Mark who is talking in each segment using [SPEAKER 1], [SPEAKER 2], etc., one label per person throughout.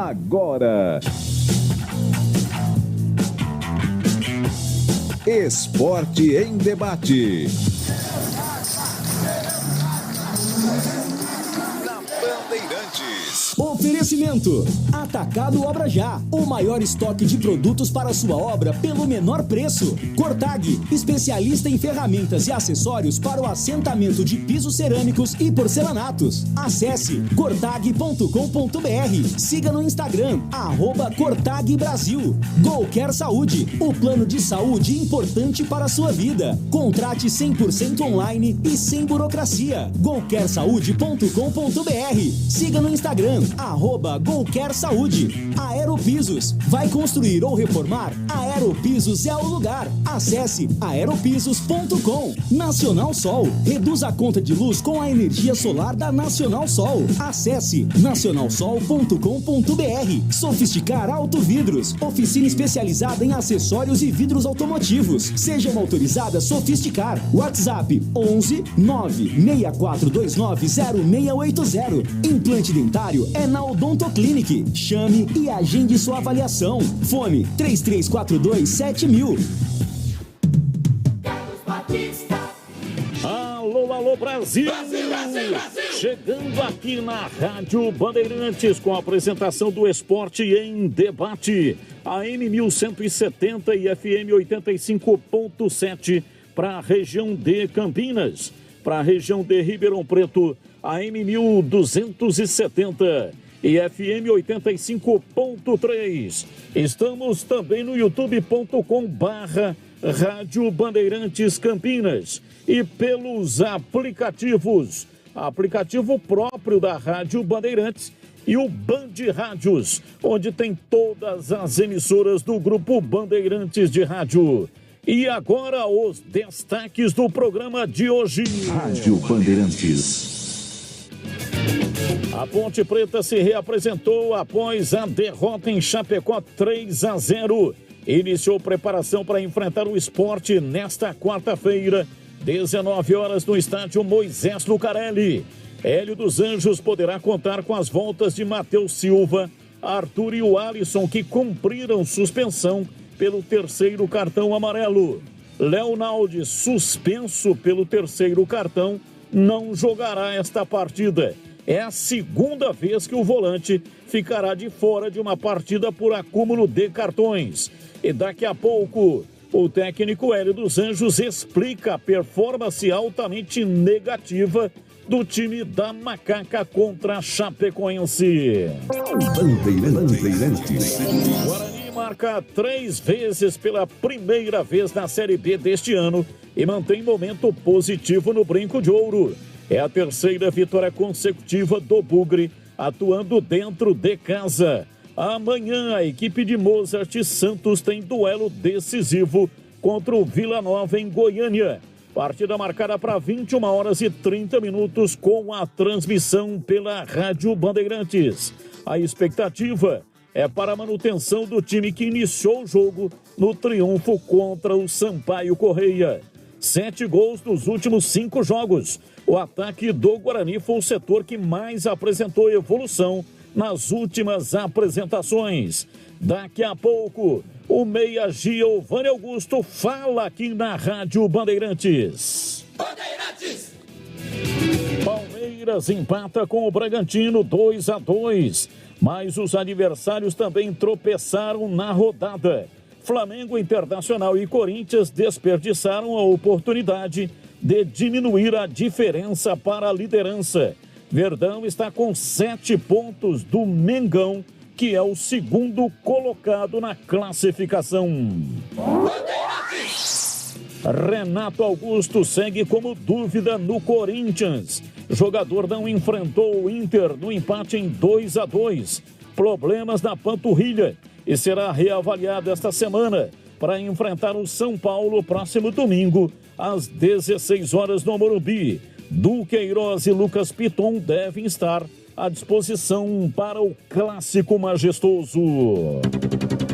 [SPEAKER 1] agora. Esporte em debate.
[SPEAKER 2] Oferecimento: Atacado Obra Já, o maior estoque de produtos para sua obra pelo menor preço. Cortag, especialista em ferramentas e acessórios para o assentamento de pisos cerâmicos e porcelanatos. Acesse cortag.com.br. Siga no Instagram, @Cortag Brasil. Golcare Saúde, o plano de saúde importante para a sua vida. Contrate 100% online e sem burocracia. golcaresaude.com.br. Siga no Instagram, @Golcare Saúde. Aeropisos, vai construir ou reformar? Aeropisos é o lugar. Acesse aeropisos.com. Nacional Sol, reduz a conta de luz com a energia solar da Nacional Sol. Acesse nacionalsol.com.br. Sofisticar Autovidros, oficina especializada em acessórios e vidros automotivos. Seja uma autorizada Sofisticar. WhatsApp 11 96429 0680. Implante dentário é na Odontoclinic. Chame e agende sua avaliação. Fone 3342-7000.
[SPEAKER 3] Alô, Brasil!
[SPEAKER 4] Brasil, Brasil, Brasil!
[SPEAKER 3] Chegando aqui na Rádio Bandeirantes com a apresentação do Esporte em Debate. AM 1170 e FM 85.7 para a região de Campinas. Para a região de Ribeirão Preto, AM 1270 e FM 85.3. Estamos também no youtube.com/Rádio Bandeirantes Campinas e pelos aplicativos. Aplicativo próprio da Rádio Bandeirantes e o Band Rádios, onde tem todas as emissoras do Grupo Bandeirantes de Rádio. E agora os destaques do programa de hoje.
[SPEAKER 1] Rádio Bandeirantes.
[SPEAKER 3] A Ponte Preta se reapresentou após a derrota em Chapecó 3-0. Iniciou preparação para enfrentar o Sport nesta quarta-feira, 19 horas, no estádio Moisés Lucarelli. Hélio dos Anjos poderá contar com as voltas de Matheus Silva, Arthur e o Alisson, que cumpriram suspensão pelo terceiro cartão amarelo. Leonaldi, suspenso pelo terceiro cartão, não jogará esta partida. É a segunda vez que o volante ficará de fora de uma partida por acúmulo de cartões. E daqui a pouco, o técnico Hélio dos Anjos explica a performance altamente negativa do time da Macaca contra a Chapecoense.
[SPEAKER 1] Bandeirantes.
[SPEAKER 3] Guarani marca 3 vezes pela primeira vez na Série B deste ano e mantém momento positivo no Brinco de Ouro. É a terceira vitória consecutiva do Bugre, atuando dentro de casa. Amanhã, a equipe de Mozart Santos tem duelo decisivo contra o Vila Nova em Goiânia. Partida marcada para 21 horas e 30 minutos com a transmissão pela Rádio Bandeirantes. A expectativa é para a manutenção do time que iniciou o jogo no triunfo contra o Sampaio Correia. 7 gols nos últimos 5 jogos. O ataque do Guarani foi o setor que mais apresentou evolução nas últimas apresentações. Daqui a pouco, o meia Giovanni Augusto fala aqui na Rádio Bandeirantes.
[SPEAKER 4] Bandeirantes!
[SPEAKER 3] Palmeiras empata com o Bragantino 2-2, mas os adversários também tropeçaram na rodada. Flamengo, Internacional e Corinthians desperdiçaram a oportunidade de diminuir a diferença para a liderança. Verdão está com 7 pontos do Mengão, que é o segundo colocado na classificação. Renato Augusto segue como dúvida no Corinthians. Jogador não enfrentou o Inter no empate em 2-2. Problemas na panturrilha e será reavaliado esta semana para enfrentar o São Paulo próximo domingo, às 16 horas no Morumbi. Duqueiroz e Lucas Piton devem estar à disposição para o clássico majestoso.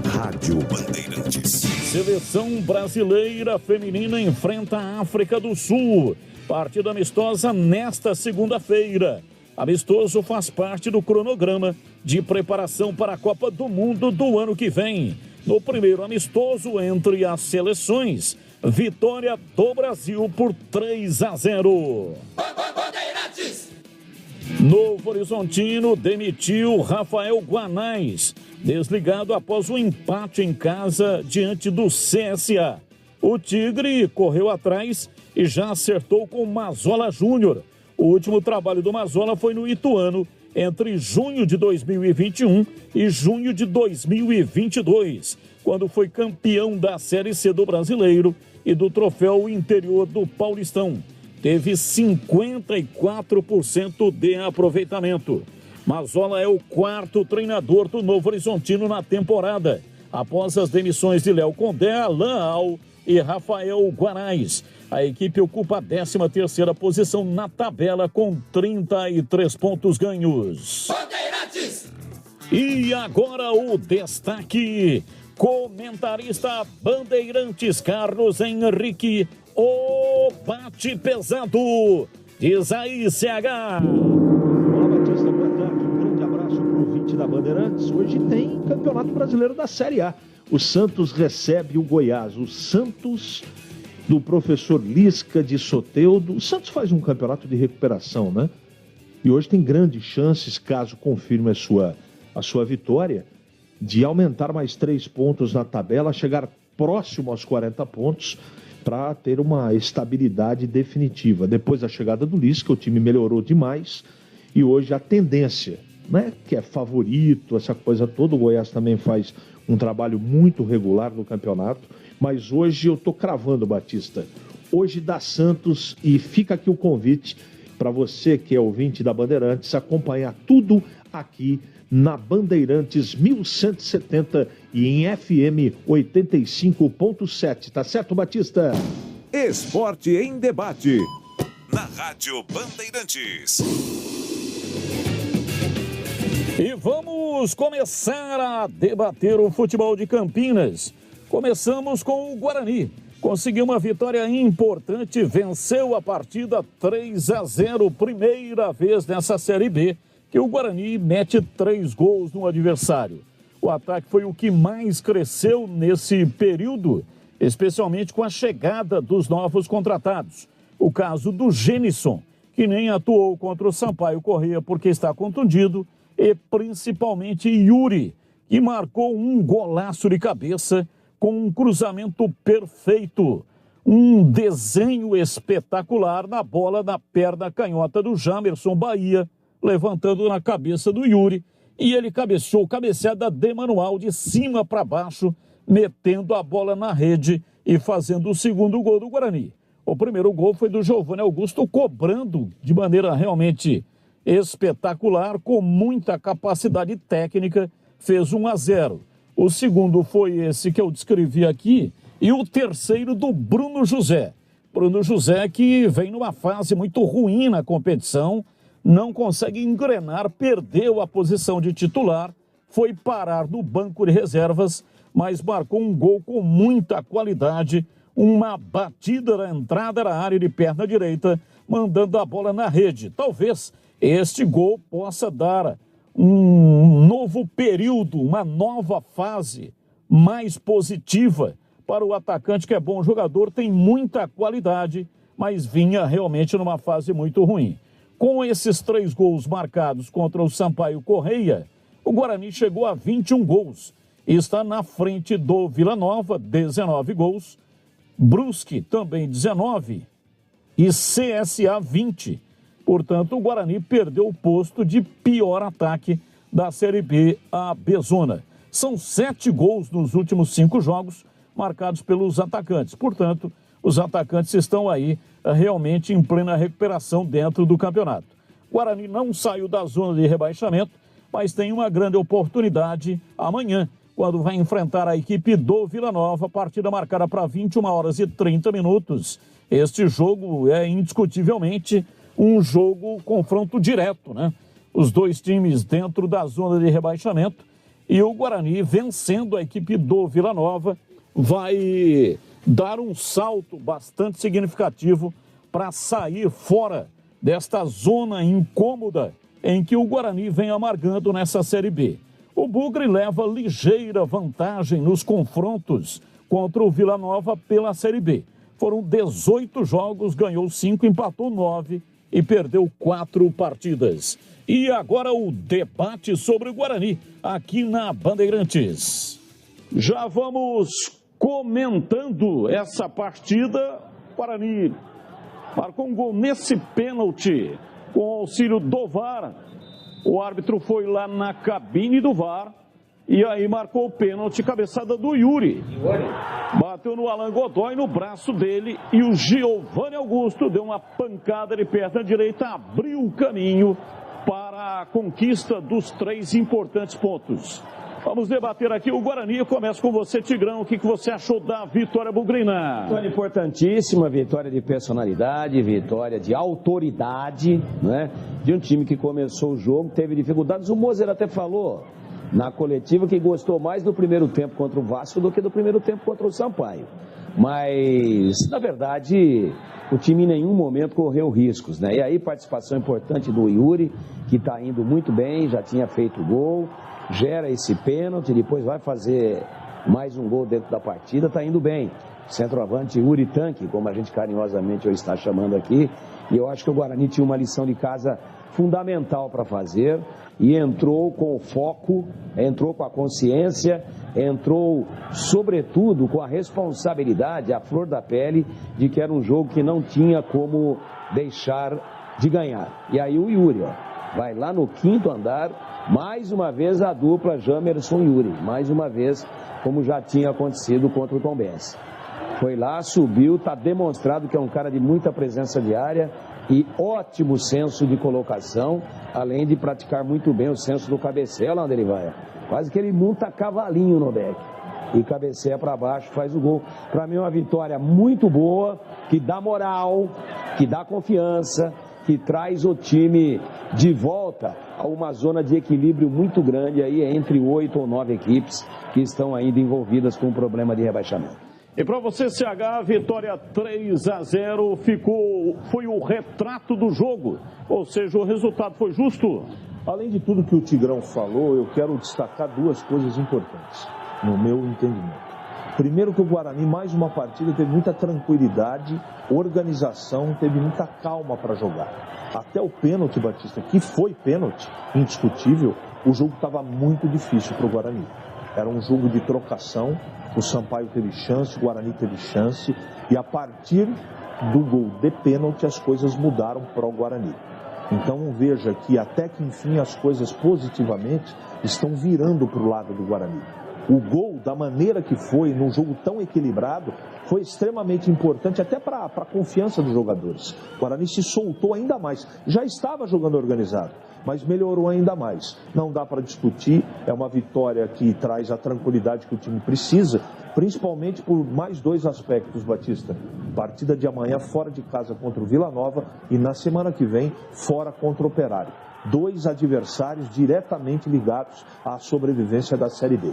[SPEAKER 1] Rádio Bandeirantes.
[SPEAKER 3] Seleção brasileira feminina enfrenta a África do Sul. Partida amistosa nesta segunda-feira. Amistoso faz parte do cronograma de preparação para a Copa do Mundo do ano que vem. No primeiro amistoso entre as seleções, vitória do Brasil por 3-0.
[SPEAKER 4] Bandeirantes.
[SPEAKER 3] Novo Horizontino demitiu Rafael Guanais, desligado após o empate em casa diante do CSA. O Tigre correu atrás e já acertou com Mazola Júnior. O último trabalho do Mazola foi no Ituano, entre junho de 2021 e junho de 2022, quando foi campeão da Série C do Brasileiro e do Troféu Interior do Paulistão. Teve 54% de aproveitamento. Mazola é o quarto treinador do Novo Horizontino na temporada, após as demissões de Léo Condé, Alain Al e Rafael Guanais. A equipe ocupa a 13ª posição na tabela com 33 pontos ganhos.
[SPEAKER 4] Bandeirantes.
[SPEAKER 3] E agora o destaque, comentarista Bandeirantes Carlos Henrique, o bate pesado, diz aí CH.
[SPEAKER 5] Olá, Batista, boa tarde, um grande abraço para o ouvinte da Bandeirantes. Hoje tem Campeonato Brasileiro da Série A. O Santos recebe o Goiás, o Santos do professor Lisca de Soteldo. O Santos faz um campeonato de recuperação, né? E hoje tem grandes chances, caso confirme a sua vitória, de aumentar mais 3 pontos na tabela, chegar próximo aos 40 pontos para ter uma estabilidade definitiva. Depois da chegada do Lisca, o time melhorou demais e hoje a tendência, né, que é favorito, essa coisa toda, o Goiás também faz um trabalho muito regular no campeonato, mas hoje eu estou cravando, Batista. Hoje dá Santos e fica aqui o convite para você que é ouvinte da Bandeirantes acompanhar tudo aqui na Bandeirantes 1170 e em FM 85.7. Tá certo, Batista?
[SPEAKER 1] Esporte em debate. Na Rádio Bandeirantes.
[SPEAKER 3] E vamos começar a debater o futebol de Campinas. Começamos com o Guarani. Conseguiu uma vitória importante, venceu a partida 3-0, primeira vez nessa Série B que o Guarani mete 3 gols no adversário. O ataque foi o que mais cresceu nesse período, especialmente com a chegada dos novos contratados. O caso do Genisson, que nem atuou contra o Sampaio Corrêa porque está contundido, e principalmente Yuri, que marcou um golaço de cabeça com um cruzamento perfeito, um desenho espetacular na bola na perna canhota do Jamerson Bahia, levantando na cabeça do Yuri, e ele cabeceou, cabeceada de manual de cima para baixo, metendo a bola na rede e fazendo o segundo gol do Guarani. O primeiro gol foi do Giovanni Augusto, cobrando de maneira realmente espetacular, com muita capacidade técnica, fez 1-0. O segundo foi esse que eu descrevi aqui, e o terceiro do Bruno José. Bruno José que vem numa fase muito ruim na competição, não consegue engrenar, perdeu a posição de titular, foi parar no banco de reservas, mas marcou um gol com muita qualidade, uma batida na entrada da área de perna direita, mandando a bola na rede. Talvez este gol possa dar um novo período, uma nova fase mais positiva para o atacante, que é bom jogador, tem muita qualidade, mas vinha realmente numa fase muito ruim. Com esses 3 gols marcados contra o Sampaio Corrêa, o Guarani chegou a 21 gols e está na frente do Vila Nova, 19 gols, Brusque também 19 e CSA 20. Portanto, o Guarani perdeu o posto de pior ataque da Série B, a Bezona. São 7 gols nos últimos 5 jogos marcados pelos atacantes. Portanto, os atacantes estão aí realmente em plena recuperação dentro do campeonato. O Guarani não saiu da zona de rebaixamento, mas tem uma grande oportunidade amanhã, quando vai enfrentar a equipe do Vila Nova, partida marcada para 21h30. Este jogo é indiscutivelmente um jogo confronto direto, né? Os dois times dentro da zona de rebaixamento, e o Guarani, vencendo a equipe do Vila Nova, vai dar um salto bastante significativo para sair fora desta zona incômoda em que o Guarani vem amargando nessa Série B. O Bugre leva ligeira vantagem nos confrontos contra o Vila Nova pela Série B. Foram 18 jogos, ganhou 5, empatou 9 e perdeu 4 partidas. E agora o debate sobre o Guarani, aqui na Bandeirantes. Já vamos comentando essa partida. Guarani marcou um gol nesse pênalti com o auxílio do VAR. O árbitro foi lá na cabine do VAR e aí marcou o pênalti, cabeçada do Yuri. Bateu no Alan Godoy, no braço dele, e o Giovanni Augusto deu uma pancada de perna direita, abriu o caminho para a conquista dos 3 importantes pontos. Vamos debater aqui o Guarani. Eu começo com você, Tigrão. O que você achou da vitória bugrina?
[SPEAKER 6] Vitória importantíssima, vitória de personalidade, vitória de autoridade, né? De um time que começou o jogo, teve dificuldades. O Moser até falou na coletiva que gostou mais do primeiro tempo contra o Vasco do que do primeiro tempo contra o Sampaio. Mas, na verdade, o time em nenhum momento correu riscos, né? E aí, participação importante do Yuri, que está indo muito bem, já tinha feito o gol, gera esse pênalti, depois vai fazer mais um gol dentro da partida, está indo bem. Centroavante Yuri Tanque, como a gente carinhosamente hoje está chamando aqui, e eu acho que o Guarani tinha uma lição de casa fundamental para fazer, e entrou com foco, entrou com a consciência, entrou sobretudo com a responsabilidade, a flor da pele, de que era um jogo que não tinha como deixar de ganhar. E aí o Yuri, ó, vai lá no 5º andar, mais uma vez a dupla Jamerson e Yuri, mais uma vez, como já tinha acontecido contra o Tombense. Foi lá, subiu, está demonstrado que é um cara de muita presença de área e ótimo senso de colocação, além de praticar muito bem o senso do cabeceio, lá onde ele vai. Quase que ele monta cavalinho no deck e cabeceia para baixo, faz o gol. Para mim é uma vitória muito boa, que dá moral, que dá confiança, que traz o time de volta a uma zona de equilíbrio muito grande aí entre 8 ou 9 equipes que estão ainda envolvidas com o problema de rebaixamento.
[SPEAKER 3] E para você, CH, a vitória 3-0 foi o retrato do jogo, ou seja, o resultado foi justo?
[SPEAKER 5] Além de tudo que o Tigrão falou, eu quero destacar 2 coisas importantes, no meu entendimento. Primeiro, que o Guarani, mais uma partida, teve muita tranquilidade, organização, teve muita calma para jogar. Até o pênalti, Batista, que foi pênalti, indiscutível, o jogo estava muito difícil para o Guarani. Era um jogo de trocação, o Sampaio teve chance, o Guarani teve chance, e a partir do gol de pênalti as coisas mudaram para o Guarani. Então veja que até que enfim as coisas positivamente estão virando para o lado do Guarani. O gol, da maneira que foi, num jogo tão equilibrado, foi extremamente importante até para a confiança dos jogadores. O Guarani se soltou ainda mais, já estava jogando organizado, mas melhorou ainda mais. Não dá para discutir, é uma vitória que traz a tranquilidade que o time precisa, principalmente por mais 2 aspectos, Batista. Partida de amanhã fora de casa contra o Vila Nova e na semana que vem fora contra o Operário. 2 adversários diretamente ligados à sobrevivência da Série B.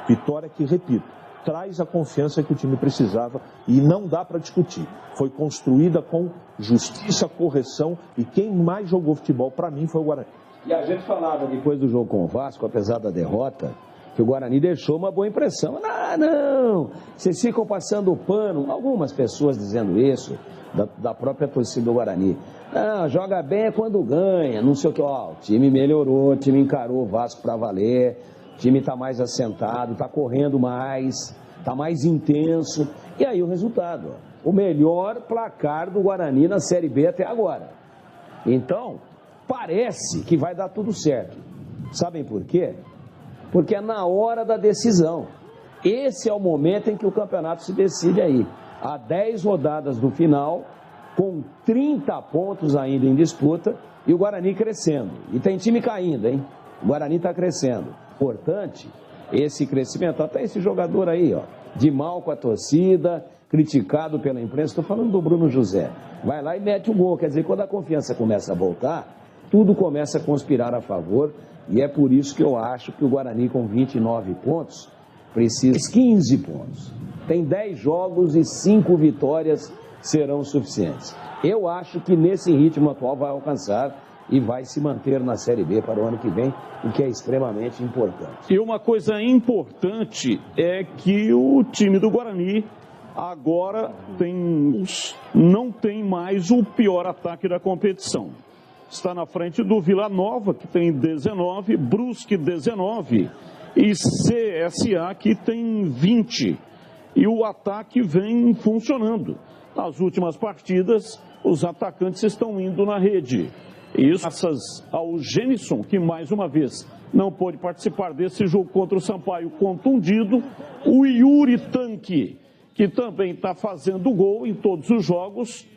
[SPEAKER 5] Vitória que, repito, traz a confiança que o time precisava e não dá para discutir. Foi construída com justiça, correção e quem mais jogou futebol para mim foi o Guarani.
[SPEAKER 6] E a gente falava depois do jogo com o Vasco, apesar da derrota, que o Guarani deixou uma boa impressão. Não, vocês ficam passando o pano, algumas pessoas dizendo isso, da própria torcida do Guarani. Não, joga bem é quando ganha, não sei o que. Ó, o time melhorou, o time encarou o Vasco para valer, o time está mais assentado, está correndo mais, está mais intenso. E aí o resultado, ó, o melhor placar do Guarani na Série B até agora. Então, parece que vai dar tudo certo. Sabem por quê? Porque é na hora da decisão. Esse é o momento em que o campeonato se decide aí. Há 10 rodadas do final, com 30 pontos ainda em disputa, e o Guarani crescendo. E tem time caindo, hein? O Guarani está crescendo. Importante esse crescimento. Até esse jogador aí, ó, de mal com a torcida, criticado pela imprensa. Estou falando do Bruno José. Vai lá e mete o gol. Quer dizer, quando a confiança começa a voltar, tudo começa a conspirar a favor. E é por isso que eu acho que o Guarani, com 29 pontos, precisa de 15 pontos. Tem 10 jogos e 5 vitórias serão suficientes. Eu acho que nesse ritmo atual vai alcançar e vai se manter na Série B para o ano que vem, o que é extremamente importante.
[SPEAKER 7] E uma coisa importante é que o time do Guarani agora não tem mais o pior ataque da competição. Está na frente do Vila Nova, que tem 19, Brusque 19 e CSA, que tem 20. E o ataque vem funcionando. Nas últimas partidas, os atacantes estão indo na rede. Isso graças ao Genison, que mais uma vez não pôde participar desse jogo contra o Sampaio contundido. O Yuri Tanque, que também está fazendo gol em todos os jogos.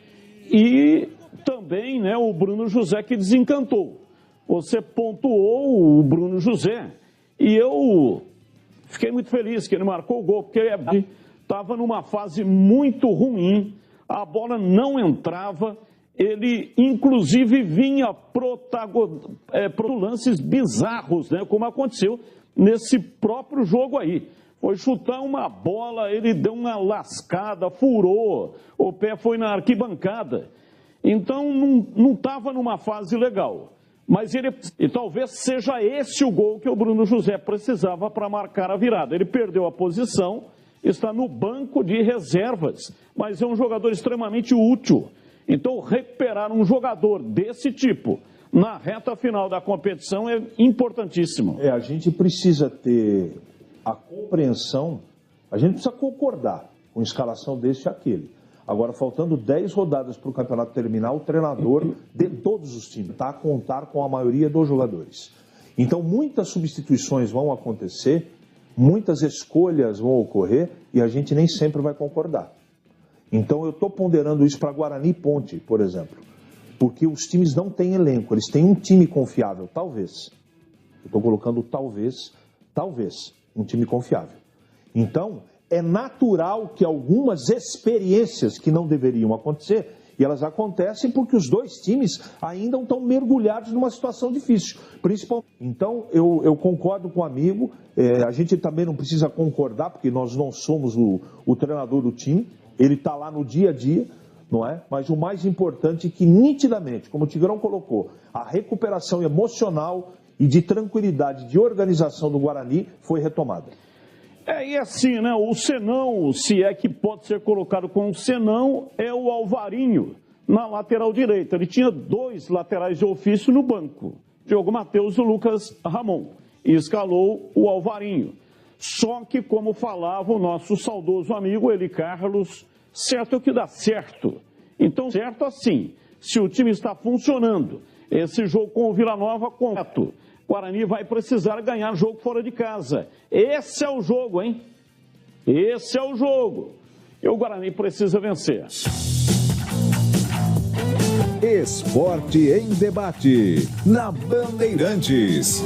[SPEAKER 7] E também, né, o Bruno José, que desencantou. Você pontuou o Bruno José e eu fiquei muito feliz que ele marcou o gol, porque ele estava numa fase muito ruim, a bola não entrava. Ele, inclusive, vinha pro lances bizarros, né? Como aconteceu nesse próprio jogo aí. Foi chutar uma bola, ele deu uma lascada, furou, o pé foi na arquibancada. Então, não estava numa fase legal. E talvez seja esse o gol que o Bruno José precisava para marcar a virada. Ele perdeu a posição, está no banco de reservas, mas é um jogador extremamente útil. Então, recuperar um jogador desse tipo na reta final da competição é importantíssimo.
[SPEAKER 5] A gente precisa ter a compreensão, a gente precisa concordar com a escalação desse e aquele. Agora, faltando 10 rodadas para o campeonato terminar, o treinador de todos os times está a contar com a maioria dos jogadores. Então, muitas substituições vão acontecer, muitas escolhas vão ocorrer e a gente nem sempre vai concordar. Então eu estou ponderando isso para Guarani e Ponte, por exemplo, porque os times não têm elenco, eles têm um time confiável, talvez. Eu estou colocando talvez, um time confiável. Então, é natural que algumas experiências que não deveriam acontecer, e elas acontecem porque os dois times ainda estão mergulhados numa situação difícil. Principalmente. Então, eu concordo com o amigo, a gente também não precisa concordar, porque nós não somos o treinador do time. Ele está lá no dia a dia, não é? Mas o mais importante é que, nitidamente, como o Tigrão colocou, a recuperação emocional e de tranquilidade, de organização do Guarani foi retomada.
[SPEAKER 7] E assim, né? O senão, se é que pode ser colocado como senão, é o Alvarinho, na lateral direita. Ele tinha 2 laterais de ofício no banco, Diogo Matheus e Lucas Ramon, e escalou o Alvarinho. Só que, como falava o nosso saudoso amigo Eli Carlos, certo é o que dá certo. Então, certo assim, se o time está funcionando, esse jogo com o Vila Nova, correto. Guarani vai precisar ganhar jogo fora de casa. Esse é o jogo, hein? Esse é o jogo. E o Guarani precisa vencer.
[SPEAKER 1] Esporte em debate, na Bandeirantes.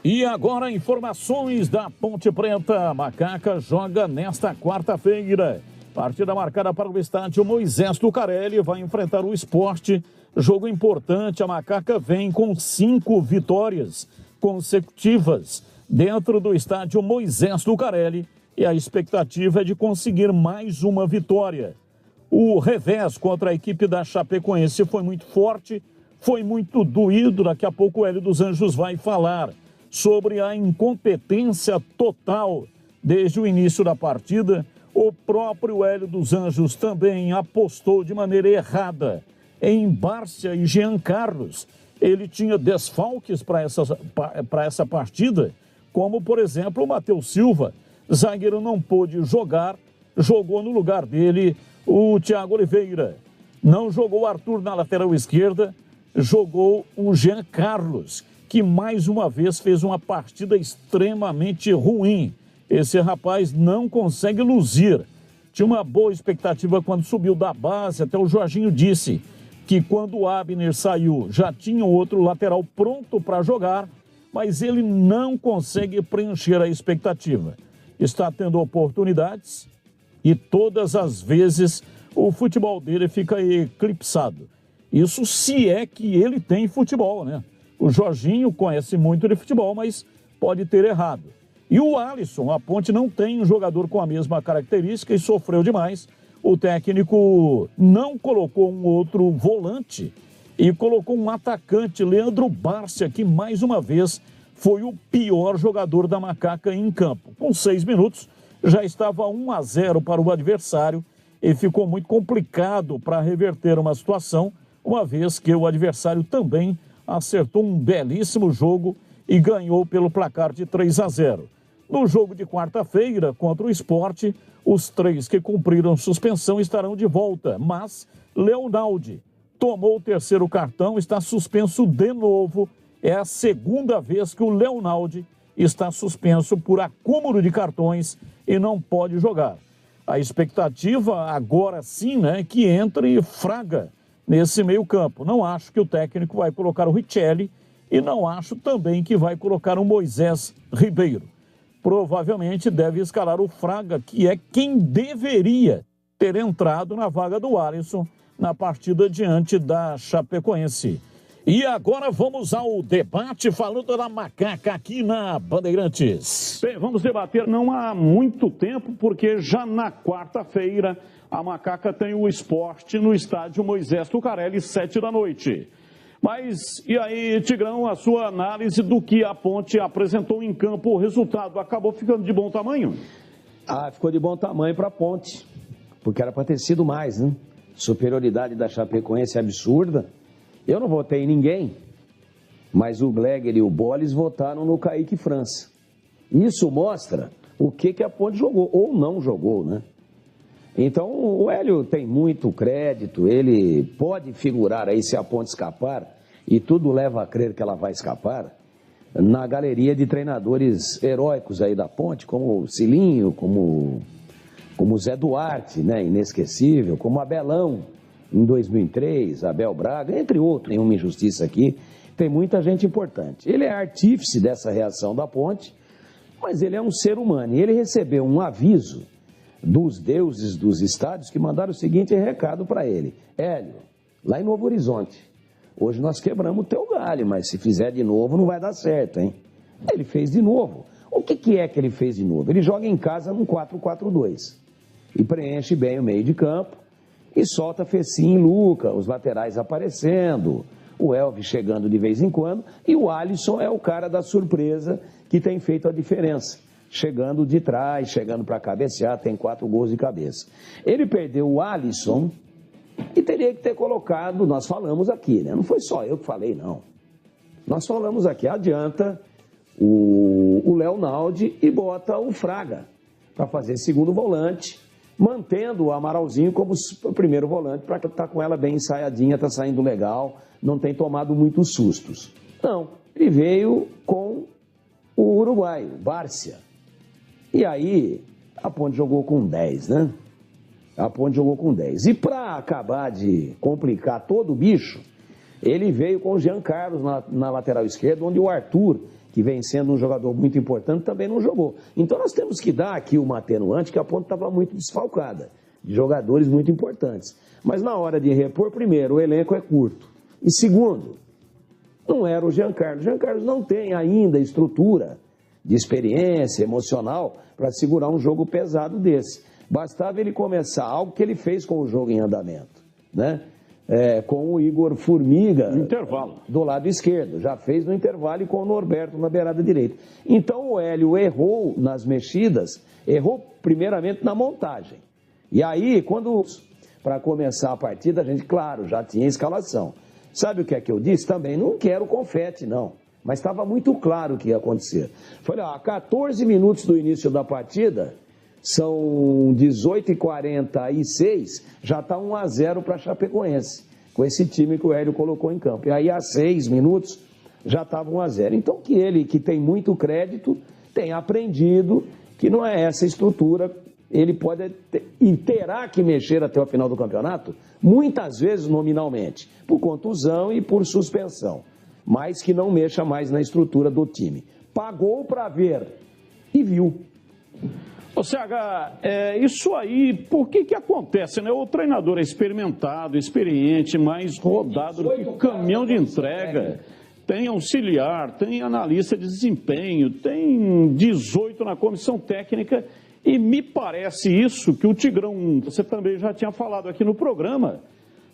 [SPEAKER 3] E agora, informações da Ponte Preta. A Macaca joga nesta quarta-feira. Partida marcada para o estádio Moisés Lucarelli. Vai enfrentar o Sport. Jogo importante. A Macaca vem com 5 vitórias consecutivas dentro do estádio Moisés Lucarelli. E a expectativa é de conseguir mais uma vitória. O revés contra a equipe da Chapecoense foi muito forte, foi muito doído. Daqui a pouco o Hélio dos Anjos vai falar sobre a incompetência total desde o início da partida. O próprio Hélio dos Anjos também apostou de maneira errada em Bárcia e Jean Carlos. Ele tinha desfalques para essa partida, como, por exemplo, o Matheus Silva, zagueiro, não pôde jogar, jogou no lugar dele o Thiago Oliveira. Não jogou o Arthur na lateral esquerda, jogou o Jean Carlos, que mais uma vez fez uma partida extremamente ruim. Esse rapaz não consegue luzir. Tinha uma boa expectativa quando subiu da base, até o Jorginho disse que quando o Abner saiu já tinha outro lateral pronto para jogar, mas ele não consegue preencher a expectativa. Está tendo oportunidades e todas as vezes o futebol dele fica eclipsado. Isso se é que ele tem futebol, né? O Jorginho conhece muito de futebol, mas pode ter errado. E o Alisson, a Ponte não tem um jogador com a mesma característica e sofreu demais. O técnico não colocou um outro volante e colocou um atacante, Leandro Bárcia, que mais uma vez foi o pior jogador da Macaca em campo. Com 6 minutos, já estava 1-0 para o adversário e ficou muito complicado para reverter uma situação, uma vez que o adversário também acertou um belíssimo jogo e ganhou pelo placar de 3-0. No jogo de quarta-feira contra o Sport, os 3 que cumpriram suspensão estarão de volta, mas Leonaldi tomou o 3º cartão, está suspenso de novo. É a 2ª vez que o Leonaldi está suspenso por acúmulo de cartões e não pode jogar. A expectativa agora sim, né, que entre Fraga nesse meio campo. Não acho que o técnico vai colocar o Richelli e não acho também que vai colocar o Moisés Ribeiro. Provavelmente deve escalar o Fraga, que é quem deveria ter entrado na vaga do Alisson na partida diante da Chapecoense. E agora vamos ao debate falando da Macaca aqui na Bandeirantes.
[SPEAKER 7] Bem, vamos debater não há muito tempo, porque já na quarta-feira a Macaca tem o Sport no estádio Moisés Tucarelli, 7 da noite. Mas, e aí, Tigrão, a sua análise do que a Ponte apresentou em campo, o resultado acabou ficando de bom tamanho?
[SPEAKER 6] Ficou de bom tamanho para a Ponte, porque era para ter sido mais, né? Superioridade da Chapecoense é absurda. Eu não votei em ninguém, mas o Gleger e o Bolis votaram no Kaique França. Isso mostra o que a Ponte jogou, ou não jogou, né? Então, o Hélio tem muito crédito, ele pode figurar aí, se a Ponte escapar, e tudo leva a crer que ela vai escapar, na galeria de treinadores heróicos aí da Ponte, como o Cilinho, como o Zé Duarte, né, inesquecível, como Abelão, em 2003, Abel Braga, entre outros, nenhuma injustiça aqui, tem muita gente importante. Ele é artífice dessa reação da Ponte, mas ele é um ser humano, e ele recebeu um aviso dos deuses dos estádios que mandaram o seguinte recado para ele: Hélio, lá em Novo Horizonte, hoje nós quebramos o teu galho, mas se fizer de novo não vai dar certo, hein? Ele fez de novo. O que é que ele fez de novo? Ele joga em casa num 4-4-2 e preenche bem o meio de campo e solta Fecim e Luca, os laterais aparecendo, o Elvis chegando de vez em quando, e o Alisson é o cara da surpresa que tem feito a diferença. Chegando de trás, chegando para cabecear, tem 4 gols de cabeça. Ele perdeu o Alisson e teria que ter colocado, nós falamos aqui, né? Não foi só eu que falei, não. Nós falamos aqui, adianta o Leonaldi e bota o Fraga para fazer segundo volante, mantendo o Amaralzinho como primeiro volante, para estar com ela bem ensaiadinha, está saindo legal, não tem tomado muitos sustos. Não, ele veio com o uruguaio, Bárcia. E aí, a Ponte jogou com 10, né? A Ponte jogou com 10. E para acabar de complicar todo o bicho, ele veio com o Jean Carlos na lateral esquerda, onde o Arthur, que vem sendo um jogador muito importante, também não jogou. Então nós temos que dar aqui uma atenuante que a Ponte estava muito desfalcada, de jogadores muito importantes. Mas na hora de repor, primeiro, o elenco é curto. E segundo, não era o Jean Carlos. O Jean Carlos não tem ainda estrutura de experiência emocional para segurar um jogo pesado desse. Bastava ele começar algo que ele fez com o jogo em andamento, né? Com o Igor Formiga
[SPEAKER 7] no intervalo
[SPEAKER 6] do lado esquerdo, já fez no intervalo, e com o Norberto na beirada direita. Então o Hélio errou nas mexidas, errou primeiramente na montagem. E aí, para começar a partida, a gente, claro, já tinha escalação. Sabe o que é que eu disse também? Não quero confete, não. Mas estava muito claro o que ia acontecer. Falei, a 14 minutos do início da partida, são 18h46, já está 1-0 para a Chapecoense, com esse time que o Hélio colocou em campo. E aí, a 6 minutos, já estava 1-0. Então, que ele, que tem muito crédito, tem aprendido que não é essa estrutura. Ele pode e terá que mexer até o final do campeonato, muitas vezes nominalmente, por contusão e por suspensão, mas que não mexa mais na estrutura do time. Pagou para ver e viu.
[SPEAKER 7] Ô CH, isso aí, por que acontece, né? O treinador é experimentado, experiente, mais rodado do que caminhão de entrega. Tem auxiliar, tem analista de desempenho, tem 18 na comissão técnica. E me parece isso que o Tigrão, você também já tinha falado aqui no programa,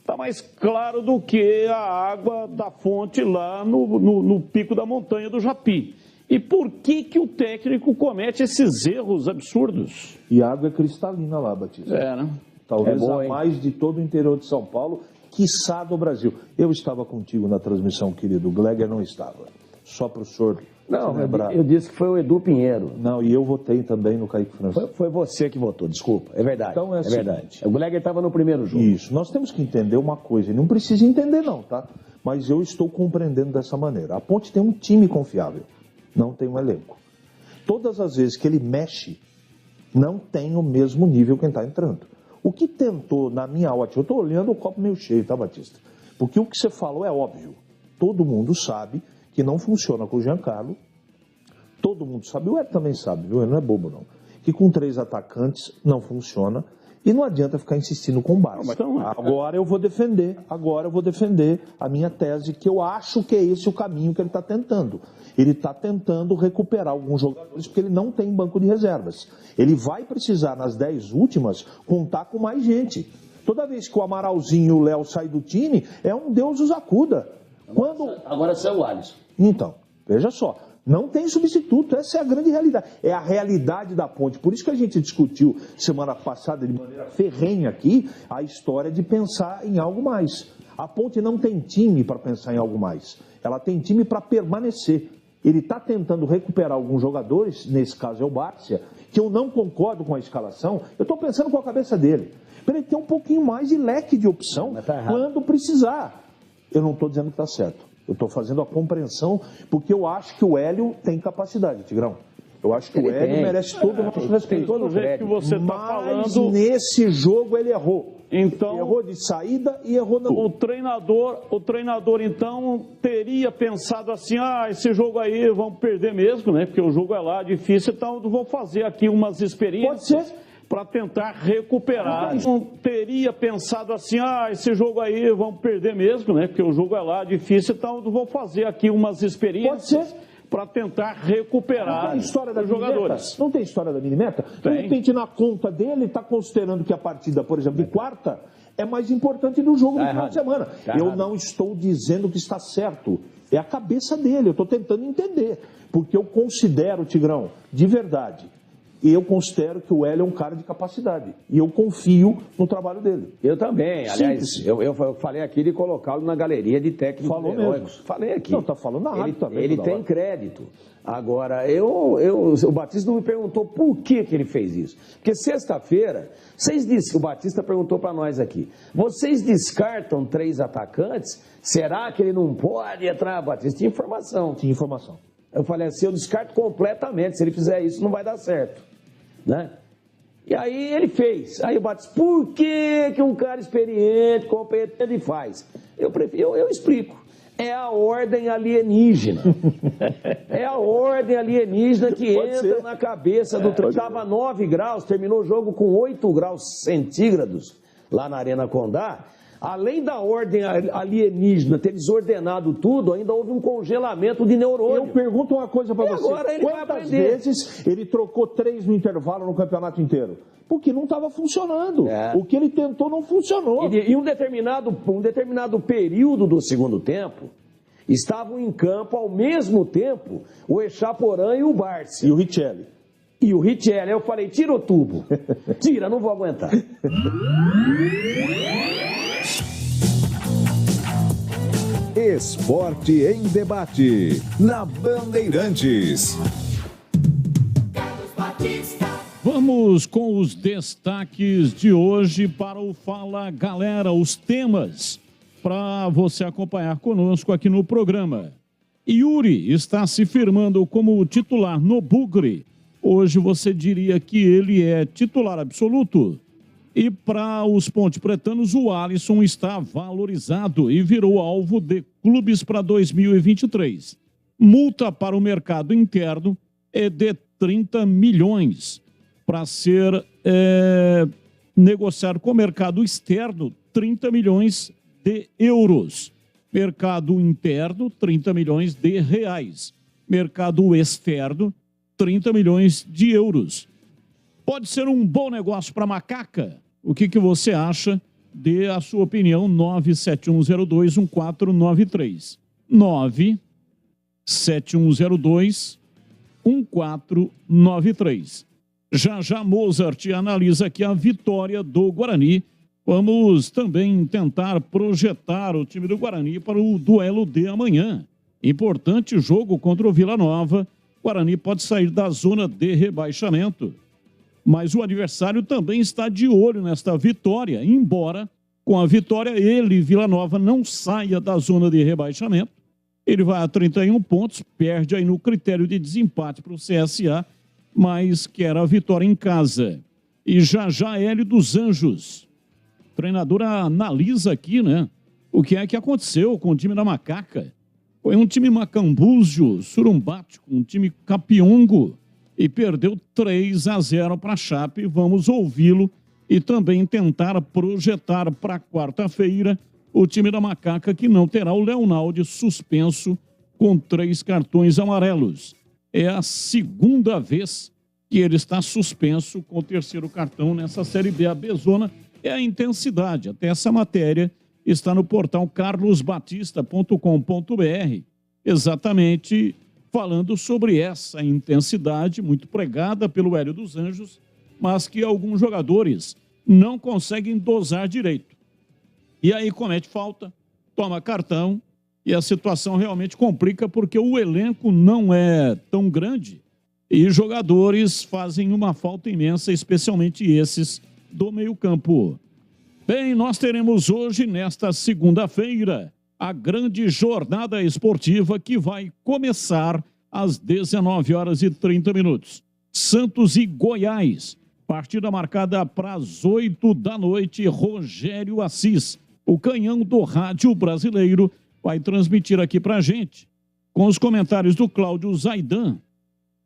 [SPEAKER 7] está mais claro do que a água da fonte lá no pico da montanha do Japi. E por que o técnico comete esses erros absurdos?
[SPEAKER 5] E a água é cristalina lá, Batista.
[SPEAKER 7] Né?
[SPEAKER 5] Talvez
[SPEAKER 6] bom,
[SPEAKER 5] a mais de todo o interior de São Paulo, quiçá do Brasil. Eu estava contigo na transmissão, querido. O Gleger não estava. Só para o senhor
[SPEAKER 6] Não,
[SPEAKER 5] se lembrar.
[SPEAKER 6] eu disse que foi o Edu Pinheiro.
[SPEAKER 5] Não, e eu votei também no Kaique Francisco.
[SPEAKER 6] Foi você que votou, desculpa. É verdade.
[SPEAKER 5] Então é assim,
[SPEAKER 6] verdade. O Gleger estava no primeiro jogo.
[SPEAKER 5] Isso. Nós temos que entender uma coisa. E não precisa entender não, tá? Mas eu estou compreendendo dessa maneira. A Ponte tem um time confiável. Não tem um elenco. Todas as vezes que ele mexe, não tem o mesmo nível quem está entrando. O que tentou, na minha ótica, eu estou olhando o copo meio cheio, tá, Batista? Porque o que você falou é óbvio. Todo mundo sabe que não funciona com o Giancarlo. Todo mundo sabe, o Ed também sabe, viu? Ele não é bobo, não. Que com 3 atacantes não funciona. E não adianta ficar insistindo com o Barça. Agora eu vou defender a minha tese, que eu acho que é esse o caminho que ele está tentando. Ele está tentando recuperar alguns jogadores, porque ele não tem banco de reservas. Ele vai precisar, nas 10 últimas, contar com mais gente. Toda vez que o Amaralzinho e o Léo saem do time, é um Deus os acuda.
[SPEAKER 6] Agora saiu o Alisson.
[SPEAKER 5] Então, veja só. Não tem substituto, essa é a grande realidade. É a realidade da Ponte. Por isso que a gente discutiu semana passada, de maneira ferrenha aqui, a história de pensar em algo mais. A Ponte não tem time para pensar em algo mais. Ela tem time para permanecer. Ele está tentando recuperar alguns jogadores, nesse caso é o Bárcia, que eu não concordo com a escalação. Eu estou pensando com a cabeça dele. Para ele ter um pouquinho mais de leque de opção quando precisar. Eu não estou dizendo que está certo. Eu estou fazendo a compreensão, porque eu acho que o Hélio tem capacidade, Tigrão. Eu acho que o Hélio merece todo o nosso respeito.
[SPEAKER 7] Todo jeito que você está falando.
[SPEAKER 5] Nesse jogo ele errou.
[SPEAKER 7] Então,
[SPEAKER 5] errou de saída e errou na...
[SPEAKER 7] O treinador, então, teria pensado assim, esse jogo aí vamos perder mesmo, né? Porque o jogo é lá, difícil, então vou fazer aqui umas experiências para tentar recuperar. Não teria pensado assim, esse jogo aí vamos perder mesmo, né? Porque o jogo é lá, difícil, então vou fazer aqui umas experiências para tentar recuperar os jogadores.
[SPEAKER 5] Não tem história da mini-meta? De repente, na conta dele, está considerando que a partida, por exemplo, de quarta, é mais importante do jogo do final de semana. Eu não estou dizendo que está certo. É a cabeça dele, eu estou tentando entender. Porque eu considero, Tigrão, de verdade, e eu considero que o Hélio é um cara de capacidade. E eu confio no trabalho dele.
[SPEAKER 6] Eu também. Aliás, eu falei aqui de colocá-lo na galeria de técnicos.
[SPEAKER 5] Falou
[SPEAKER 6] heróicos.
[SPEAKER 5] mesmo.
[SPEAKER 6] Falei aqui.
[SPEAKER 5] Não, está falando na rádio também.
[SPEAKER 6] Ele tem crédito. Agora, o Batista não me perguntou por que ele fez isso. Porque sexta-feira, o Batista perguntou para nós aqui, vocês descartam 3 atacantes? Será que ele não pode entrar? Batista tinha informação.
[SPEAKER 5] Tinha informação.
[SPEAKER 6] Eu falei assim, eu descarto completamente. Se ele fizer isso, não vai dar certo. Né? E aí ele fez. Aí o Batista, por que um cara experiente, competente faz? Eu explico. É a ordem alienígena. É a ordem alienígena que entra na cabeça do treinador. Estava 9 graus, terminou o jogo com 8 graus centígrados lá na Arena Condá. Além da ordem alienígena ter desordenado tudo, ainda houve um congelamento de neurônio.
[SPEAKER 5] Eu pergunto uma coisa para você.
[SPEAKER 6] Agora ele
[SPEAKER 5] Quantas vezes ele trocou 3 no intervalo no campeonato inteiro? Porque não estava funcionando. O que ele tentou não funcionou.
[SPEAKER 6] E um determinado período do segundo tempo, estavam em campo ao mesmo tempo o Echaporã e o Bárcia.
[SPEAKER 5] E o Richelli.
[SPEAKER 6] Eu falei, tira o tubo. Tira, não vou aguentar.
[SPEAKER 1] Esporte em debate, na Bandeirantes.
[SPEAKER 3] Vamos com os destaques de hoje para o Fala Galera, os temas para você acompanhar conosco aqui no programa. Yuri está se firmando como titular no Bugre. Hoje você diria que ele é titular absoluto. E para os ponte-pretanos, o Alisson está valorizado e virou alvo de clubes para 2023. Multa para o mercado interno é de 30 milhões. Para ser negociado com o mercado externo, 30 milhões de euros. Mercado interno, 30 milhões de reais. Mercado externo, 30 milhões de euros. Pode ser um bom negócio para Macaca? O que você acha?
[SPEAKER 7] dê a sua opinião, 971021493. 971021493. Já Mozart analisa aqui a vitória do Guarani. Vamos também tentar projetar o time do Guarani para o duelo de amanhã. Importante jogo contra o Vila Nova. Guarani pode sair da zona de rebaixamento. Mas o adversário também está de olho nesta vitória, embora com a vitória ele, Vila Nova, não saia da zona de rebaixamento. Ele vai a 31 pontos, perde aí no critério de desempate para o CSA, mas quer a vitória em casa. E já Hélio dos Anjos. O treinador analisa aqui, né, o que é que aconteceu com o time da Macaca. Foi um time macambúzio, surumbático, um time capiongo, e perdeu 3-0 para a Chape. Vamos ouvi-lo e também tentar projetar para quarta-feira o time da Macaca, que não terá o Leonaldo suspenso com 3 cartões amarelos. É a segunda vez que ele está suspenso com o 3º cartão nessa Série B. A Bezona é a intensidade. Até essa matéria está no portal carlosbatista.com.br, exatamente falando sobre essa intensidade muito pregada pelo Hélio dos Anjos, mas que alguns jogadores não conseguem dosar direito. E aí comete falta, toma cartão, e a situação realmente complica porque o elenco não é tão grande e jogadores fazem uma falta imensa, especialmente esses do meio-campo. Bem, nós teremos hoje, nesta segunda-feira, a grande jornada esportiva que vai começar às 19h30. Santos e Goiás, partida marcada para as 8 da noite. Rogério Assis, o canhão do rádio brasileiro, vai transmitir aqui para a gente, com os comentários do Cláudio Zaidan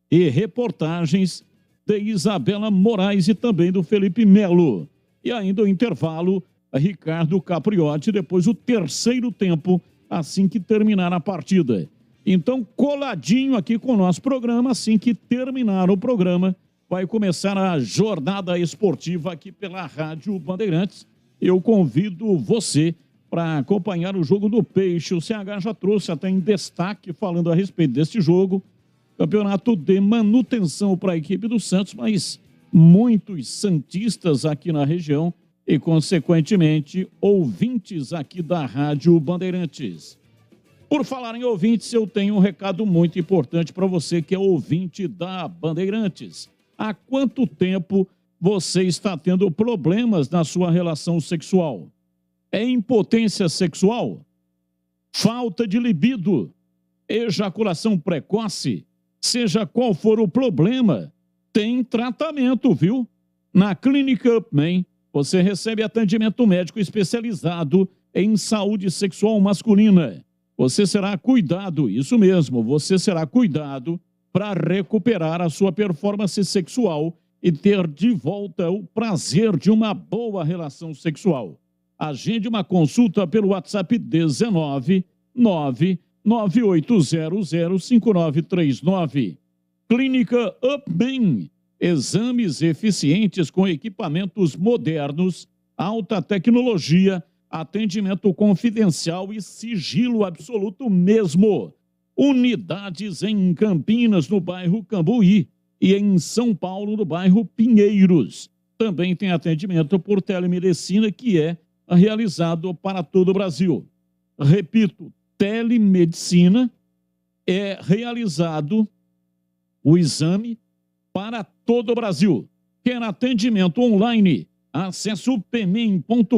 [SPEAKER 7] e reportagens de Isabela Moraes e também do Felipe Melo. E ainda o intervalo, Ricardo Capriotti, depois o terceiro tempo, assim que terminar a partida. Então, coladinho aqui com o nosso programa, assim que terminar o programa, vai começar a jornada esportiva aqui pela Rádio Bandeirantes. Eu convido você para acompanhar o jogo do Peixe. O CH já trouxe até em destaque, falando a respeito deste jogo. Campeonato de manutenção para a equipe do Santos, mas muitos santistas aqui na região e, consequentemente, ouvintes aqui da Rádio Bandeirantes. Por falar em ouvintes, eu tenho um recado muito importante para você que é ouvinte da Bandeirantes. Há quanto tempo você está tendo problemas na sua relação sexual? É impotência sexual? Falta de libido? Ejaculação precoce? Seja qual for o problema, tem tratamento, viu? Na Clínica Upman, você recebe atendimento médico especializado em saúde sexual masculina. Você será cuidado, isso mesmo, você será cuidado para recuperar a sua performance sexual e ter de volta o prazer de uma boa relação sexual. Agende uma consulta pelo WhatsApp 19 998005939. Clínica Upman. Exames eficientes com equipamentos modernos, alta tecnologia, atendimento confidencial e sigilo absoluto mesmo. Unidades em Campinas, no bairro Cambuí, e em São Paulo, no bairro Pinheiros. Também tem atendimento por telemedicina, que é realizado para todo o Brasil. Repito, telemedicina é realizado o exame para todo o Brasil. Quer atendimento online? Acesse o pemem.com.br.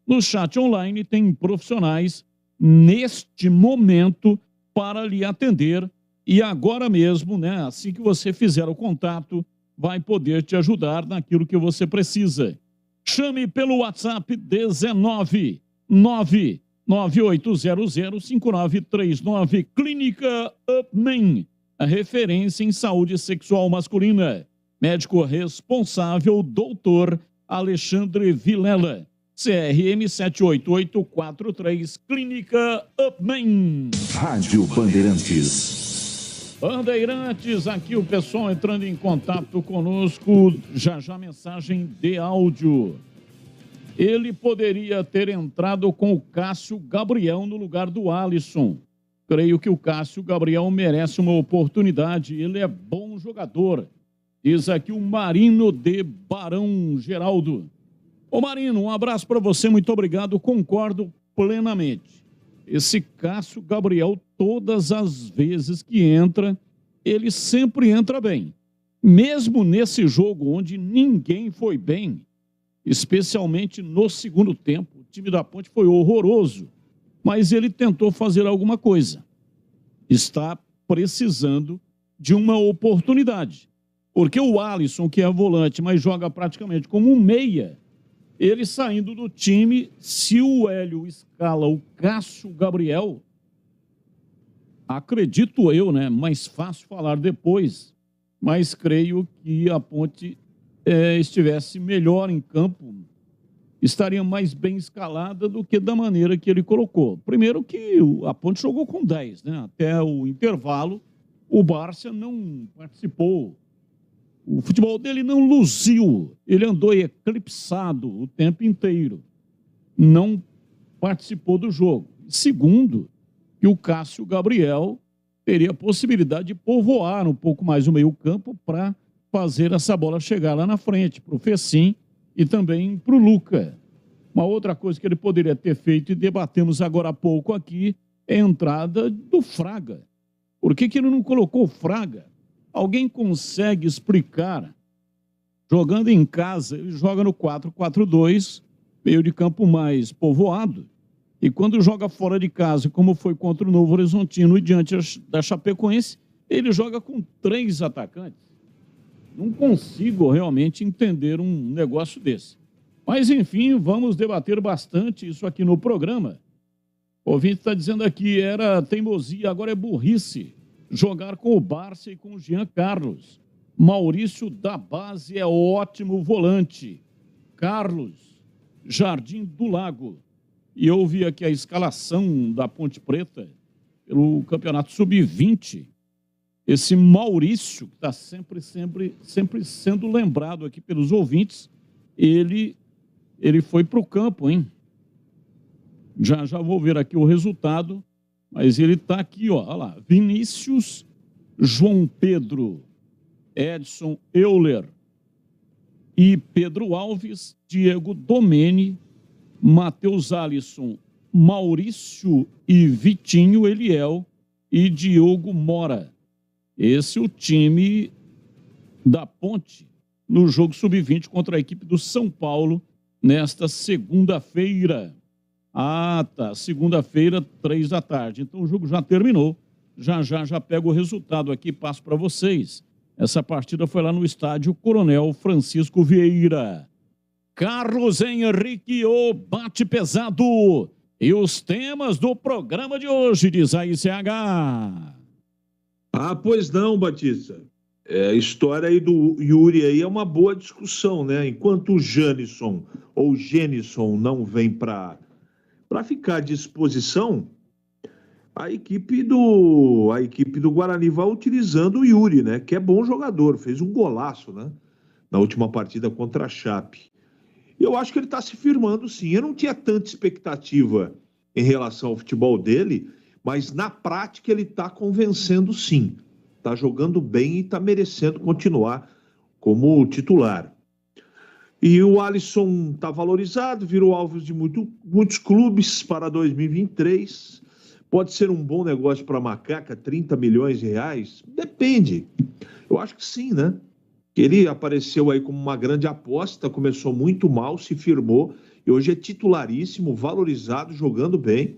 [SPEAKER 7] No chat online tem profissionais neste momento para lhe atender e agora mesmo, né, assim que você fizer o contato, vai poder te ajudar naquilo que você precisa. Chame pelo WhatsApp 19 998005939. Clínica Upman, a referência em saúde sexual masculina. Médico responsável, doutor Alexandre Vilela. CRM 78843, Clínica Upman.
[SPEAKER 1] Rádio Bandeirantes.
[SPEAKER 7] Bandeirantes, aqui o pessoal entrando em contato conosco. Já mensagem de áudio.
[SPEAKER 3] ele poderia ter entrado com o Cássio Gabriel no lugar do Alisson. Creio que o Cássio Gabriel merece uma oportunidade, ele é bom jogador. Diz aqui o Marino de Barão Geraldo. Ô Marino, um abraço para você, muito obrigado, concordo plenamente. Esse Cássio Gabriel, todas as vezes que entra, ele sempre entra bem. Mesmo nesse jogo onde ninguém foi bem, especialmente no segundo tempo, o time da Ponte foi horroroso, mas ele tentou fazer alguma coisa. Está precisando de uma oportunidade. Porque o Alisson, que é volante, mas joga praticamente como um meia, ele saindo do time, se o Hélio escala o Cássio Gabriel, acredito eu, né? Mais fácil falar depois, mas creio que a Ponte estivesse melhor em campo, estaria mais bem escalada do que da maneira que ele colocou. Primeiro que a Ponte jogou com 10, né? Até o intervalo, o Barça não participou. O futebol dele não luziu, ele andou eclipsado o tempo inteiro, não participou do jogo. Segundo, que o Cássio Gabriel teria a possibilidade de povoar um pouco mais o meio-campo para fazer essa bola chegar lá na frente, para o Fecim e também para o Luca. Uma outra coisa que ele poderia ter feito, e debatemos agora há pouco aqui, é a entrada do Fraga. Por que ele não colocou o Fraga? Alguém consegue explicar? Jogando em casa, ele joga no 4-4-2, meio de campo mais povoado, e quando joga fora de casa, como foi contra o Novo Horizontino e diante da Chapecoense, ele joga com 3 atacantes. Não consigo realmente entender um negócio desse. Mas, enfim, vamos debater bastante isso aqui no programa. O ouvinte está dizendo aqui, era teimosia, agora é burrice. Jogar com o Barça e com o Jean Carlos. Maurício da base é ótimo volante. Carlos, Jardim do Lago. E eu vi aqui a escalação da Ponte Preta pelo Campeonato Sub-20. Esse Maurício, que está sempre sendo lembrado aqui pelos ouvintes, ele foi para o campo, hein? Já vou ver aqui o resultado, mas ele está aqui, ó, olha lá. Vinícius, João Pedro, Edson Euler e Pedro Alves, Diego Domene, Matheus Alisson, Maurício e Vitinho Eliel e Diogo Mora. Esse é o time da Ponte no jogo Sub-20 contra a equipe do São Paulo nesta segunda-feira. Ah, tá. Segunda-feira, 3 da tarde. Então o jogo já terminou. Já pego o resultado aqui e passo para vocês. Essa partida foi lá no estádio Coronel Francisco Vieira. Carlos Henrique, o bate pesado. E os temas do programa de hoje, diz a ICH.
[SPEAKER 5] Ah, pois não, Batista. A história aí do Yuri aí é uma boa discussão, né? Enquanto o Janison ou Genison não vem para ficar à disposição, a equipe do Guarani vai utilizando o Yuri, né? Que é bom jogador, fez um golaço, né? Na última partida contra a Chape. Eu acho que ele está se firmando, sim. Eu não tinha tanta expectativa em relação ao futebol dele, mas na prática ele está convencendo, sim. Está jogando bem e está merecendo continuar como titular. E o Alisson está valorizado, virou alvo de muitos clubes para 2023. Pode ser um bom negócio para a Macaca, 30 milhões de reais? Depende. Eu acho que sim, né? Ele apareceu aí como uma grande aposta, começou muito mal, se firmou e hoje é titularíssimo, valorizado, jogando bem.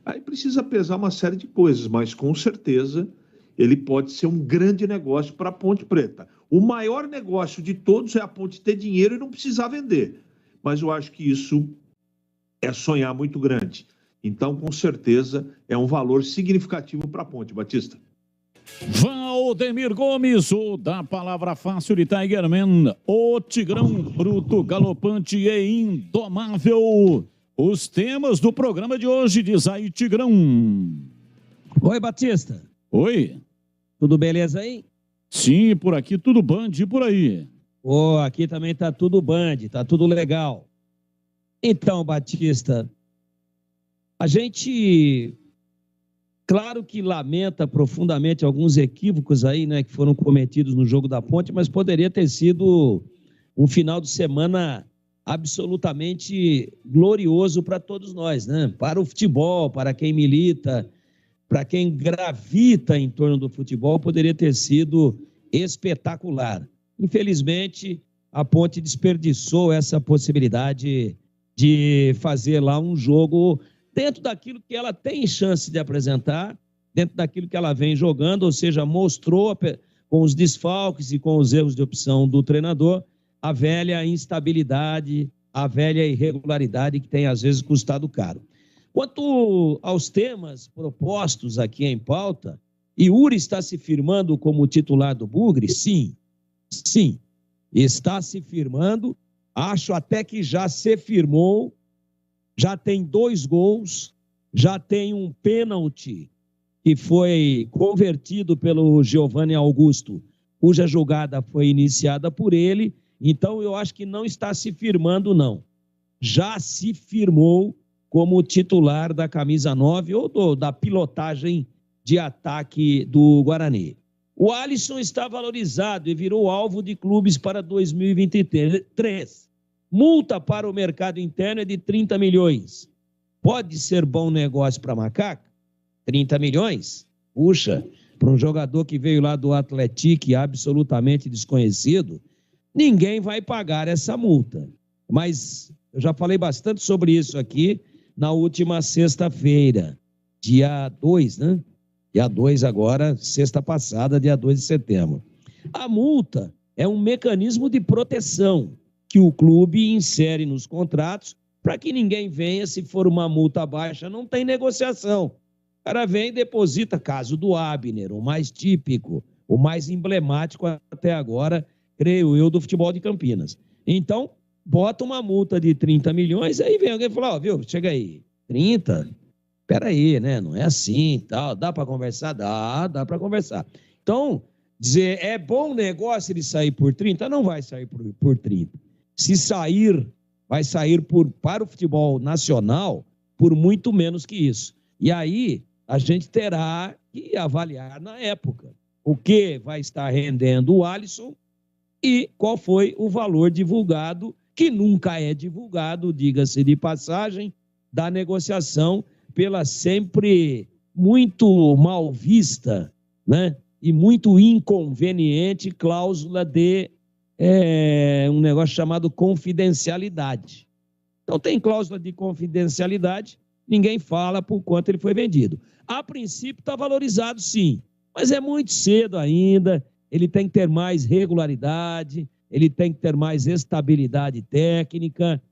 [SPEAKER 5] Aí precisa pesar uma série de coisas, mas com certeza ele pode ser um grande negócio para a Ponte Preta. O maior negócio de todos é a Ponte ter dinheiro e não precisar vender. Mas eu acho que isso é sonhar muito grande. Então, com certeza, é um valor significativo para a Ponte, Batista.
[SPEAKER 3] Valdemir Gomes, o da palavra fácil de Tigerman, o Tigrão bruto, galopante e indomável. Os temas do programa de hoje, diz aí, Tigrão.
[SPEAKER 8] Oi, Batista.
[SPEAKER 3] Oi.
[SPEAKER 8] Tudo beleza aí?
[SPEAKER 3] Sim, por aqui tudo band e por aí.
[SPEAKER 8] Aqui também tá tudo band, tá tudo legal. Então, Batista, a gente, claro que lamenta profundamente alguns equívocos aí, né, que foram cometidos no jogo da Ponte, mas poderia ter sido um final de semana absolutamente glorioso para todos nós, né? Para o futebol, para quem milita, para quem gravita em torno do futebol, poderia ter sido espetacular. Infelizmente, a Ponte desperdiçou essa possibilidade de fazer lá um jogo dentro daquilo que ela tem chance de apresentar, dentro daquilo que ela vem jogando, ou seja, mostrou com os desfalques e com os erros de opção do treinador, a velha instabilidade, a velha irregularidade que tem às vezes custado caro. Quanto aos temas propostos aqui em pauta, Yuri está se firmando como titular do Bugre? Sim, está se firmando, acho até que já se firmou, já tem 2 gols, já tem um pênalti que foi convertido pelo Giovanni Augusto, cuja jogada foi iniciada por ele. Então, eu acho que não está se firmando, não. Já se firmou como titular da camisa 9 ou da pilotagem de ataque do Guarani. O Alisson está valorizado e virou alvo de clubes para 2023. Multa para o mercado interno é de 30 milhões. Pode ser bom negócio para Macaca? 30 milhões? Puxa, para um jogador que veio lá do Atlético, absolutamente desconhecido, ninguém vai pagar essa multa. Mas eu já falei bastante sobre isso aqui na última sexta-feira, dia 2, né? Dia 2 agora, sexta passada, dia 2 de setembro. A multa é um mecanismo de proteção que o clube insere nos contratos para que ninguém venha, se for uma multa baixa, não tem negociação. O cara vem e deposita, caso do Abner, o mais típico, o mais emblemático até agora, creio eu, do futebol de Campinas. Então, bota uma multa de 30 milhões, aí vem alguém e fala, viu, chega aí, 30? Peraí, né, não é assim, tal, dá para conversar? Dá para conversar. Então, dizer, é bom negócio ele sair por 30? Não vai sair por 30. Se sair, vai sair para o futebol nacional por muito menos que isso. E aí, a gente terá que avaliar na época o que vai estar rendendo o Alisson e qual foi o valor divulgado, que nunca é divulgado, diga-se de passagem, da negociação pela sempre muito mal vista, né, e muito inconveniente cláusula de um negócio chamado confidencialidade. Então tem cláusula de confidencialidade, ninguém fala por quanto ele foi vendido. A princípio está valorizado sim, mas é muito cedo ainda, ele tem que ter mais regularidade, ele tem que ter mais estabilidade técnica,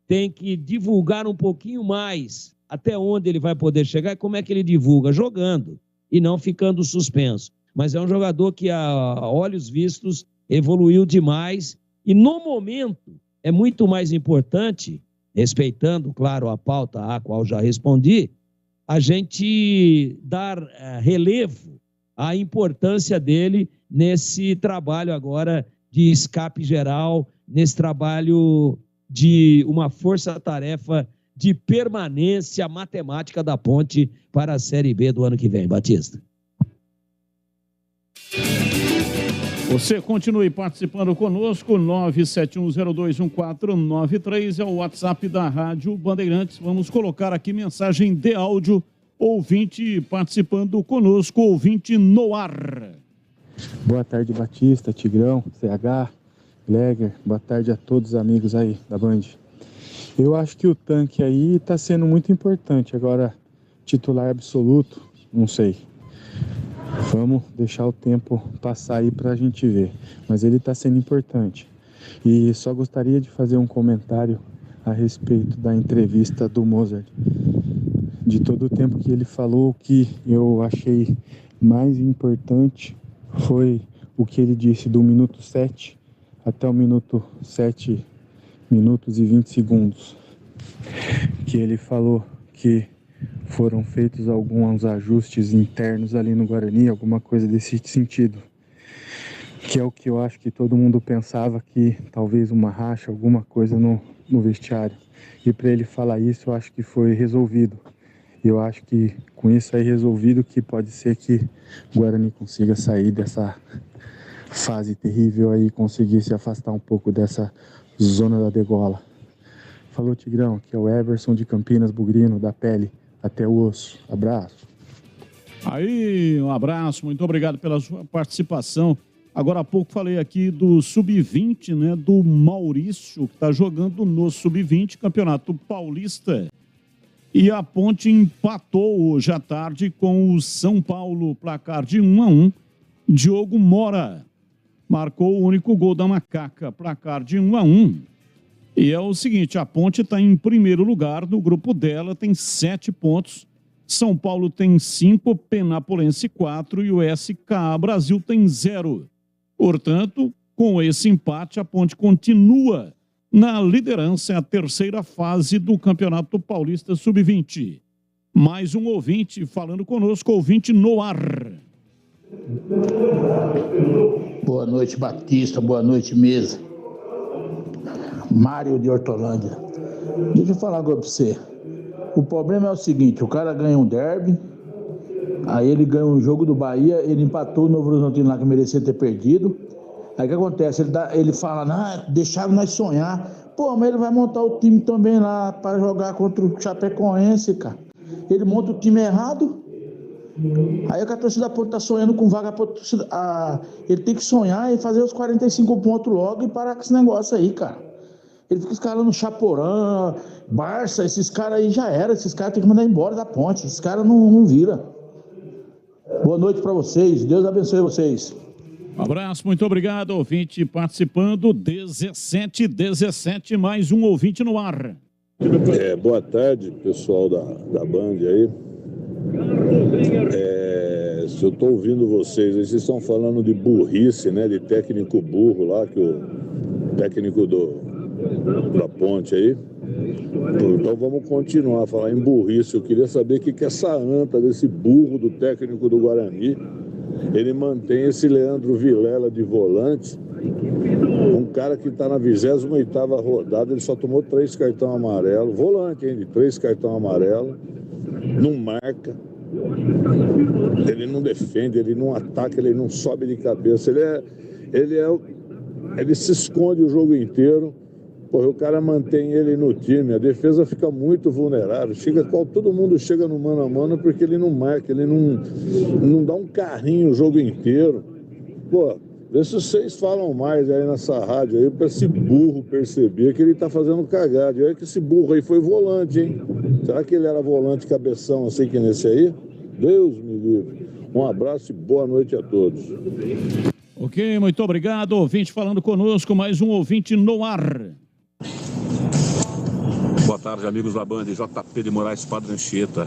[SPEAKER 8] tem que divulgar um pouquinho mais até onde ele vai poder chegar. Como é que ele divulga? Jogando e não ficando suspenso. Mas é um jogador que, a olhos vistos, evoluiu demais e, no momento, é muito mais importante, respeitando, claro, a pauta a qual já respondi, a gente dar relevo à importância dele nesse trabalho agora de escape geral, nesse trabalho de uma força-tarefa de permanência matemática da Ponte para a Série B do ano que vem. Batista.
[SPEAKER 7] Você continue participando conosco, 971021493 é o WhatsApp da Rádio Bandeirantes. Vamos colocar aqui mensagem de áudio, ouvinte participando conosco, ouvinte no ar.
[SPEAKER 9] Boa tarde, Batista, Tigrão, CH, Gleger, boa tarde a todos os amigos aí da Band. Eu acho que o tanque aí está sendo muito importante, agora titular absoluto, não sei. Vamos deixar o tempo passar aí para a gente ver, mas ele está sendo importante. E só gostaria de fazer um comentário a respeito da entrevista do Mozart. De todo o tempo que ele falou, o que eu achei mais importante foi o que ele disse do minuto 7 até o minuto 7 minutos e 20 segundos. Que ele falou que foram feitos alguns ajustes internos ali no Guarani, alguma coisa desse sentido. Que é o que eu acho que todo mundo pensava, que talvez uma racha, alguma coisa no vestiário. E para ele falar isso, eu acho que foi resolvido. Eu acho que com isso aí resolvido, que pode ser que o Guarani consiga sair dessa fase terrível aí, conseguir se afastar um pouco dessa zona da degola. Falou, Tigrão, que é o Everson de Campinas, Bugrino, da pele até o osso. Abraço.
[SPEAKER 7] Aí, um abraço, muito obrigado pela sua participação. Agora há pouco falei aqui do Sub-20, né, do Maurício, que está jogando no Sub-20, Campeonato Paulista. E a Ponte empatou hoje à tarde com o São Paulo, placar de 1-1. Diogo Mora marcou o único gol da Macaca, placar de 1-1. E é o seguinte, a Ponte está em primeiro lugar no grupo dela, tem 7 pontos. São Paulo tem 5, Penapolense 4 e o SKA Brasil tem 0. Portanto, com esse empate, a Ponte continua na liderança, é a terceira fase do Campeonato Paulista Sub-20. Mais um ouvinte falando conosco, ouvinte no ar.
[SPEAKER 10] Boa noite, Batista. Boa noite, mesa. Mário de Hortolândia. Deixa eu falar agora pra você. O problema é o seguinte, o cara ganha um derby, aí ele ganha um jogo do Bahia, ele empatou o Novo Horizontino lá que merecia ter perdido. Aí o que acontece? Ele fala, deixaram nós sonhar. Pô, mas ele vai montar o time também lá para jogar contra o Chapecoense, cara. Ele monta o time errado. Aí a torcida da Ponte tá sonhando com vaga pra torcida. Ele tem que sonhar e fazer os 45 pontos logo e parar com esse negócio aí, cara. Ele fica escalando Chaporã, Barça, esses caras aí já era. Esses caras tem que mandar embora da Ponte. Esses caras não viram. Boa noite para vocês. Deus abençoe vocês.
[SPEAKER 7] Um abraço, muito obrigado, ouvinte participando, 17, mais um ouvinte no ar.
[SPEAKER 11] Boa tarde, pessoal da Band aí. Se eu estou ouvindo vocês estão falando de burrice, né, de técnico burro lá, que o técnico da Ponte aí. Então vamos continuar a falar em burrice. Eu queria saber o que é essa anta desse burro do técnico do Guarani. Ele mantém esse Leandro Vilela de volante, um cara que está na 28ª rodada, ele só tomou 3 cartões amarelos, volante ainda, 3 cartões amarelos, não marca, ele não defende, ele não ataca, ele não sobe de cabeça, ele se esconde o jogo inteiro. Porra, o cara mantém ele no time, a defesa fica muito vulnerável, todo mundo chega no mano a mano porque ele não marca, ele não dá um carrinho o jogo inteiro. Pô, vê se vocês falam mais aí nessa rádio aí pra esse burro perceber que ele tá fazendo cagada. Olha que esse burro aí foi volante, hein? Será que ele era volante cabeção assim que nesse aí? Deus me livre. Um abraço e boa noite a todos.
[SPEAKER 7] Ok, muito obrigado, ouvinte falando conosco, mais um ouvinte no ar.
[SPEAKER 12] Boa tarde, amigos da Band, JP de Moraes, Padre Anchieta.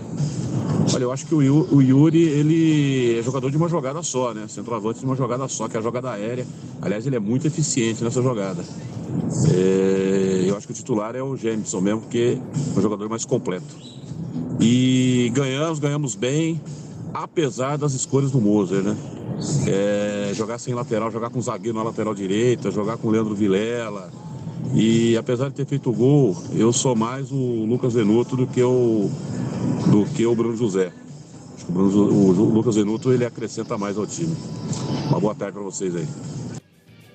[SPEAKER 12] Olha, eu acho que o Yuri, ele é jogador de uma jogada só, né? Centroavante de uma jogada só, que é a jogada aérea. Aliás, ele é muito eficiente nessa jogada. Eu acho que o titular é o Jameson mesmo, porque é um jogador mais completo. E ganhamos bem, apesar das escolhas do Moser, né? Jogar sem lateral, jogar com zagueiro na lateral direita, jogar com o Leandro Vilela. E apesar de ter feito o gol, eu sou mais o Lucas Venuto do que o Bruno José. Acho que o Lucas Venuto, ele acrescenta mais ao time. Uma boa tarde para vocês aí.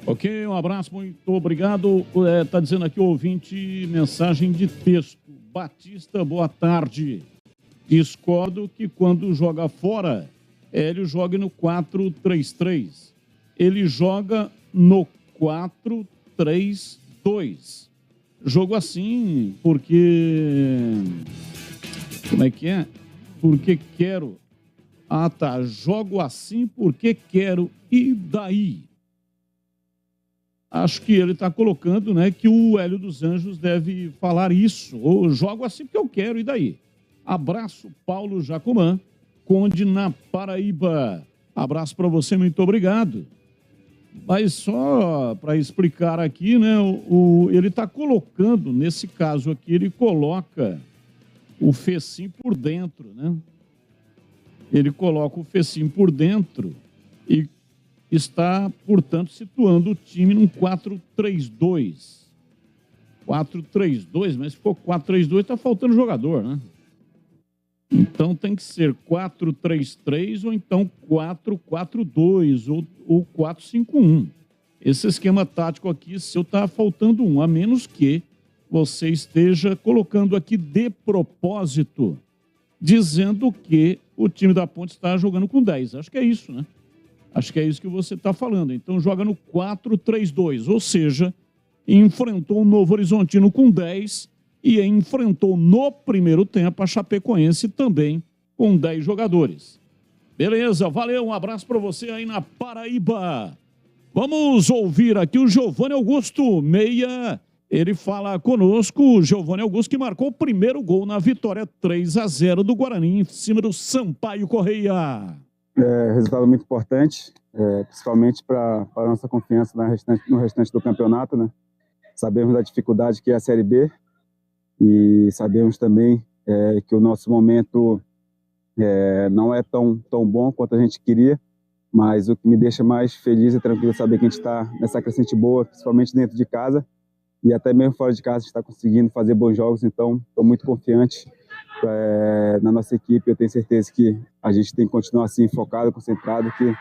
[SPEAKER 7] Ok, um abraço, muito obrigado. Tá dizendo aqui o ouvinte, mensagem de texto. Batista, boa tarde. Discordo que quando joga fora, Hélio joga no 4-3-3. Ele joga no 4-3-2. Jogo assim porque... Como é que é? Porque quero. Ah, tá. Jogo assim porque quero. E daí? Acho que ele está colocando, né, que o Hélio dos Anjos deve falar isso. Ou jogo assim porque eu quero. E daí? Abraço, Paulo Jacomã, Conde na Paraíba. Abraço para você, muito obrigado. Mas só para explicar aqui, né, ele está colocando, nesse caso aqui, ele coloca o Fecim por dentro, né? Ele coloca o Fecim por dentro e está, portanto, situando o time num 4-3-2. 4-3-2, mas se for 4-3-2, tá faltando jogador, né? Então tem que ser 4-3-3 ou então 4-4-2 ou 4-5-1. Esse esquema tático aqui, seu, tá faltando um, a menos que você esteja colocando aqui de propósito, dizendo que o time da Ponte está jogando com 10. Acho que é isso, né? Acho que é isso que você está falando. Então joga no 4-3-2, ou seja, enfrentou o Novo Horizontino com 10 e enfrentou no primeiro tempo a Chapecoense também com 10 jogadores. Beleza, valeu, um abraço para você aí na Paraíba. Vamos ouvir aqui o Giovanni Augusto, meia. Ele fala conosco, o Giovanni Augusto, que marcou o primeiro gol na vitória 3-0 do Guarani em cima do Sampaio Correia.
[SPEAKER 13] Resultado muito importante, principalmente para a nossa confiança no restante do campeonato, né? Sabemos da dificuldade que é a Série B e sabemos também que o nosso momento não é tão bom quanto a gente queria, mas o que me deixa mais feliz e tranquilo é saber que a gente está nessa crescente boa, principalmente dentro de casa e até mesmo fora de casa a gente está conseguindo fazer bons jogos, então estou muito confiante na nossa equipe. Eu tenho certeza que a gente tem que continuar assim, focado, concentrado, que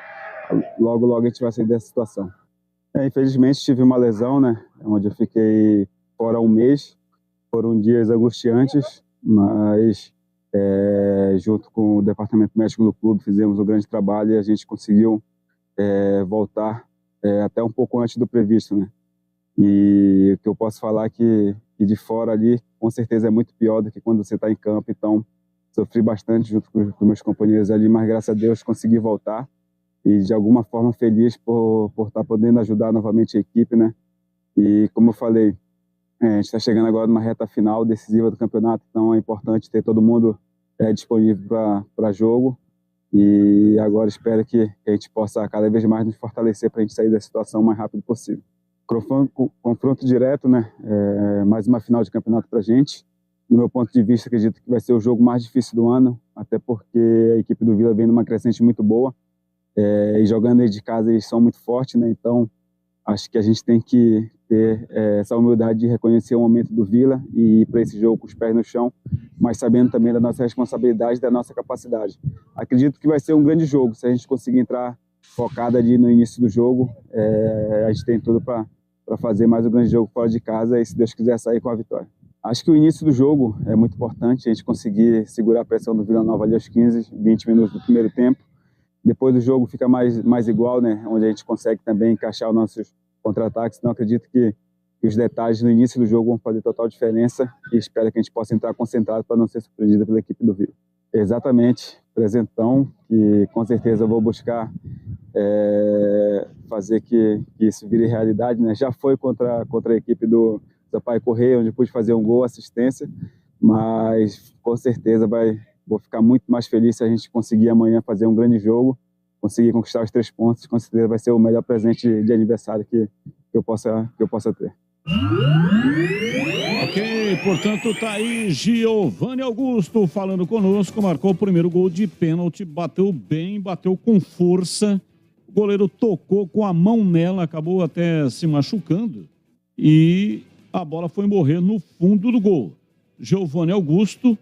[SPEAKER 13] logo a gente vai sair dessa situação. Infelizmente tive uma lesão, né, onde eu fiquei fora um mês. Foram dias angustiantes, mas junto com o departamento médico do clube fizemos um grande trabalho e a gente conseguiu voltar até um pouco antes do previsto, né? E o que eu posso falar é que de fora ali, com certeza é muito pior do que quando você está em campo. Então, sofri bastante junto com meus companheiros ali, mas graças a Deus consegui voltar e de alguma forma feliz por estar podendo ajudar novamente a equipe, né? E como eu falei, a gente está chegando agora numa reta final decisiva do campeonato, então é importante ter todo mundo disponível para jogo. E agora espero que a gente possa cada vez mais nos fortalecer para a gente sair da situação o mais rápido possível. Confronto direto, né? Mais uma final de campeonato para a gente. Do meu ponto de vista, acredito que vai ser o jogo mais difícil do ano, até porque a equipe do Vila vem numa crescente muito boa e jogando aí de casa eles são muito fortes, né? Então acho que a gente tem que ter essa humildade de reconhecer o momento do Vila e ir para esse jogo com os pés no chão, mas sabendo também da nossa responsabilidade e da nossa capacidade. Acredito que vai ser um grande jogo, se a gente conseguir entrar focado ali no início do jogo, a gente tem tudo para fazer mais um grande jogo fora de casa e, se Deus quiser, sair com a vitória. Acho que o início do jogo é muito importante, a gente conseguir segurar a pressão do Vila Nova ali aos 15, 20 minutos do primeiro tempo. Depois do jogo fica mais igual, né? Onde a gente consegue também encaixar os nossos contra-ataques. Então acredito que os detalhes no início do jogo vão fazer total diferença e espero que a gente possa entrar concentrado para não ser surpreendido pela equipe do Vila. Exatamente, presentão, que com certeza eu vou buscar fazer que isso vire realidade, né? Já foi contra a equipe do Sampaio Correia, onde pude fazer um gol, assistência, mas com certeza vou ficar muito mais feliz se a gente conseguir amanhã fazer um grande jogo, conseguir conquistar os 3 pontos. Com certeza vai ser o melhor presente de aniversário que eu possa ter.
[SPEAKER 7] Ok, portanto tá aí Giovanni Augusto falando conosco, marcou o primeiro gol de pênalti, bateu bem, bateu com força, o goleiro tocou com a mão nela, acabou até se machucando e a bola foi morrer no fundo do gol. Giovanni Augusto,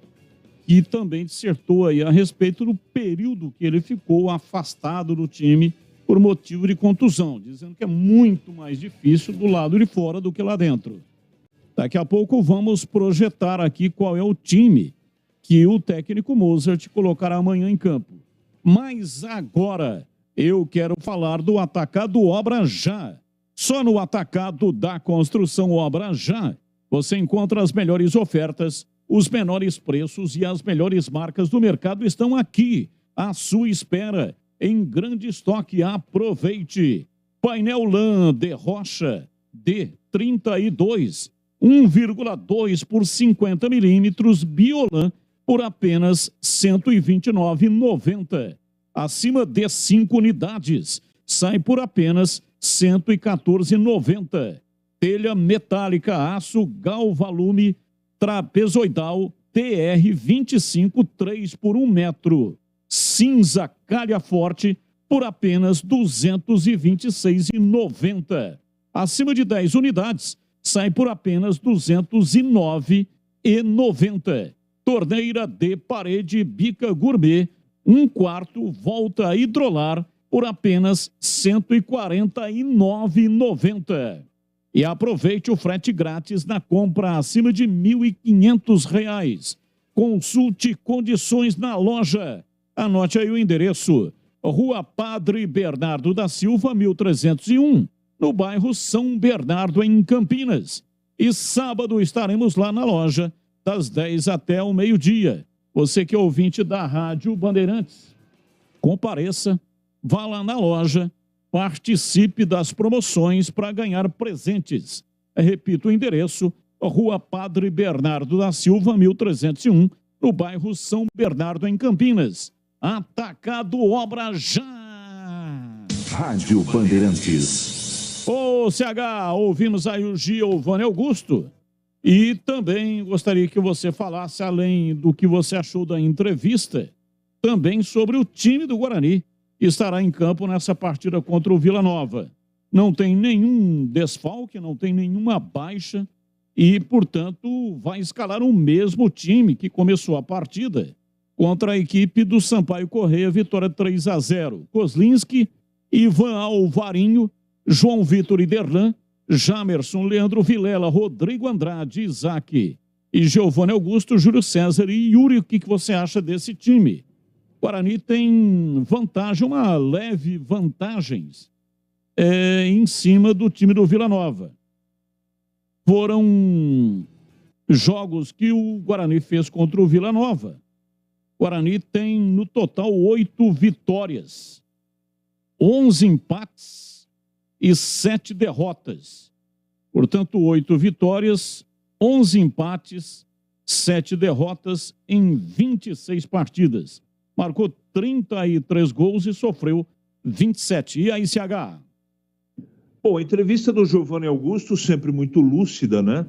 [SPEAKER 7] que também dissertou aí a respeito do período que ele ficou afastado do time por motivo de contusão, dizendo que é muito mais difícil do lado de fora do que lá dentro. Daqui a pouco vamos projetar aqui qual é o time que o técnico Mozart colocará amanhã em campo. Mas agora eu quero falar do Atacado Obra Já. Só no Atacado da Construção Obra Já você encontra as melhores ofertas, os menores preços e as melhores marcas do mercado estão aqui, à sua espera, em grande estoque. Aproveite! Painel lã de rocha D32, 1,2 por 50 milímetros, Biolan, por apenas R$ 129,90. Acima de 5 unidades, sai por apenas R$ 114,90. Telha metálica aço Galvalume trapezoidal TR25 3 por 1 metro. Cinza calha forte por apenas R$ 226,90. Acima de 10 unidades,
[SPEAKER 3] sai por apenas R$ 209,90. Torneira de parede Bica Gourmet, 1 quarto volta hidrolar por apenas R$ 149,90. E aproveite o frete grátis na compra acima de R$ 1.500. Consulte condições na loja. Anote aí o endereço. Rua Padre Bernardo da Silva, 1301, no bairro São Bernardo, em Campinas. E sábado estaremos lá na loja, das 10 até o meio-dia. Você que é ouvinte da Rádio Bandeirantes, compareça, vá lá na loja, participe das promoções para ganhar presentes. Repito o endereço, Rua Padre Bernardo da Silva, 1301, no bairro São Bernardo, em Campinas. Atacado Obra Já!
[SPEAKER 1] Rádio Bandeirantes.
[SPEAKER 3] Ô, CH, ouvimos aí o Giovanni Augusto. E também gostaria que você falasse, além do que você achou da entrevista, também sobre o time do Guarani, que estará em campo nessa partida contra o Vila Nova. Não tem nenhum desfalque, não tem nenhuma baixa e, portanto, vai escalar o mesmo time que começou a partida contra a equipe do Sampaio Corrêa, vitória 3-0. Kozlinski, Ivan Alvarinho, João Vitor Iderlan, Jamerson, Leandro Vilela, Rodrigo Andrade, Isaac e Giovanni Augusto, Júlio César e Yuri. O que você acha desse time? O Guarani tem vantagem, uma leve vantagem em cima do time do Vila Nova. Foram jogos que o Guarani fez contra o Vila Nova. O Guarani tem, no total, 8 vitórias, 11 empates e 7 derrotas. Portanto, 8 vitórias, 11 empates, 7 derrotas em 26 partidas. Marcou 33 gols e sofreu 27. E aí, CH?
[SPEAKER 5] Bom, a entrevista do Giovanni Augusto sempre muito lúcida, né?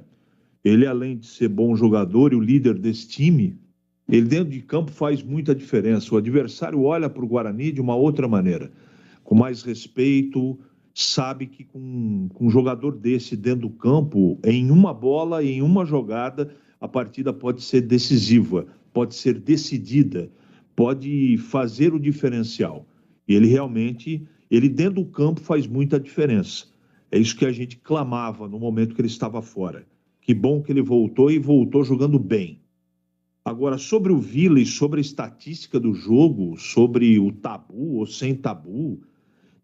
[SPEAKER 5] Ele, além de ser bom jogador e o líder desse time, ele dentro de campo faz muita diferença. O adversário olha para o Guarani de uma outra maneira, com mais respeito, sabe que com um jogador desse dentro do campo, em uma bola, em uma jogada, a partida pode ser decisiva, pode ser decidida, pode fazer o diferencial. E ele realmente, ele dentro do campo faz muita diferença. É isso que a gente clamava no momento que ele estava fora. Que bom que ele voltou e voltou jogando bem. Agora, sobre o Vila e sobre a estatística do jogo, sobre o tabu ou sem tabu,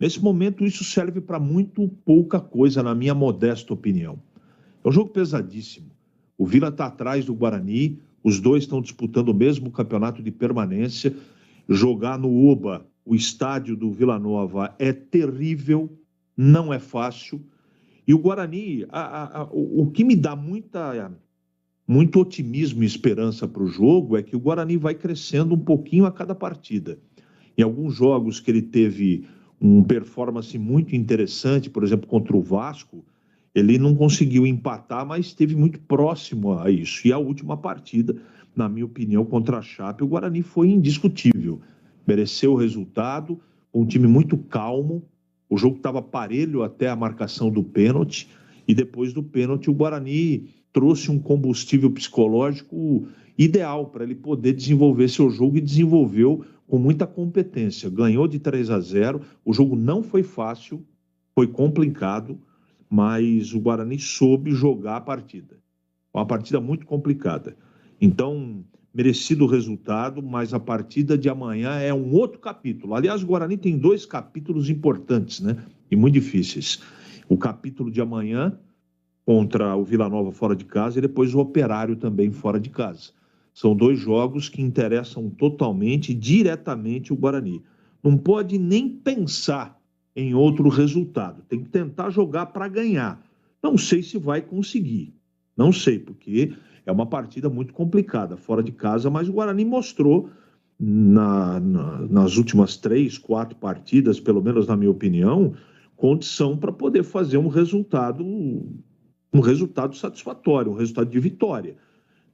[SPEAKER 5] nesse momento isso serve para muito pouca coisa, na minha modesta opinião. É um jogo pesadíssimo. O Vila está atrás do Guarani, os dois estão disputando o mesmo campeonato de permanência. Jogar no Oba, o estádio do Vila Nova, é terrível, não é fácil. E o Guarani, o que me dá muito otimismo e esperança para o jogo é que o Guarani vai crescendo um pouquinho a cada partida. Em alguns jogos que ele teve uma performance muito interessante, por exemplo, contra o Vasco, ele não conseguiu empatar, mas esteve muito próximo a isso. E a última partida, na minha opinião, contra a Chape, o Guarani foi indiscutível. Mereceu o resultado, um time muito calmo, o jogo estava parelho até a marcação do pênalti, e depois do pênalti o Guarani trouxe um combustível psicológico ideal para ele poder desenvolver seu jogo e desenvolveu com muita competência. Ganhou de 3-0, o jogo não foi fácil, foi complicado, mas o Guarani soube jogar a partida. Uma partida muito complicada. Então, merecido o resultado, mas a partida de amanhã é um outro capítulo. Aliás, o Guarani tem 2 capítulos importantes, né? E muito difíceis. O capítulo de amanhã contra o Vila Nova fora de casa e depois o Operário também fora de casa. São 2 jogos que interessam totalmente, diretamente o Guarani. Não pode nem pensar em outro resultado. Tem que tentar jogar para ganhar. Não sei se vai conseguir. Não sei, porque é uma partida muito complicada fora de casa, mas o Guarani mostrou nas últimas 3, 4 partidas, pelo menos na minha opinião, condição para poder fazer um resultado satisfatório, um resultado de vitória.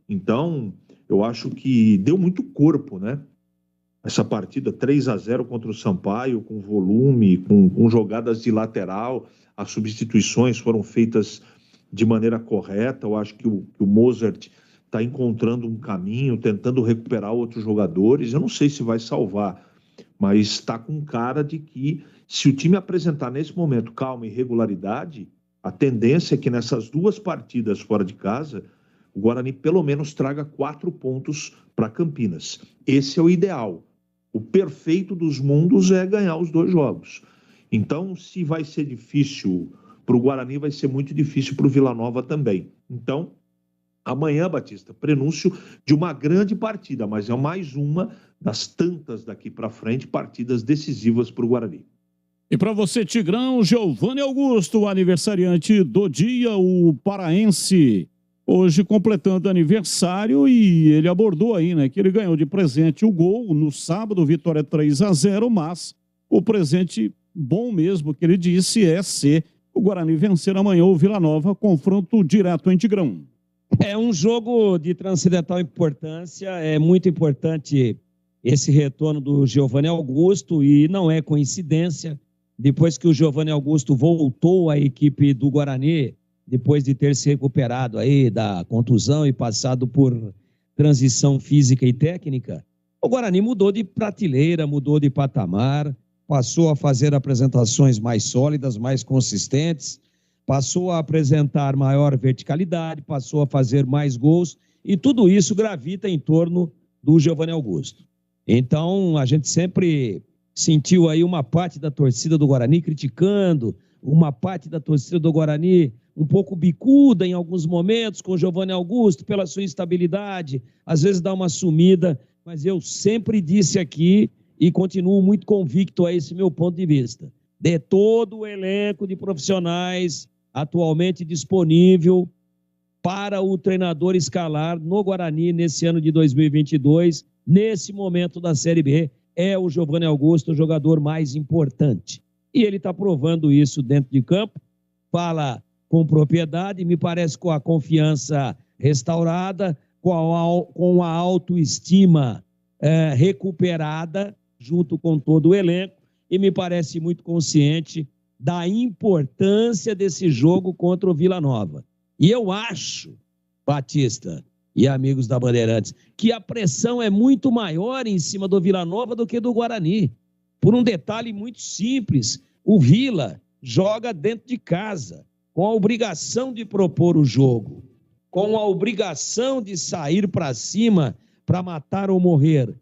[SPEAKER 5] Então, eu acho que deu muito corpo, né? Essa partida 3-0 contra o Sampaio, com volume, com jogadas de lateral, as substituições foram feitas
[SPEAKER 14] de maneira correta. Eu acho que o Mozart está encontrando um caminho, tentando recuperar outros jogadores. Eu não sei se vai salvar, mas está com cara de que, se o time apresentar nesse momento calma e regularidade, a tendência é que nessas 2 partidas fora de casa, o Guarani pelo menos traga 4 pontos para Campinas. Esse é o ideal. O perfeito dos mundos é ganhar os 2 jogos. Então, se vai ser difícil para o Guarani, vai ser muito difícil para o Vila Nova também. Então, amanhã, Batista, prenúncio de uma grande partida, mas é mais uma das tantas daqui para frente, partidas decisivas para o Guarani.
[SPEAKER 3] E para você, Tigrão, Giovanni Augusto, aniversariante do dia, o paraense, hoje completando aniversário, e ele abordou aí, né, que ele ganhou de presente o gol no sábado, vitória 3-0, mas o presente bom mesmo que ele disse é ser o Guarani vencer amanhã o Vila Nova, confronto direto em Tigrão.
[SPEAKER 8] É um jogo de transcendental importância, é muito importante esse retorno do Giovanni Augusto, e não é coincidência, depois que o Giovanni Augusto voltou à equipe do Guarani, depois de ter se recuperado aí da contusão e passado por transição física e técnica, o Guarani mudou de prateleira, mudou de patamar, passou a fazer apresentações mais sólidas, mais consistentes, passou a apresentar maior verticalidade, passou a fazer mais gols, e tudo isso gravita em torno do Giovanni Augusto. Então, a gente sempre sentiu aí uma parte da torcida do Guarani criticando, uma parte da torcida do Guarani um pouco bicuda em alguns momentos com o Giovanni Augusto pela sua instabilidade, às vezes dá uma sumida, mas eu sempre disse aqui e continuo muito convicto a esse meu ponto de vista, de todo o elenco de profissionais atualmente disponível para o treinador escalar no Guarani nesse ano de 2022, nesse momento da Série B, é o Giovanni Augusto o jogador mais importante. E ele está provando isso dentro de campo, fala com propriedade, me parece com a confiança restaurada, com a autoestima recuperada, junto com todo o elenco, e me parece muito consciente da importância desse jogo contra o Vila Nova. E eu acho, Batista e amigos da Bandeirantes, que a pressão é muito maior em cima do Vila Nova do que do Guarani. Por um detalhe muito simples, o Vila joga dentro de casa, com a obrigação de propor o jogo, com a obrigação de sair para cima para matar ou morrer.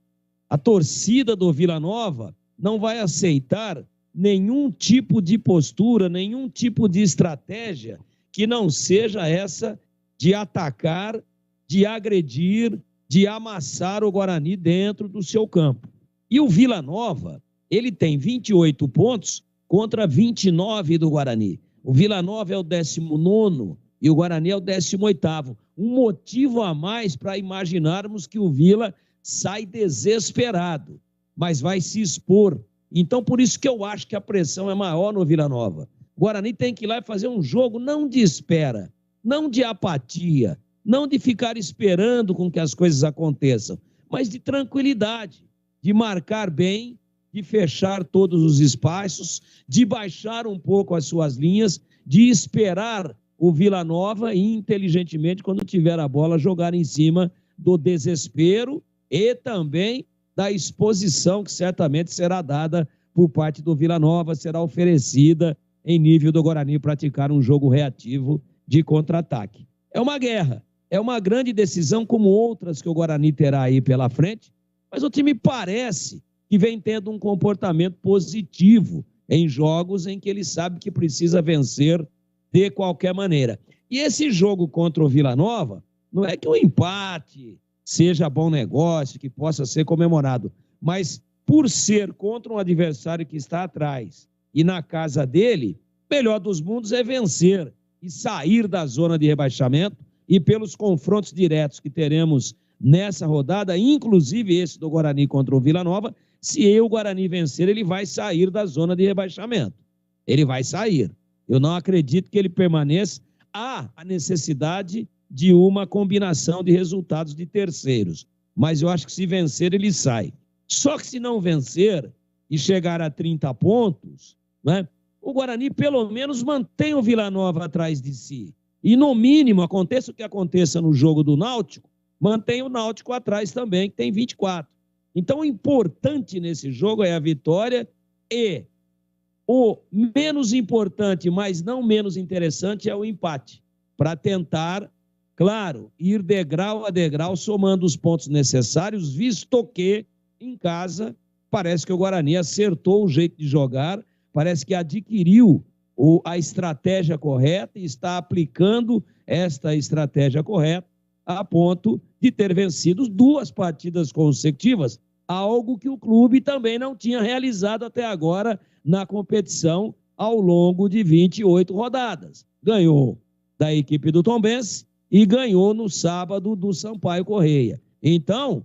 [SPEAKER 8] A torcida do Vila Nova não vai aceitar nenhum tipo de postura, nenhum tipo de estratégia que não seja essa de atacar, de agredir, de amassar o Guarani dentro do seu campo. E o Vila Nova, ele tem 28 pontos contra 29 do Guarani. O Vila Nova é o 19º e o Guarani é o 18º. Um motivo a mais para imaginarmos que o Vila sai desesperado, mas vai se expor. Então, por isso que eu acho que a pressão é maior no Vila Nova. O Guarani tem que ir lá e fazer um jogo não de espera, não de apatia, não de ficar esperando com que as coisas aconteçam, mas de tranquilidade, de marcar bem, de fechar todos os espaços, de baixar um pouco as suas linhas, de esperar o Vila Nova e, inteligentemente, quando tiver a bola, jogar em cima do desespero e também da exposição que certamente será dada por parte do Vila Nova, será oferecida em nível do Guarani praticar um jogo reativo de contra-ataque. É uma guerra, é uma grande decisão como outras que o Guarani terá aí pela frente, mas o time parece que vem tendo um comportamento positivo em jogos em que ele sabe que precisa vencer de qualquer maneira. E esse jogo contra o Vila Nova, não é que o empate seja bom negócio, que possa ser comemorado, mas por ser contra um adversário que está atrás e na casa dele, melhor dos mundos é vencer e sair da zona de rebaixamento, e pelos confrontos diretos que teremos nessa rodada, inclusive esse do Guarani contra o Vila Nova, se o Guarani vencer, ele vai sair da zona de rebaixamento. Ele vai sair. Eu não acredito que ele permaneça. Há a necessidade de uma combinação de resultados de terceiros, mas eu acho que se vencer, ele sai. Só que se não vencer e chegar a 30 pontos, né, o Guarani pelo menos mantém o Vila Nova atrás de si. E, no mínimo, aconteça o que aconteça no jogo do Náutico, mantém o Náutico atrás também, que tem 24. Então, o importante nesse jogo é a vitória e o menos importante, mas não menos interessante, é o empate, para tentar, claro, ir degrau a degrau, somando os pontos necessários, visto que, em casa, parece que o Guarani acertou o jeito de jogar, parece que adquiriu a estratégia correta e está aplicando esta estratégia correta a ponto de ter vencido 2 partidas consecutivas, algo que o clube também não tinha realizado até agora na competição ao longo de 28 rodadas. Ganhou da equipe do Tombense e ganhou no sábado do Sampaio Correia. Então,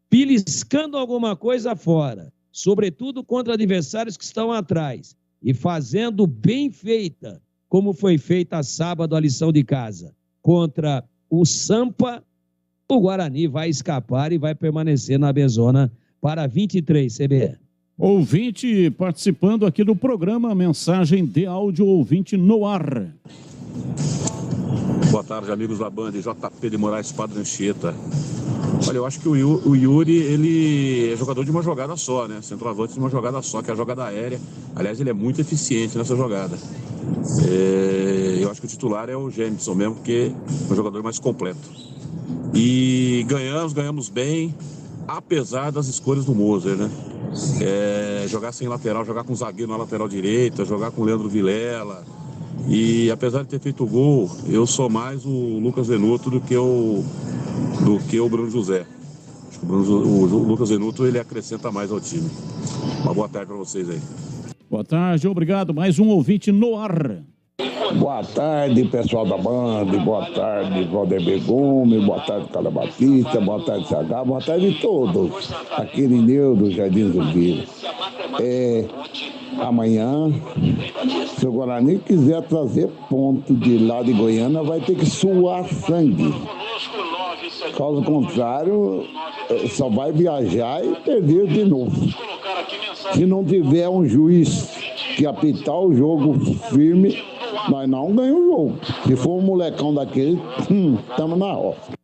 [SPEAKER 8] beliscando alguma coisa fora, sobretudo contra adversários que estão atrás, e fazendo bem feita, como foi feita sábado a lição de casa, contra o Sampa, o Guarani vai escapar e vai permanecer na B-Zona para 23, CBE.
[SPEAKER 15] Ouvinte participando aqui do programa, mensagem de áudio, ouvinte no ar.
[SPEAKER 12] Boa tarde, amigos da Band, JP de Moraes, Padre Anchieta. Olha, eu acho que o Yuri, ele é jogador de uma jogada só, né? Centroavante de uma jogada só, que é a jogada aérea. Aliás, ele é muito eficiente nessa jogada. Eu acho que o titular é o Gênison mesmo, porque é um jogador mais completo. E ganhamos bem, apesar das escolhas do Moser, né? Jogar sem lateral, jogar com zagueiro na lateral direita, jogar com o Leandro Vilela. E apesar de ter feito o gol, eu sou mais o Lucas Venuto do que o Bruno José. Acho que o Lucas Venuto, ele acrescenta mais ao time. Uma boa tarde para vocês aí.
[SPEAKER 15] Boa tarde, obrigado. Mais um ouvinte no ar.
[SPEAKER 16] Boa tarde, pessoal da Band. Boa tarde, Valdemir Gomes. Boa tarde, Carla Batista. Boa tarde, CH. Boa tarde a todos. Aqui Irineu do Jardim do Vila. Amanhã, se o Guarani quiser trazer ponto de lá de Goiânia, vai ter que suar sangue. Caso contrário, só vai viajar e perder de novo. Se não tiver um juiz que apitar o jogo firme, nós não ganhamos o jogo. Se for um molecão daquele, estamos na roça.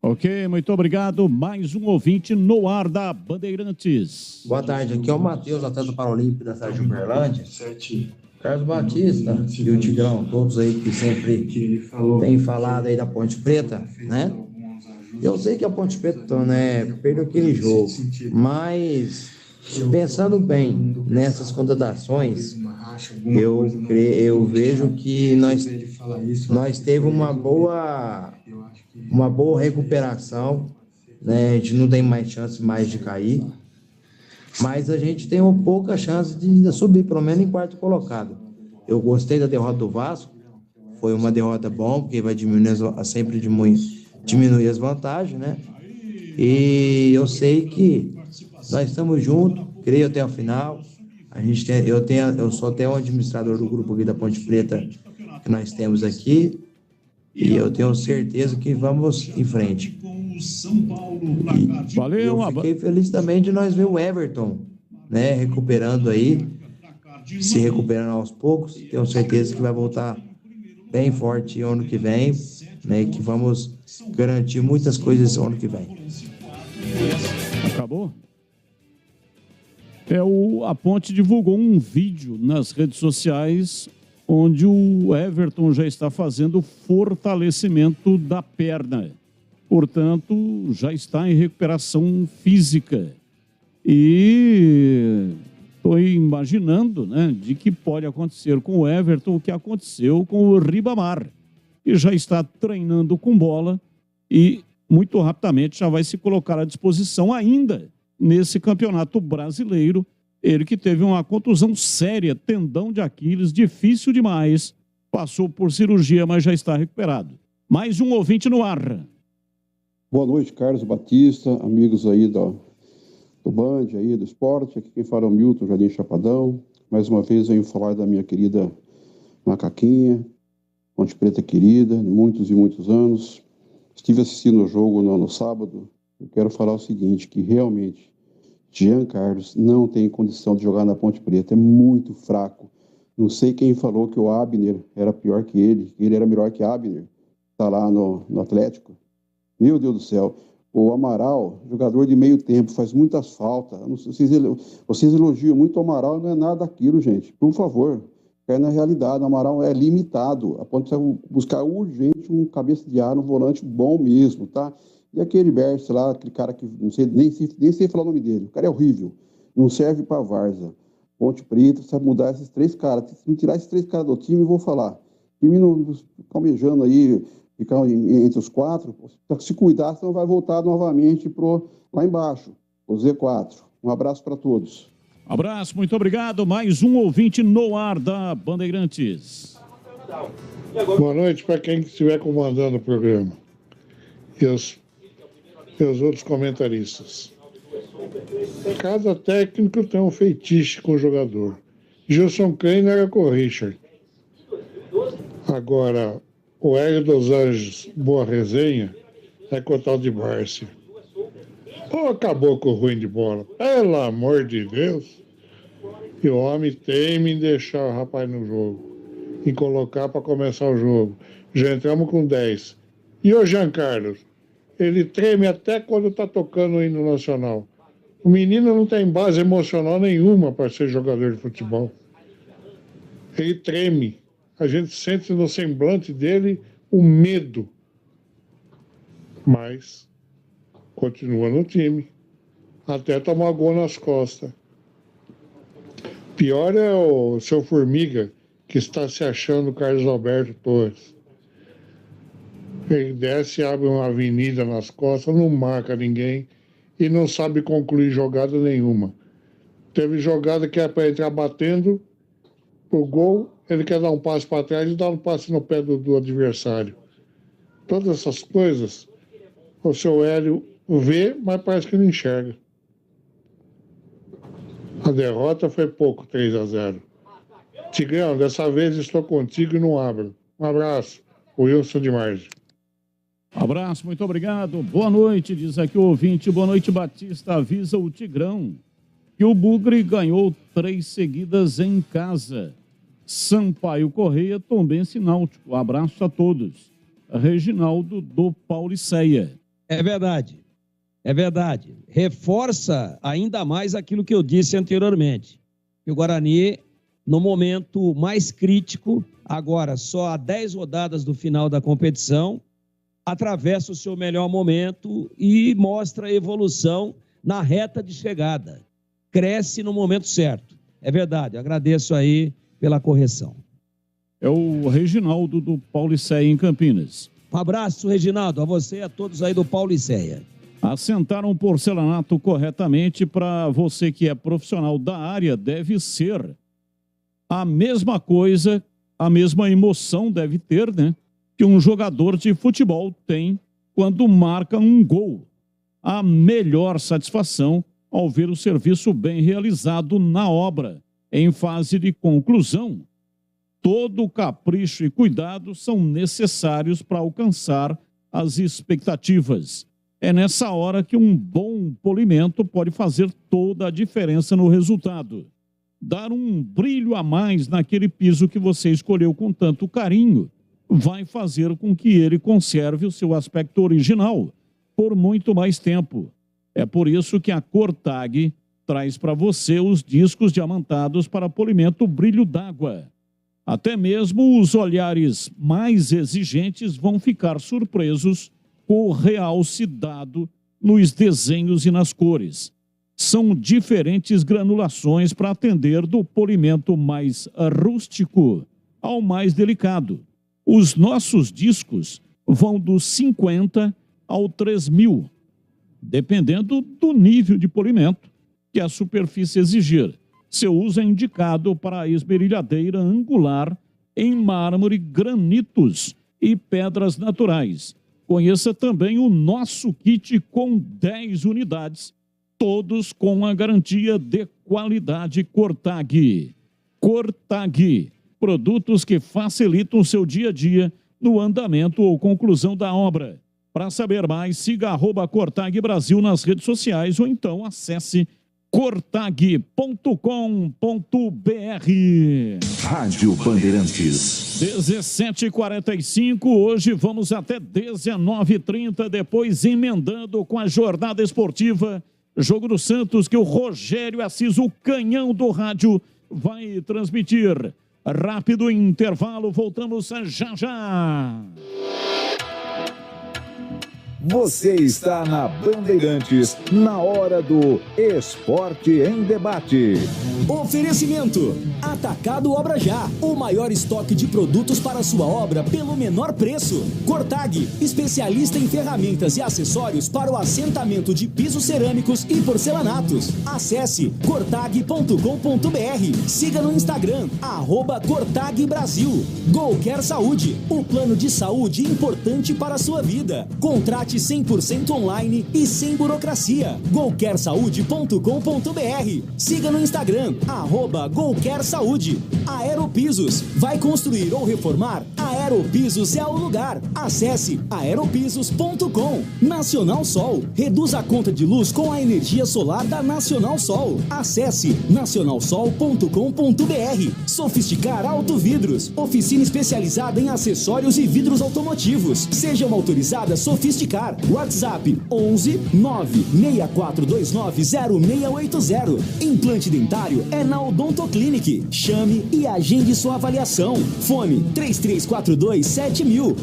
[SPEAKER 15] Ok, muito obrigado. Mais um ouvinte no ar da Bandeirantes.
[SPEAKER 17] Boa tarde, aqui é o Matheus, atleta paralímpico da cidade de Uberlândia. Carlos Batista e o Tigrão, todos aí que sempre têm falado aí da Ponte Preta, né? Eu sei que a Ponte Preta, né, perdeu aquele jogo, mas pensando bem nessas contratações, eu vejo que nós teve uma boa recuperação, né? A gente não tem mais chance mais de cair, mas a gente tem uma pouca chance de subir, pelo menos em quarto colocado. Eu gostei da derrota do Vasco, foi uma derrota boa, porque vai sempre diminuir as vantagens, né? E eu sei que nós estamos juntos, creio até o final. Eu sou até o administrador do grupo aqui da Ponte Preta que nós temos aqui, e eu tenho certeza que vamos em frente.
[SPEAKER 15] Valeu,
[SPEAKER 17] eu fiquei feliz também de nós ver o Everton, né, se recuperando aos poucos. Tenho certeza que vai voltar bem forte ano que vem, né, que vamos garantir muitas coisas ano que vem.
[SPEAKER 15] Acabou? A Ponte divulgou um vídeo nas redes sociais onde o Everton já está fazendo fortalecimento da perna. Portanto, já está em recuperação física. E estou imaginando, né, de que pode acontecer com o Everton o que aconteceu com o Ribamar, que já está treinando com bola e muito rapidamente já vai se colocar à disposição ainda nesse campeonato brasileiro. Ele que teve uma contusão séria, tendão de Aquiles, difícil demais, passou por cirurgia, mas já está recuperado. Mais um ouvinte no ar.
[SPEAKER 18] Boa noite, Carlos Batista, amigos aí do Band, aí do esporte. Aqui quem fala é o Milton, Jardim Chapadão. Mais uma vez venho falar da minha querida Macaquinha, Ponte Preta querida, de muitos e muitos anos. Estive assistindo o jogo no sábado. Eu quero falar o seguinte, que realmente Jean Carlos não tem condição de jogar na Ponte Preta, é muito fraco, Não sei quem falou que o Abner era pior que ele era melhor que Abner. Está lá no Atlético. Meu Deus do céu. O Amaral, jogador de meio tempo, faz muitas faltas. Não sei, vocês elogiam muito o Amaral, não é nada daquilo, gente. Por favor, cai na realidade. O Amaral é limitado. A ponto de buscar urgente um cabeça de ar, um volante bom mesmo, tá? E aquele Berce lá, aquele cara que não sei, nem sei falar o nome dele. O cara é horrível. Não serve para Várzea. Ponte Preta, sabe mudar esses 3 caras. Se não tirar esses 3 caras do time, eu vou falar. O time não calmejando aí, ficar entre os 4, se cuidar, senão vai voltar novamente lá embaixo, o Z4. Um abraço para todos.
[SPEAKER 15] Abraço, muito obrigado. Mais um ouvinte no ar da Bandeirantes.
[SPEAKER 19] Boa noite para quem estiver comandando o programa e os outros comentaristas. Cada técnico tem um feitiço com o jogador. Gilson Kleiner era com o Richard. Agora, o Hélio dos Anjos, boa resenha, é com o tal de Márcio. Acabou com o ruim de bola. Pelo amor de Deus. E o homem teme em deixar o rapaz no jogo. Em colocar para começar o jogo. Já entramos com 10. E o Jean Carlos? Ele treme até quando está tocando o hino nacional. O menino não tem base emocional nenhuma para ser jogador de futebol. Ele treme. A gente sente no semblante dele o medo. Mas continua no time. Até tomar gol nas costas. Pior é o seu Formiga, que está se achando Carlos Alberto Torres. Ele desce e abre uma avenida nas costas, não marca ninguém e não sabe concluir jogada nenhuma. Teve jogada que é para entrar batendo pro gol, ele quer dar um passo para trás e dar um passe no pé do adversário. Todas essas coisas, o seu Hélio vê, mas parece que não enxerga. A derrota foi pouco, 3-0. Tigrão, dessa vez estou contigo e não abro. Um abraço, o Wilson de Margem.
[SPEAKER 15] Abraço, muito obrigado. Boa noite, diz aqui o ouvinte. Boa noite, Batista. Avisa o Tigrão que o Bugre ganhou 3 seguidas em casa. Sampaio Correia, Tombense e Náutico. Abraço a todos. Reginaldo do Pauliceia.
[SPEAKER 8] É verdade. É verdade. Reforça ainda mais aquilo que eu disse anteriormente. Que o Guarani, no momento mais crítico, agora só há 10 rodadas do final da competição, atravessa o seu melhor momento e mostra a evolução na reta de chegada. Cresce no momento certo. É verdade, agradeço aí pela correção.
[SPEAKER 15] É o Reginaldo do Pauliceia em Campinas.
[SPEAKER 8] Um abraço, Reginaldo, a você e a todos aí do Pauliceia.
[SPEAKER 15] Assentaram porcelanato corretamente. Para você que é profissional da área, deve ser a mesma coisa, a mesma emoção deve ter, né? Que um jogador de futebol tem quando marca um gol. A melhor satisfação ao ver o serviço bem realizado na obra, em fase de conclusão. Todo capricho e cuidado são necessários para alcançar as expectativas. É nessa hora que um bom polimento pode fazer toda a diferença no resultado. Dar um brilho a mais naquele piso que você escolheu com tanto carinho vai fazer com que ele conserve o seu aspecto original por muito mais tempo. É por isso que a Cortag traz para você os discos diamantados para polimento brilho d'água. Até mesmo os olhares mais exigentes vão ficar surpresos com o realce dado nos desenhos e nas cores. São diferentes granulações para atender do polimento mais rústico ao mais delicado. Os nossos discos vão dos 50 ao 3.000, dependendo do nível de polimento que a superfície exigir. Seu uso é indicado para a esmerilhadeira angular em mármore, granitos e pedras naturais. Conheça também o nosso kit com 10 unidades, todos com a garantia de qualidade Cortag. Cortag, produtos que facilitam o seu dia a dia no andamento ou conclusão da obra. Para saber mais, siga @Cortag Brasil nas redes sociais ou então acesse cortag.com.br.
[SPEAKER 1] Rádio Bandeirantes.
[SPEAKER 3] 17h45, hoje vamos até 19h30, depois emendando com a jornada esportiva. Jogo do Santos que o Rogério Assis, o canhão do rádio, vai transmitir. Rápido intervalo, voltamos já já.
[SPEAKER 1] Você está na Bandeirantes, na hora do Esporte em Debate.
[SPEAKER 2] Oferecimento: Atacado Obra Já, o maior estoque de produtos para sua obra pelo menor preço. Cortag, especialista em ferramentas e acessórios para o assentamento de pisos cerâmicos e porcelanatos. Acesse cortag.com.br. Siga no Instagram, @Cortag Brasil. Golquer Saúde, o plano de saúde importante para a sua vida. Contrate 100% online e sem burocracia. golquersaude.com.br. Siga no Instagram, @GolquerSaúde. Aeropisos, vai construir ou reformar? Aeropisos é o lugar. Acesse aeropisos.com. Nacional Sol, reduz a conta de luz com a energia solar da Nacional Sol. Acesse nacionalsol.com.br. Sofisticar Autovidros, oficina especializada em acessórios e vidros automotivos. Seja uma autorizada Sofisticar. WhatsApp 11 96429 0680. Implante dentário é na Odontoclinic. Chame e agende sua avaliação. Fone 3342 7000.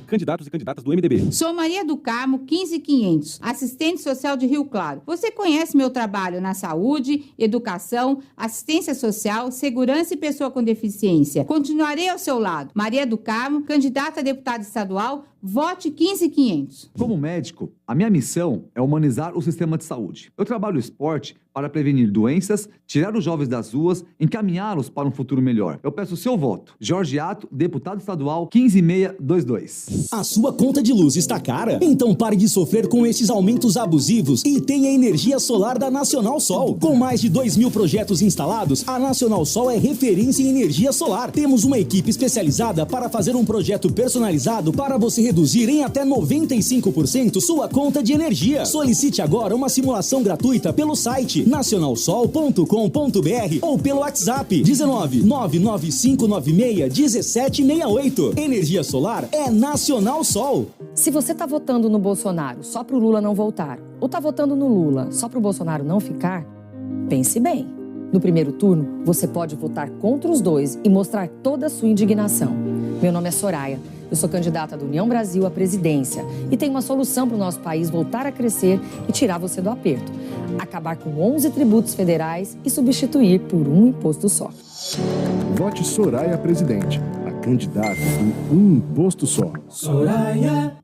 [SPEAKER 20] Candidatos e candidatas do MDB.
[SPEAKER 21] Sou Maria do Carmo, 15500, assistente social de Rio Claro. Você conhece meu trabalho na saúde, educação, assistência social, segurança e pessoa com deficiência. Continuarei ao seu lado. Maria do Carmo, candidata a deputada estadual, vote 15500.
[SPEAKER 20] Como médico, a minha missão é humanizar o sistema de saúde. Eu trabalho o esporte para prevenir doenças, tirar os jovens das ruas, encaminhá-los para um futuro melhor. Eu peço o seu voto. Jorge Ato, deputado estadual, 15622.
[SPEAKER 2] A sua conta de luz está cara? Então pare de sofrer com esses aumentos abusivos e tenha energia solar da Nacional Sol. Com mais de 2.000 projetos instalados, a Nacional Sol é referência em energia solar. Temos uma equipe especializada para fazer um projeto personalizado para você reduzir em até 95% sua conta de energia. Solicite agora uma simulação gratuita pelo site nacionalsol.com.br ou pelo WhatsApp 19 99596 1768. Energia solar é Nacional Sol.
[SPEAKER 22] Se você tá votando no Bolsonaro só pro Lula não voltar, ou tá votando no Lula só pro Bolsonaro não ficar, pense bem. No primeiro turno, você pode votar contra os dois e mostrar toda a sua indignação. Meu nome é Soraya. Eu sou candidata do União Brasil à presidência e tenho uma solução para o nosso país voltar a crescer e tirar você do aperto. Acabar com 11 tributos federais e substituir por um imposto só.
[SPEAKER 23] Vote Soraya Presidente, a candidata do Um Imposto Só.
[SPEAKER 2] Soraya.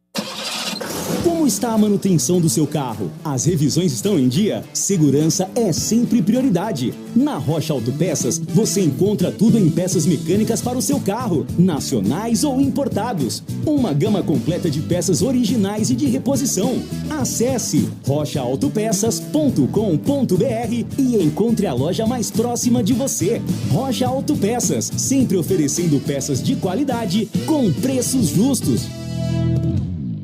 [SPEAKER 2] Como está a manutenção do seu carro? As revisões estão em dia? Segurança é sempre prioridade. Na Rocha Autopeças, você encontra tudo em peças mecânicas para o seu carro, nacionais ou importados. Uma gama completa de peças originais e de reposição. Acesse rochaautopeças.com.br e encontre a loja mais próxima de você. Rocha Autopeças, sempre oferecendo peças de qualidade com preços justos.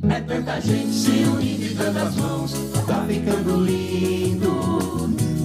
[SPEAKER 4] É tanta gente se unindo e tantas mãos, tá ficando lindo,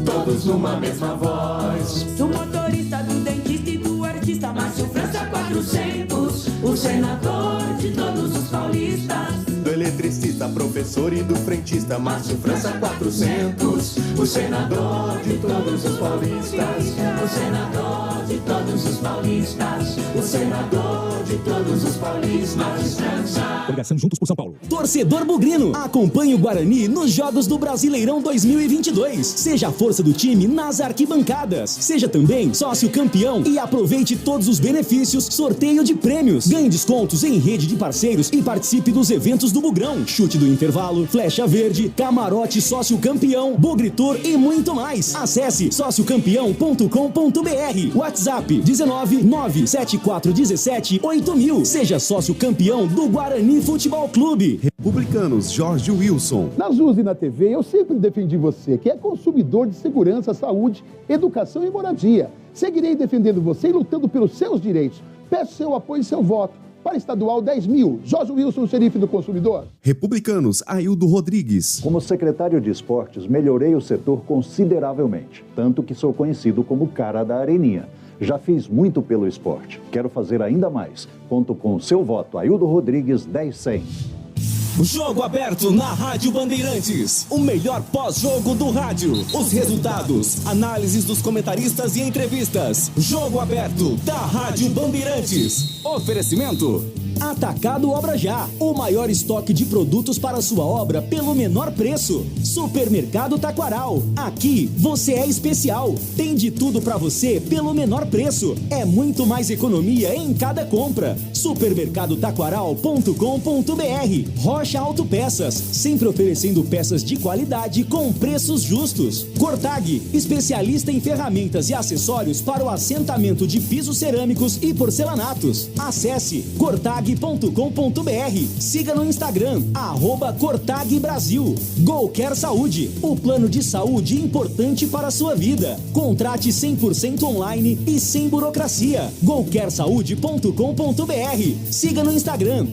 [SPEAKER 4] todos numa mesma voz.
[SPEAKER 24] Do motorista, do dentista e do artista, Márcio França 400, o senador de todos os paulistas.
[SPEAKER 25] Do eletricista, professor e do frentista, Márcio França 400, o senador de todos os paulistas.
[SPEAKER 24] O senador de todos os paulistas, o senador de todos os paulistas, Márcio França.
[SPEAKER 2] Coligação Juntos por São Paulo. Torcedor bugrino, acompanhe o Guarani nos Jogos do Brasileirão 2022. Seja a força do time nas arquibancadas. Seja também sócio campeão e aproveite todos os benefícios, sorteio de prêmios. Ganhe descontos em rede de parceiros e participe dos eventos do Bugrão. Chute do intervalo, flecha verde, camarote sócio campeão, Bugritor e muito mais. Acesse sociocampeão.com.br. WhatsApp 19 97417 8000. Seja sócio campeão do Guarani Futebol Clube.
[SPEAKER 23] Republicanos, Jorge Wilson.
[SPEAKER 26] Nas ruas e na TV, eu sempre defendi você, que é consumidor de segurança, saúde, educação e moradia. Seguirei defendendo você e lutando pelos seus direitos. Peço seu apoio e seu voto. Para estadual, 10 mil. Jorge Wilson, xerife do consumidor.
[SPEAKER 6] Republicanos, Aildo Rodrigues.
[SPEAKER 7] Como secretário de esportes, melhorei o setor consideravelmente, tanto que sou conhecido como cara da areninha. Já fiz muito pelo esporte. Quero fazer ainda mais. Conto com o seu voto. Aildo Rodrigues, 10100.
[SPEAKER 2] Jogo aberto na Rádio Bandeirantes. O melhor pós-jogo do rádio. Os resultados, análises dos comentaristas e entrevistas. Jogo aberto da Rádio Bandeirantes. Oferecimento: Atacado Obra Já. O maior estoque de produtos para sua obra pelo menor preço. Supermercado Taquaral. Aqui você é especial. Tem de tudo para você pelo menor preço. É muito mais economia em cada compra. Supermercadotaquaral.com.br. Rocha Autopeças, sempre oferecendo peças de qualidade com preços justos. Cortag, especialista em ferramentas e acessórios para o assentamento de pisos cerâmicos e porcelanatos. Acesse cortag.com.br. Siga no Instagram, @Cortag Brasil. Golquer Saúde, o plano de saúde importante para a sua vida. Contrate 100% online e sem burocracia. golquersaude.com.br. Siga no Instagram,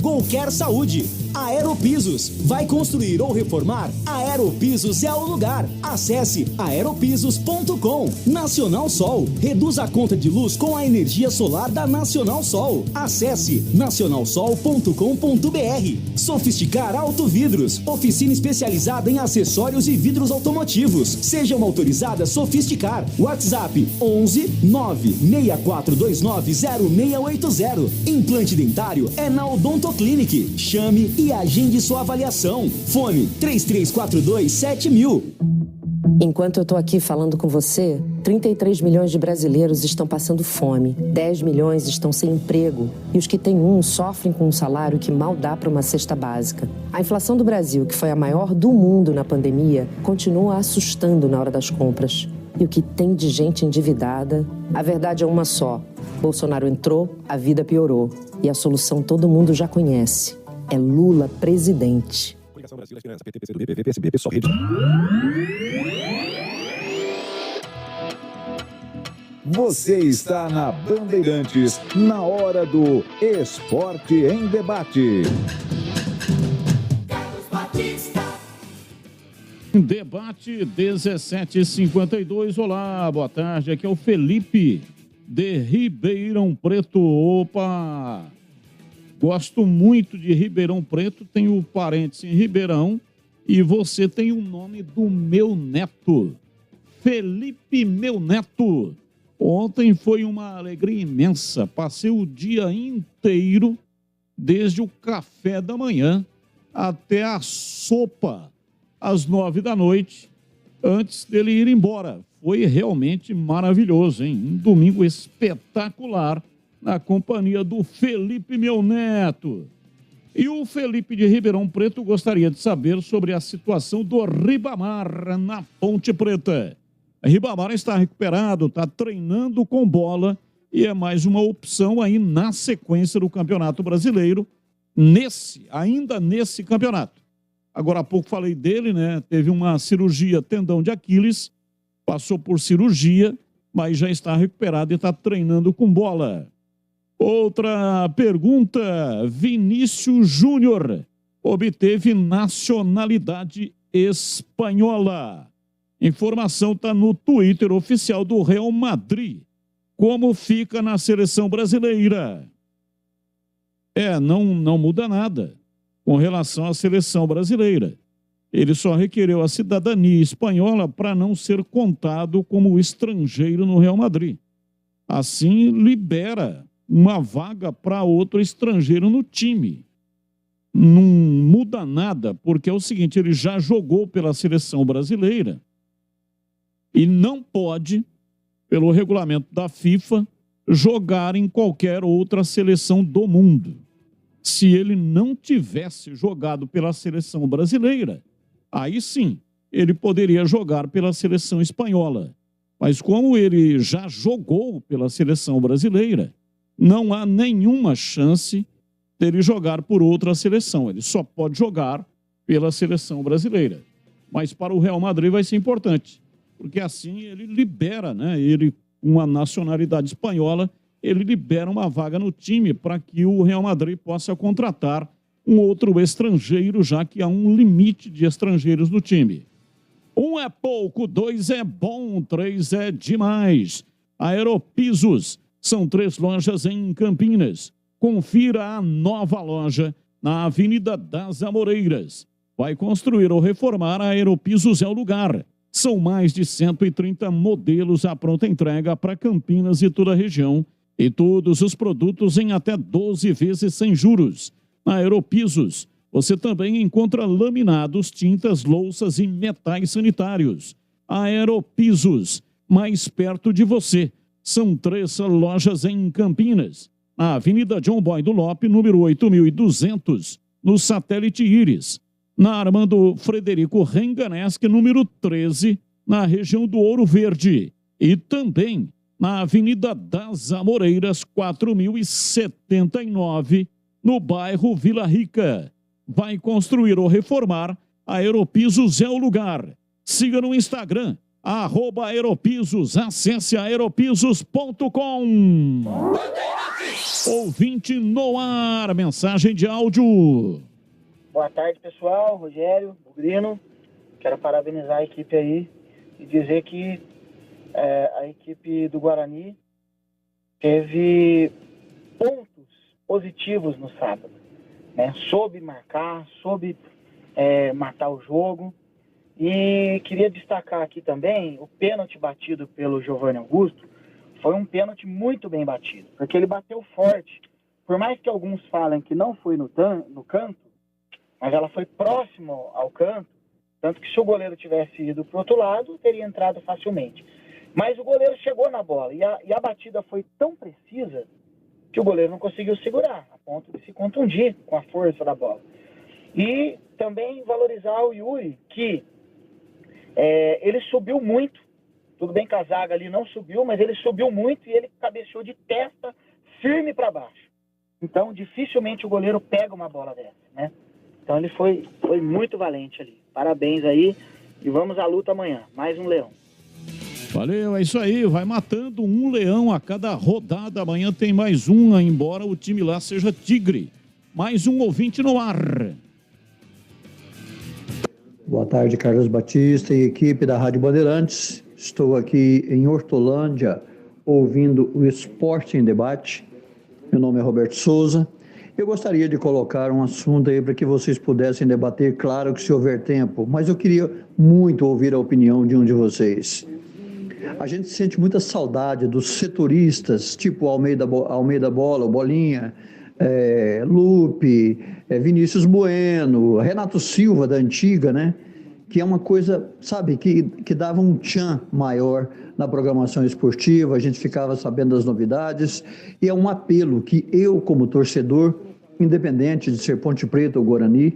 [SPEAKER 2] @Golquer Saúde. Aeropisos, vai construir ou reformar? Aeropisos é o lugar. Acesse aeropisos.com. Nacional Sol, reduz a conta de luz com a energia solar da Nacional Sol. Acesse nacionalsol.com.br. Sofisticar Autovidros, oficina especializada em acessórios e vidros automotivos. Seja uma autorizada Sofisticar. WhatsApp 11 96429 0680. Implante dentário é na Odontoclinic. Chame e agende sua avaliação. Fone 3342-7000.
[SPEAKER 22] Enquanto eu tô aqui falando com você, 33 milhões de brasileiros estão passando fome, 10 milhões estão sem emprego e os que têm sofrem com um salário que mal dá para uma cesta básica. A inflação do Brasil, que foi a maior do mundo na pandemia, continua assustando na hora das compras. E o que tem de gente endividada, a verdade é uma só. Bolsonaro entrou, a vida piorou. E a solução todo mundo já conhece. É Lula presidente.
[SPEAKER 1] Você está na Bandeirantes, na hora do Esporte em Debate.
[SPEAKER 15] Debate 17h52. Olá, boa tarde. Aqui é o Felipe de Ribeirão Preto. Opa! Gosto muito de Ribeirão Preto, tenho parentes em Ribeirão e você tem o nome do meu neto, Felipe, meu neto. Ontem foi uma alegria imensa, passei o dia inteiro, desde o café da manhã até a sopa, às 9 da noite, antes dele ir embora. Foi realmente maravilhoso, hein? Um domingo espetacular, na companhia do Felipe, meu neto. E o Felipe de Ribeirão Preto gostaria de saber sobre a situação do Ribamar na Ponte Preta. Ribamar está recuperado, está treinando com bola e é mais uma opção aí na sequência do Campeonato Brasileiro, ainda nesse campeonato. Agora há pouco falei dele, né? Teve uma cirurgia, tendão de Aquiles, passou por cirurgia, mas já está recuperado e está treinando com bola. Outra pergunta, Vinícius Júnior obteve nacionalidade espanhola. Informação está no Twitter oficial do Real Madrid. Como fica na seleção brasileira? Não muda nada com relação à seleção brasileira. Ele só requereu a cidadania espanhola para não ser contado como estrangeiro no Real Madrid. Assim, libera uma vaga para outro estrangeiro no time. Não muda nada, porque é o seguinte, ele já jogou pela seleção brasileira e não pode, pelo regulamento da FIFA, jogar em qualquer outra seleção do mundo. Se ele não tivesse jogado pela seleção brasileira, aí sim, ele poderia jogar pela seleção espanhola. Mas como ele já jogou pela seleção brasileira, não há nenhuma chance dele jogar por outra seleção. Ele só pode jogar pela seleção brasileira. Mas para o Real Madrid vai ser importante, porque assim ele libera, né, ele com a nacionalidade espanhola, ele libera uma vaga no time para que o Real Madrid possa contratar um outro estrangeiro, já que há um limite de estrangeiros no time. 1 é pouco, 2 é bom, 3 é demais. Aeropisos, são 3 lojas em Campinas. Confira a nova loja na Avenida das Amoreiras. Vai construir ou reformar, a Aeropisos é o lugar. São mais de 130 modelos à pronta entrega para Campinas e toda a região. E todos os produtos em até 12 vezes sem juros. Na Aeropisos, você também encontra laminados, tintas, louças e metais sanitários. Aeropisos, mais perto de você. São 3 lojas em Campinas. Na Avenida John Boy do Lope, número 8.200, no Satélite Íris. Na Armando Frederico Renganeschi, número 13, na região do Ouro Verde. E também na Avenida das Amoreiras, 4.079, no bairro Vila Rica. Vai construir ou reformar, a Aeropisos é o lugar. Siga no Instagram, @Aeropisos, acesse aeropisos.com. Ouvinte no ar, mensagem de áudio.
[SPEAKER 5] Boa tarde, pessoal. Rogério, Bugrino. Quero parabenizar a equipe aí e dizer que a equipe do Guarani teve pontos positivos no sábado, né? Soube marcar, soube matar o jogo. E queria destacar aqui também o pênalti batido pelo Giovanni Augusto. Foi um pênalti muito bem batido, porque ele bateu forte. Por mais que alguns falem que não foi no canto, mas ela foi próximo ao canto, tanto que se o goleiro tivesse ido para o outro lado, teria entrado facilmente. Mas o goleiro chegou na bola e a batida foi tão precisa que o goleiro não conseguiu segurar, a ponto de se contundir com a força da bola. E também valorizar o Yuri, que ele subiu muito. Tudo bem que a zaga ali não subiu, mas ele subiu muito e ele cabeceou de testa firme para baixo. Então, dificilmente o goleiro pega uma bola dessa, né? Então, ele foi muito valente ali. Parabéns aí e vamos à luta amanhã. Mais um leão.
[SPEAKER 15] Valeu, é isso aí. Vai matando um leão a cada rodada. Amanhã tem mais um, embora o time lá seja tigre. Mais um ouvinte no ar.
[SPEAKER 9] Boa tarde, Carlos Batista e equipe da Rádio Bandeirantes. Estou aqui em Hortolândia, ouvindo o Esporte em Debate. Meu nome é Roberto Souza. Eu gostaria de colocar um assunto aí para que vocês pudessem debater, claro que se houver tempo, mas eu queria muito ouvir a opinião de um de vocês. A gente sente muita saudade dos setoristas, tipo Almeida Bola, Bolinha, Lupe, Vinícius Bueno, Renato Silva da antiga, né? Que é uma coisa, sabe, que dava um tchan maior na programação esportiva, a gente ficava sabendo das novidades, e é um apelo que eu, como torcedor, independente de ser Ponte Preta ou Guarani,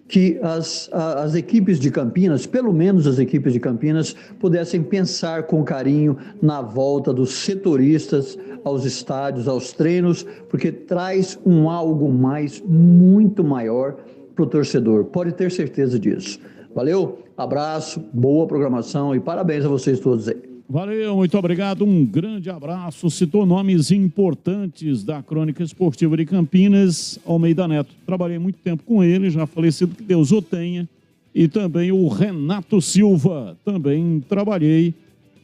[SPEAKER 9] que as equipes de Campinas, pelo menos as equipes de Campinas, pudessem pensar com carinho na volta dos setoristas aos estádios, aos treinos, porque traz um algo mais, muito maior para o torcedor. Pode ter certeza disso. Valeu, abraço, boa programação e parabéns a vocês todos aí.
[SPEAKER 15] Valeu, muito obrigado, um grande abraço. Citou nomes importantes da crônica esportiva de Campinas, Almeida Neto. Trabalhei muito tempo com ele, já falecido, que Deus o tenha. E também o Renato Silva, também trabalhei,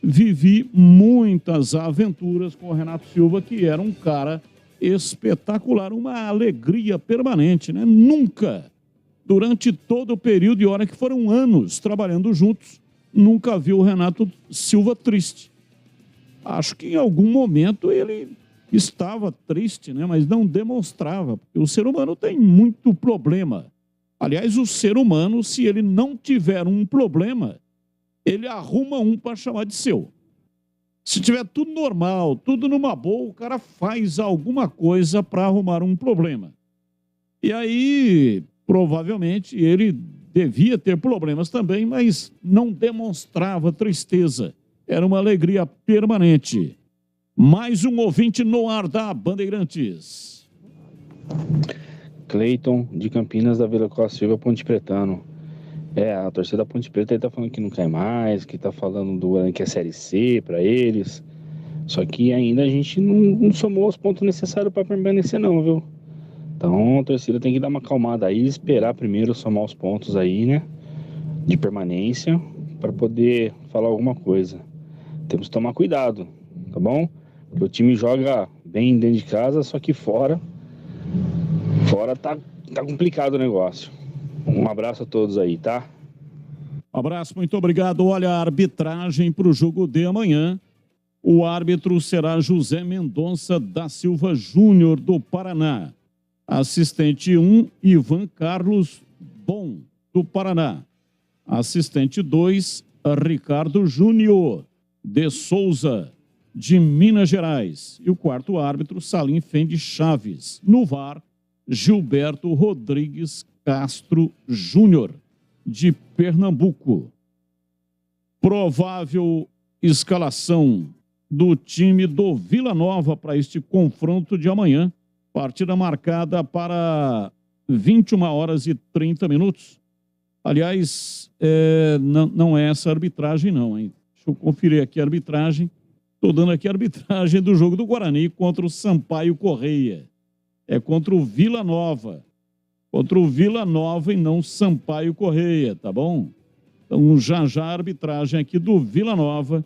[SPEAKER 15] vivi muitas aventuras com o Renato Silva, que era um cara espetacular, uma alegria permanente, né? Nunca, durante todo o período e hora que foram anos trabalhando juntos, nunca vi o Renato Silva triste. Acho que em algum momento ele estava triste, né? Mas não demonstrava, porque o ser humano tem muito problema. Aliás, o ser humano, se ele não tiver um problema, ele arruma um para chamar de seu. Se tiver tudo normal, tudo numa boa, o cara faz alguma coisa para arrumar um problema. E aí, provavelmente, ele devia ter problemas também, mas não demonstrava tristeza. Era uma alegria permanente. Mais um ouvinte no ar da Bandeirantes.
[SPEAKER 10] Cleiton, de Campinas, da Vila Costa Silva, Ponte Pretano. A torcida da Ponte Preta está falando que não cai mais, que está falando que é Série C para eles. Só que ainda a gente não somou os pontos necessários para permanecer não, viu? Então a torcida tem que dar uma acalmada aí, esperar primeiro somar os pontos aí, né? De permanência, para poder falar alguma coisa. Temos que tomar cuidado, tá bom? Porque o time joga bem dentro de casa, só que fora tá complicado o negócio. Um abraço a todos aí, tá?
[SPEAKER 15] Abraço, muito obrigado. Olha, a arbitragem para o jogo de amanhã. O árbitro será José Mendonça da Silva Júnior, do Paraná. Assistente 1, Ivan Carlos Bom, do Paraná. Assistente 2, Ricardo Júnior de Souza, de Minas Gerais. E o quarto árbitro, Salim Fendi Chaves. No VAR, Gilberto Rodrigues Castro Júnior, de Pernambuco. Provável escalação do time do Vila Nova para este confronto de amanhã. Partida marcada para 21h30. Aliás, não é essa arbitragem não, hein? Deixa eu conferir aqui a arbitragem. Estou dando aqui a arbitragem do jogo do Guarani contra o Sampaio Correia. É contra o Vila Nova. Contra o Vila Nova e não Sampaio Correia, tá bom? Então, já a arbitragem aqui do Vila Nova.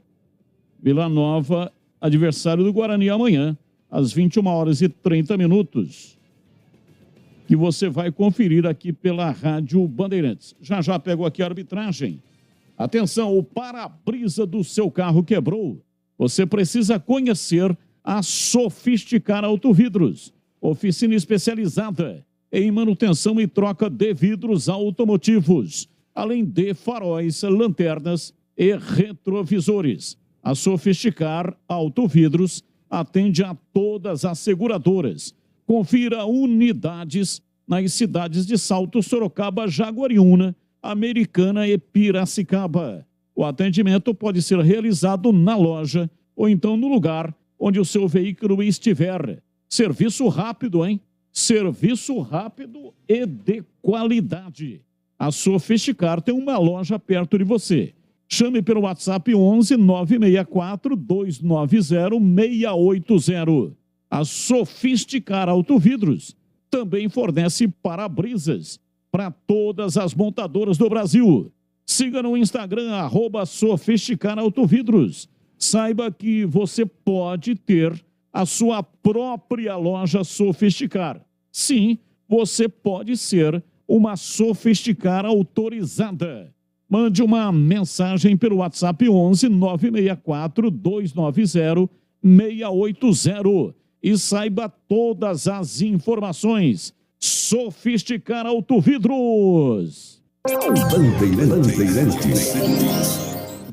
[SPEAKER 15] Vila Nova, adversário do Guarani amanhã, às 21h30, que você vai conferir aqui pela Rádio Bandeirantes. Já pego aqui a arbitragem. Atenção, o para-brisa do seu carro quebrou. Você precisa conhecer a Sofisticar Autovidros, oficina especializada em manutenção e troca de vidros automotivos, além de faróis, lanternas e retrovisores. A Sofisticar Autovidros atende a todas as seguradoras. Confira unidades nas cidades de Salto, Sorocaba, Jaguariúna, Americana e Piracicaba. O atendimento pode ser realizado na loja ou então no lugar onde o seu veículo estiver. Serviço rápido, hein? Serviço rápido e de qualidade. A Sofisticar tem uma loja perto de você. Chame pelo WhatsApp 11 964 290 680. A Sofisticar Autovidros também fornece para-brisas para todas as montadoras do Brasil. Siga no Instagram, @Sofisticar Autovidros. Saiba que você pode ter a sua própria loja Sofisticar. Sim, você pode ser uma Sofisticar autorizada. Mande uma mensagem pelo WhatsApp 11 964 290 680 e saiba todas as informações. Sofisticar Autovidros.
[SPEAKER 1] Bandeirantes.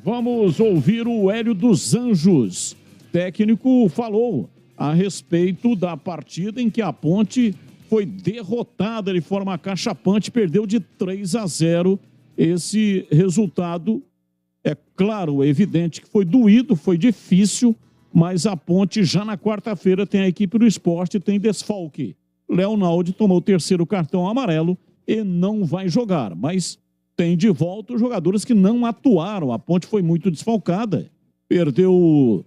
[SPEAKER 15] Vamos ouvir o Hélio dos Anjos. O técnico falou a respeito da partida em que a Ponte foi derrotada de forma acachapante, perdeu de 3-0. Esse resultado, é claro, é evidente que foi doído, foi difícil, mas a Ponte já na quarta-feira tem a equipe do Sport, tem desfalque. Leonaldo tomou o terceiro cartão amarelo e não vai jogar, mas tem de volta os jogadores que não atuaram. A Ponte foi muito desfalcada, perdeu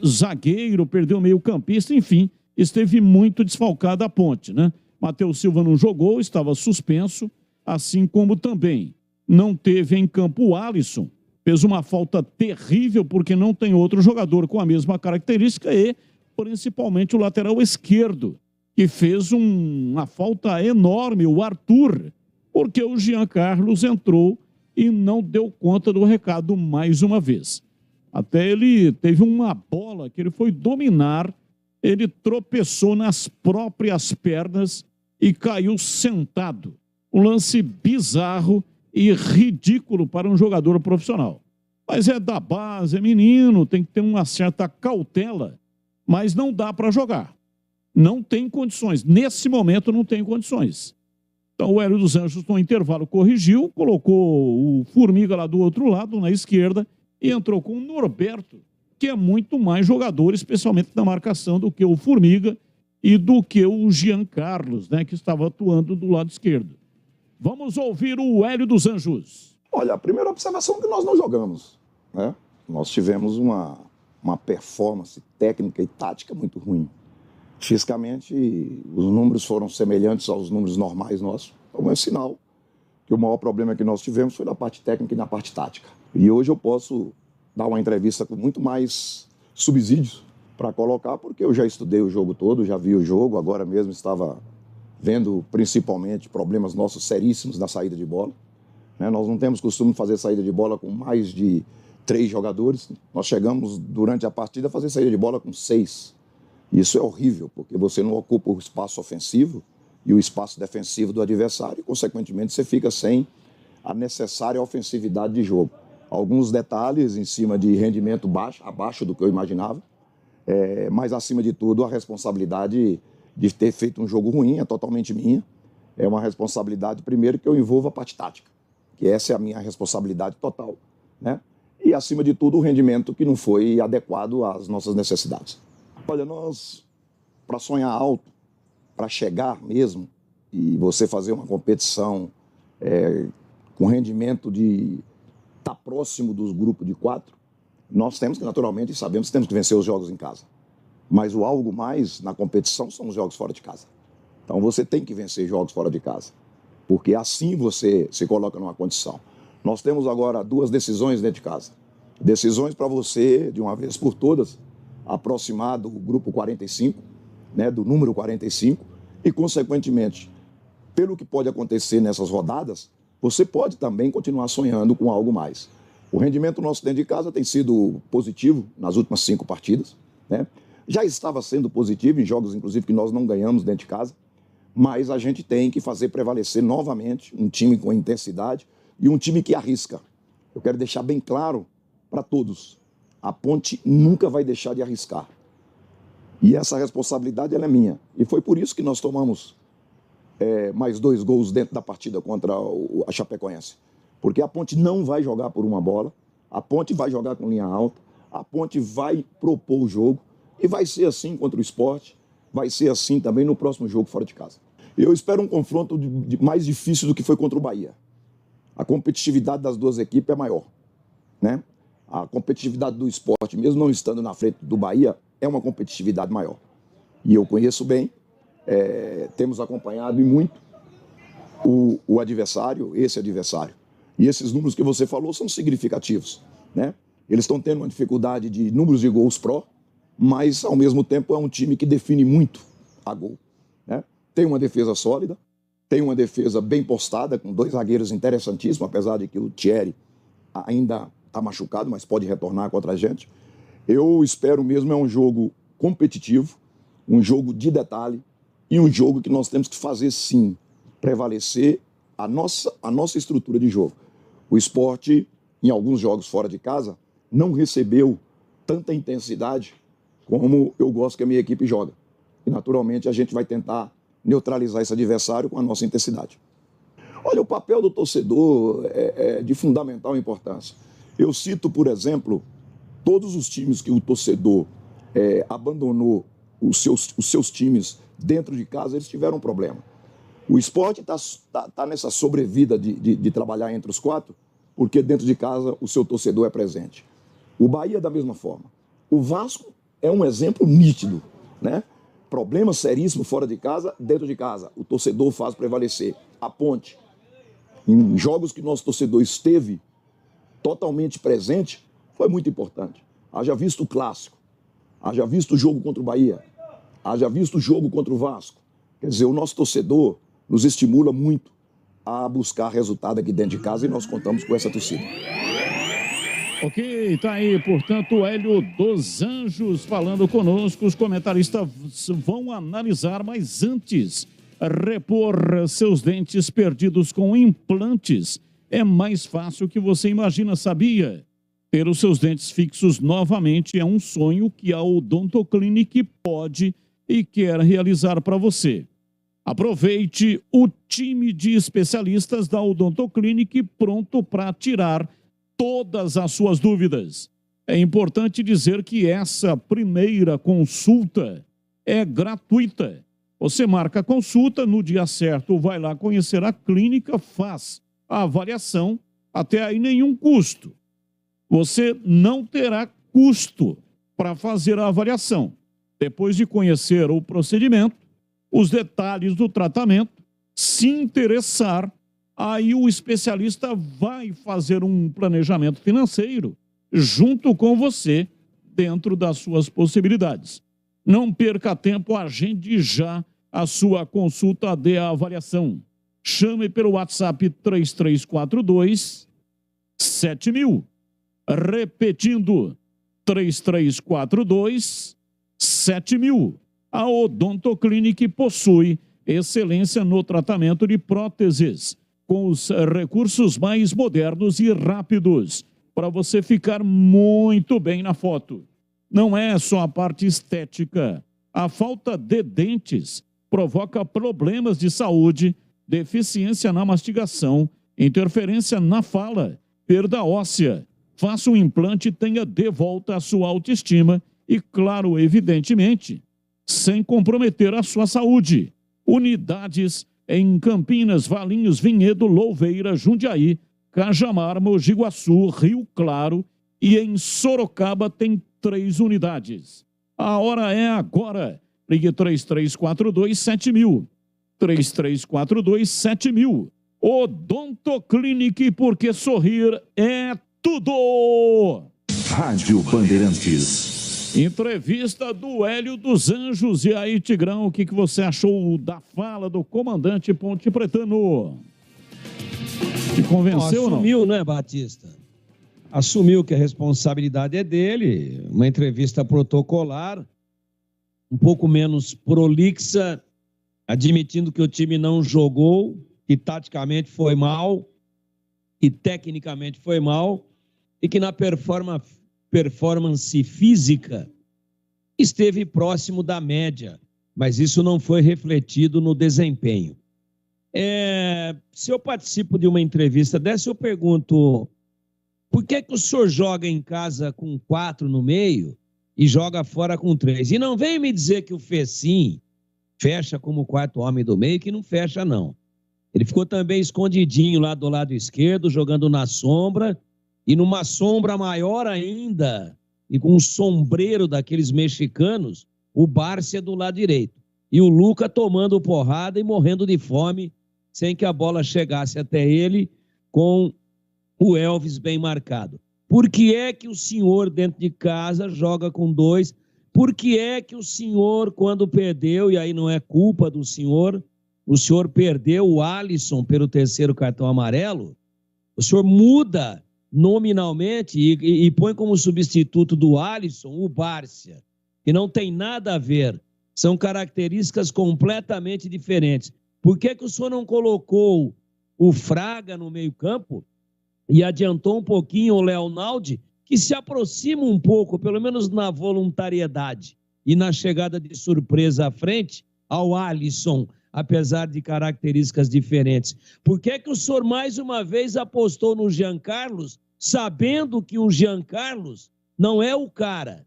[SPEAKER 15] zagueiro, perdeu meio-campista, enfim, esteve muito desfalcada a Ponte, né? Matheus Silva não jogou, estava suspenso, assim como também não teve em campo o Alisson, fez uma falta terrível porque não tem outro jogador com a mesma característica e principalmente o lateral esquerdo, que fez uma falta enorme, o Arthur, porque o Jean Carlos entrou e não deu conta do recado mais uma vez. Até ele teve uma bola que ele foi dominar, ele tropeçou nas próprias pernas e caiu sentado. Um lance bizarro e ridículo para um jogador profissional. Mas é da base, é menino, tem que ter uma certa cautela, mas não dá para jogar. Não tem condições. Nesse momento não tem condições. Então o Hélio dos Anjos, no intervalo, corrigiu, colocou o Formiga lá do outro lado, na esquerda, e entrou com o Norberto, que é muito mais jogador, especialmente na marcação, do que o Formiga e do que o Jean Carlos, né, que estava atuando do lado esquerdo. Vamos ouvir o Hélio dos Anjos.
[SPEAKER 11] Olha, a primeira observação é que nós não jogamos, né? Nós tivemos uma uma performance técnica e tática muito ruim. Fisicamente, os números foram semelhantes aos números normais nossos. Então é sinal que o maior problema que nós tivemos foi na parte técnica e na parte tática. E hoje eu posso dar uma entrevista com muito mais subsídios para colocar, porque eu já estudei o jogo todo, já vi o jogo, agora mesmo estava vendo principalmente problemas nossos seríssimos na saída de bola. Nós não temos costume de fazer saída de bola com mais de 3 jogadores. Nós chegamos, durante a partida, a fazer saída de bola com 6. Isso é horrível, porque você não ocupa o espaço ofensivo e o espaço defensivo do adversário e, consequentemente, você fica sem a necessária ofensividade de jogo. Alguns detalhes em cima de rendimento baixo, abaixo do que eu imaginava, mas, acima de tudo, a responsabilidade de ter feito um jogo ruim é totalmente minha. É uma responsabilidade, primeiro, que eu envolvo a parte tática, que essa é a minha responsabilidade total, né? E, acima de tudo, o rendimento que não foi adequado às nossas necessidades. Olha, nós, para sonhar alto, para chegar mesmo, e você fazer uma competição com rendimento de estar próximo dos grupos de 4, nós temos que, naturalmente, sabemos que temos que vencer os jogos em casa. Mas o algo mais na competição são os jogos fora de casa. Então você tem que vencer jogos fora de casa, porque assim você se coloca numa condição. Nós temos agora 2 decisões dentro de casa. Decisões para você, de uma vez por todas, aproximar do grupo 45, né, do número 45, e, consequentemente, pelo que pode acontecer nessas rodadas, você pode também continuar sonhando com algo mais. O rendimento nosso dentro de casa tem sido positivo nas últimas 5 partidas, né? Já estava sendo positivo em jogos, inclusive, que nós não ganhamos dentro de casa, mas a gente tem que fazer prevalecer novamente um time com intensidade e um time que arrisca. Eu quero deixar bem claro para todos, a Ponte nunca vai deixar de arriscar. E essa responsabilidade ela é minha. E foi por isso que nós tomamos mais 2 gols dentro da partida contra a Chapecoense. Porque a Ponte não vai jogar por uma bola, a Ponte vai jogar com linha alta, a Ponte vai propor o jogo, e vai ser assim contra o Sport, vai ser assim também no próximo jogo fora de casa. Eu espero um confronto mais difícil do que foi contra o Bahia. A competitividade das 2 equipes é maior, né? A competitividade do Sport, mesmo não estando na frente do Bahia, é uma competitividade maior. E eu conheço bem, temos acompanhado e muito o adversário, esse adversário. E esses números que você falou são significativos, né? Eles estão tendo uma dificuldade de números de gols pró, mas, ao mesmo tempo, é um time que define muito a gol, né? Tem uma defesa sólida, tem uma defesa bem postada, com 2 zagueiros interessantíssimos, apesar de que o Thierry ainda está machucado, mas pode retornar contra a gente. Eu espero mesmo um jogo competitivo, um jogo de detalhe e um jogo que nós temos que fazer, sim, prevalecer a nossa estrutura de jogo. O Sport, em alguns jogos fora de casa, não recebeu tanta intensidade como eu gosto que a minha equipe joga. E, naturalmente, a gente vai tentar neutralizar esse adversário com a nossa intensidade. Olha, o papel do torcedor é de fundamental importância. Eu cito, por exemplo, todos os times que o torcedor abandonou os seus times dentro de casa, eles tiveram um problema. O Sport tá nessa sobrevida de trabalhar entre os 4, porque dentro de casa o seu torcedor é presente. O Bahia, da mesma forma. O Vasco é um exemplo nítido, né? Problema seríssimo fora de casa, dentro de casa. O torcedor faz prevalecer. A Ponte, em jogos que nosso torcedor esteve totalmente presente, foi muito importante. Haja visto o Clássico, haja visto o jogo contra o Bahia, haja visto o jogo contra o Vasco. Quer dizer, o nosso torcedor nos estimula muito a buscar resultado aqui dentro de casa e nós contamos com essa torcida.
[SPEAKER 15] Ok, tá aí, portanto, o Hélio dos Anjos falando conosco. Os comentaristas vão analisar, mas antes, repor seus dentes perdidos com implantes é mais fácil que você imagina, sabia? Ter os seus dentes fixos novamente é um sonho que a Odontoclinic pode e quer realizar para você. Aproveite o time de especialistas da Odontoclinic pronto para tirar todas as suas dúvidas. É importante dizer que essa primeira consulta é gratuita. Você marca a consulta, no dia certo vai lá conhecer a clínica, faz a avaliação, até aí nenhum custo. Você não terá custo para fazer a avaliação. Depois de conhecer o procedimento, os detalhes do tratamento, se interessar, aí o especialista vai fazer um planejamento financeiro junto com você, dentro das suas possibilidades. Não perca tempo, agende já a sua consulta de avaliação. Chame pelo WhatsApp 3342-7000. Repetindo, 3342-7000. A Odontoclinic possui excelência no tratamento de próteses, com os recursos mais modernos e rápidos, para você ficar muito bem na foto. Não é só a parte estética. A falta de dentes provoca problemas de saúde, deficiência na mastigação, interferência na fala, perda óssea. Faça um implante e tenha de volta a sua autoestima e, claro, evidentemente, sem comprometer a sua saúde. Unidades em Campinas, Valinhos, Vinhedo, Louveira, Jundiaí, Cajamar, Mogi Guaçu, Rio Claro e em Sorocaba tem 3 unidades. A hora é agora. Ligue 3342-7000. 3342-7000. Odontoclinic, porque sorrir é tudo.
[SPEAKER 1] Rádio Bandeirantes.
[SPEAKER 15] Entrevista do Hélio dos Anjos. E aí, Tigrão, o que você achou da fala do comandante Ponte Pretano? Te convenceu ou não?
[SPEAKER 8] Assumiu, né, Batista? Assumiu que a responsabilidade é dele. Uma entrevista protocolar, um pouco menos prolixa, admitindo que o time não jogou, que taticamente foi mal, que tecnicamente foi mal, e que na performance física esteve próximo da média, mas isso não foi refletido no desempenho. Se eu participo de uma entrevista dessa, eu pergunto: por que o senhor joga em casa com 4 no meio e joga fora com 3? E não vem me dizer que o Fecim fecha como 4º homem do meio, que não fecha, não. Ele ficou também escondidinho lá do lado esquerdo, jogando na sombra, e numa sombra maior ainda, e com um sombreiro daqueles mexicanos, o Bárcia do lado direito. E o Luca tomando porrada e morrendo de fome, sem que a bola chegasse até ele, com o Elvis bem marcado. Por que é que o senhor, dentro de casa, joga com 2? Por que é que o senhor, quando perdeu, e aí não é culpa do senhor, o senhor perdeu o Alisson pelo 3º cartão amarelo, o senhor muda nominalmente e põe como substituto do Alisson o Bárcia, que não tem nada a ver, são características completamente diferentes. Por que o senhor não colocou o Fraga no meio-campo e adiantou um pouquinho o Leonaldi, que se aproxima um pouco, pelo menos na voluntariedade e na chegada de surpresa à frente, ao Alisson, apesar de características diferentes? Por que o senhor mais uma vez apostou no Jean Carlos, sabendo que o Jean Carlos não é o cara?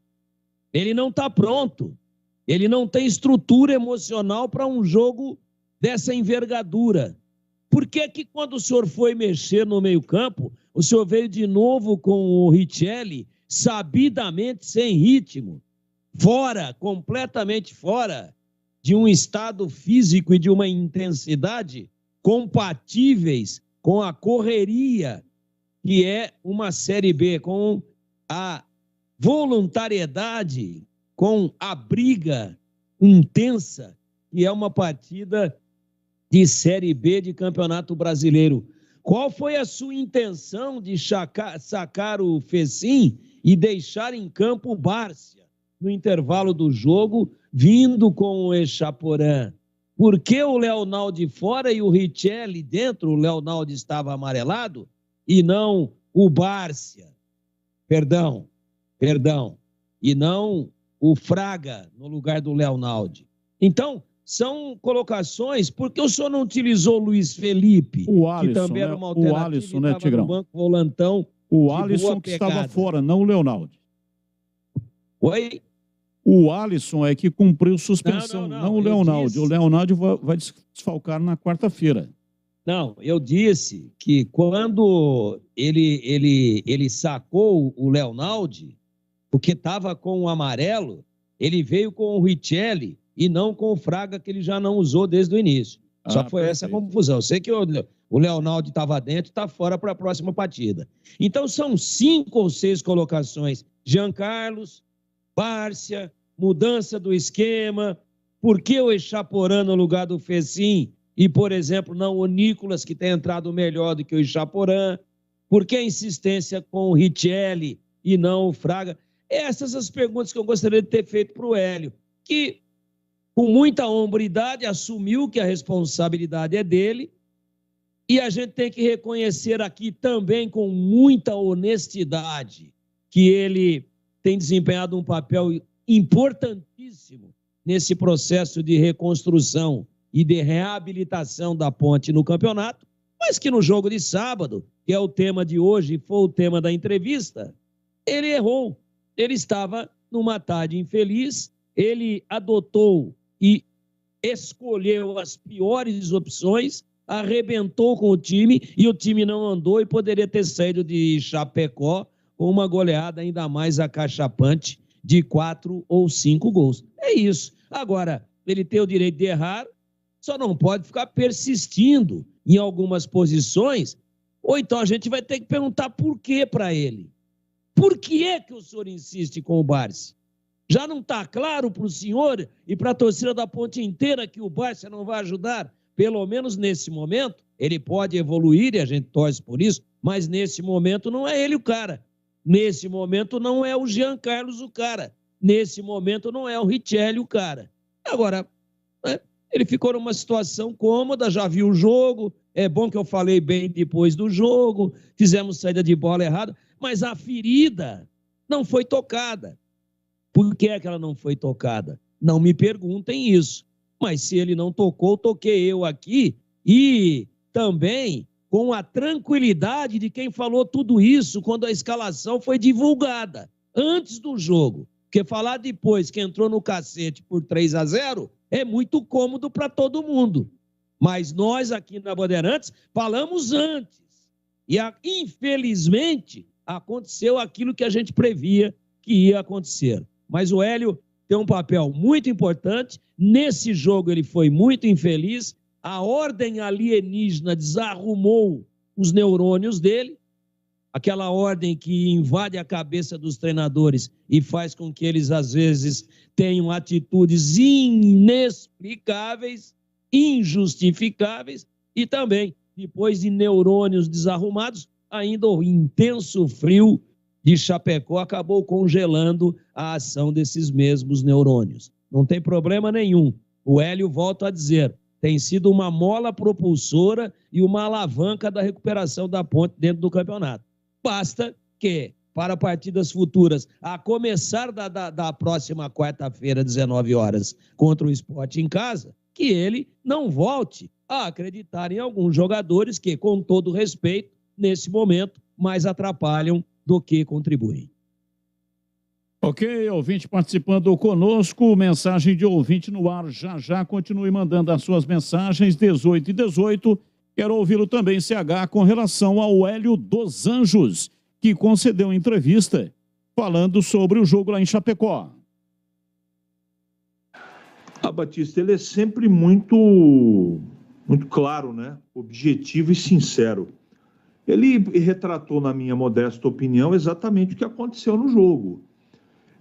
[SPEAKER 8] Ele não está pronto, ele não tem estrutura emocional para um jogo dessa envergadura. Por que quando o senhor foi mexer no meio-campo, o senhor veio de novo com o Richelli, sabidamente sem ritmo, fora, completamente fora de um estado físico e de uma intensidade compatíveis com a correria que é uma Série B, com a voluntariedade, com a briga intensa, que é uma partida de Série B de Campeonato Brasileiro? Qual foi a sua intenção de sacar o Fecim e deixar em campo o Bárcia no intervalo do jogo, vindo com o Echaporã? Por que o Leonaldi fora e o Richelli dentro? O Leonaldi estava amarelado e não o Bárcia. Perdão. E não o Fraga no lugar do Leonaldi. Então, são colocações. Por que o senhor não utilizou o Luiz Felipe,
[SPEAKER 15] o Alisson,
[SPEAKER 8] que também era uma alternativa,
[SPEAKER 15] o Alisson, né, Tigrão?
[SPEAKER 8] No banco volantão,
[SPEAKER 15] o Alisson que estava fora, não o Leonaldi.
[SPEAKER 8] Oi?
[SPEAKER 15] O Alisson é que cumpriu suspensão, não o Leonaldi. O Leonaldi vai desfalcar na quarta-feira.
[SPEAKER 8] Não, eu disse que quando ele sacou o Leonaldi, porque estava com o amarelo, ele veio com o Richelli e não com o Fraga, que ele já não usou desde o início. Só foi essa a confusão. Eu sei que o Leonardo estava dentro e está fora para a próxima partida. Então, são 5 ou 6 colocações. Jean Carlos, Bárcia, mudança do esquema, por que o Echaporã no lugar do Fecim e, por exemplo, não o Nicolas, que tem entrado melhor do que o Echaporã, por que a insistência com o Richelli e não o Fraga? Essas as perguntas que eu gostaria de ter feito para o Hélio, que, com muita hombridade, assumiu que a responsabilidade é dele, e a gente tem que reconhecer aqui também, com muita honestidade, que ele tem desempenhado um papel importantíssimo nesse processo de reconstrução e de reabilitação da Ponte no campeonato, mas que no jogo de sábado, que é o tema de hoje e foi o tema da entrevista, ele errou. Ele estava numa tarde infeliz, ele adotou e escolheu as piores opções, arrebentou com o time e o time não andou e poderia ter saído de Chapecó com uma goleada ainda mais acachapante de 4 ou 5 gols. É isso. Agora, ele tem o direito de errar, só não pode ficar persistindo em algumas posições, ou então a gente vai ter que perguntar por quê para ele. Por que é que o senhor insiste com o Bárcia? Já não está claro para o senhor e para a torcida da Ponte inteira que o Bárcia não vai ajudar? Pelo menos nesse momento, ele pode evoluir e a gente torce por isso, mas nesse momento não é ele o cara. Nesse momento não é o Jean Carlos o cara. Nesse momento não é o Richelli o cara. Agora, ele ficou numa situação cômoda, já viu o jogo, é bom que eu falei bem depois do jogo, fizemos saída de bola errada, mas a ferida não foi tocada. Por que é que ela não foi tocada? Não me perguntem isso. Mas se ele não tocou, toquei eu aqui e também com a tranquilidade de quem falou tudo isso quando a escalação foi divulgada, antes do jogo. Porque falar depois que entrou no cacete por 3-0 é muito cômodo para todo mundo. Mas nós aqui na Bandeirantes falamos antes. E infelizmente aconteceu aquilo que a gente previa que ia acontecer. Mas o Hélio tem um papel muito importante. Nesse jogo ele foi muito infeliz. A ordem alienígena desarrumou os neurônios dele. Aquela ordem que invade a cabeça dos treinadores e faz com que eles, às vezes, tenham atitudes inexplicáveis, injustificáveis, e também, depois de neurônios desarrumados, ainda o intenso frio de Chapecó acabou congelando a ação desses mesmos neurônios. Não tem problema nenhum. O Hélio, volto a dizer, tem sido uma mola propulsora e uma alavanca da recuperação da Ponte dentro do campeonato. Basta que, para partidas futuras, a começar da próxima quarta-feira, 19 horas, contra o Sport em casa, que ele não volte a acreditar em alguns jogadores que, com todo respeito, nesse momento, mais atrapalham do que contribuem.
[SPEAKER 15] Ok, ouvinte participando conosco, mensagem de ouvinte no ar, já continue mandando as suas mensagens, 18 e 18. Quero ouvi-lo também, CH, com relação ao Hélio dos Anjos, que concedeu entrevista falando sobre o jogo lá em Chapecó.
[SPEAKER 12] Batista, ele é sempre muito claro, né? Objetivo e sincero. Ele retratou, na minha modesta opinião, exatamente o que aconteceu no jogo.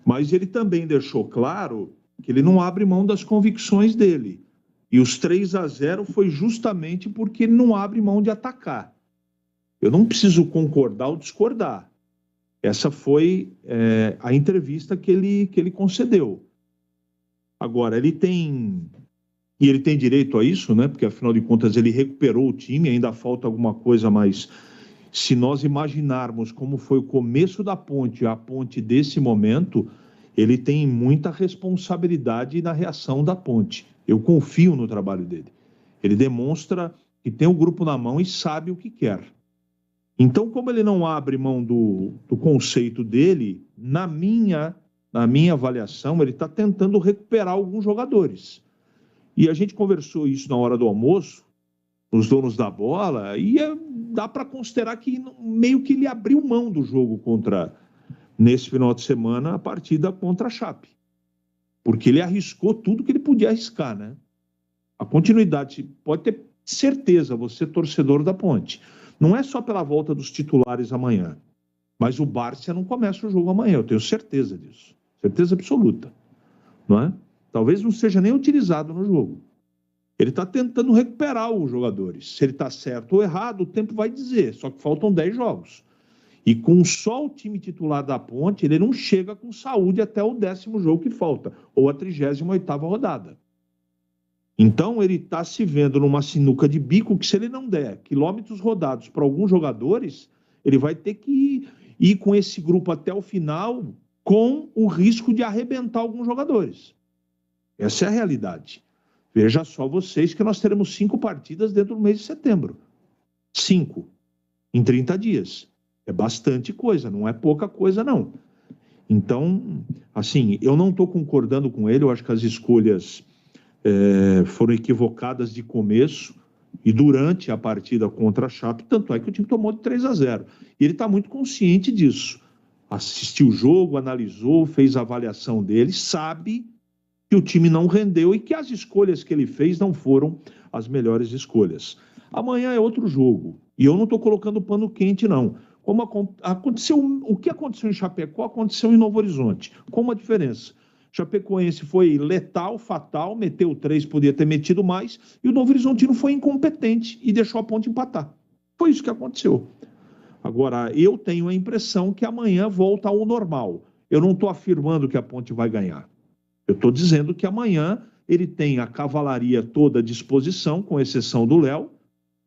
[SPEAKER 12] Mas ele também deixou claro que ele não abre mão das convicções dele. E os 3-0 foi justamente porque ele não abre mão de atacar. Eu não preciso concordar ou discordar. Essa foi a entrevista que ele concedeu. Agora, ele tem direito a isso, né? Porque, afinal de contas, ele recuperou o time, ainda falta alguma coisa, mas se nós imaginarmos como foi o começo da Ponte, a Ponte desse momento, ele tem muita responsabilidade na reação da Ponte. Eu confio no trabalho dele. Ele demonstra que tem o grupo na mão e sabe o que quer. Então, como ele não abre mão do conceito dele, na minha avaliação, ele está tentando recuperar alguns jogadores. E a gente conversou isso na hora do almoço, os donos da bola, e dá para considerar que meio que ele abriu mão do jogo contra nesse final de semana a partida contra a Chape. Porque ele arriscou tudo que ele podia arriscar, né? A continuidade, pode ter certeza, você torcedor da Ponte, não é só pela volta dos titulares amanhã, mas o Bárcia não começa o jogo amanhã, eu tenho certeza disso. Certeza absoluta, não é? Talvez não seja nem utilizado no jogo. Ele está tentando recuperar os jogadores. Se ele está certo ou errado, o tempo vai dizer. Só que faltam 10 jogos. E com só o time titular da Ponte, ele não chega com saúde até o 10º jogo que falta, ou a 38ª rodada. Então, ele está se vendo numa sinuca de bico que, se ele não der quilômetros rodados para alguns jogadores, ele vai ter que ir com esse grupo até o final, com o risco de arrebentar alguns jogadores. Essa é a realidade. Veja só vocês que nós teremos 5 partidas dentro do mês de setembro. 5 em 30 dias. É bastante coisa, não é pouca coisa, não. Então, assim, eu não estou concordando com ele, eu acho que as escolhas foram equivocadas de começo e durante a partida contra a Chape, tanto é que o time tomou de 3-0. E ele está muito consciente disso. Assistiu o jogo, analisou, fez a avaliação dele, sabe que o time não rendeu e que as escolhas que ele fez não foram as melhores escolhas. Amanhã é outro jogo. E eu não estou colocando pano quente, não. Como aconteceu, o que aconteceu em Chapecó aconteceu em Novo Horizonte. Com uma diferença. Chapecoense foi letal, fatal, meteu 3, podia ter metido mais, e o Novo Horizontino foi incompetente e deixou a Ponte empatar. Foi isso que aconteceu. Agora, eu tenho a impressão que amanhã volta ao normal. Eu não estou afirmando que a Ponte vai ganhar. Eu estou dizendo que amanhã ele tem a cavalaria toda à disposição, com exceção do Léo,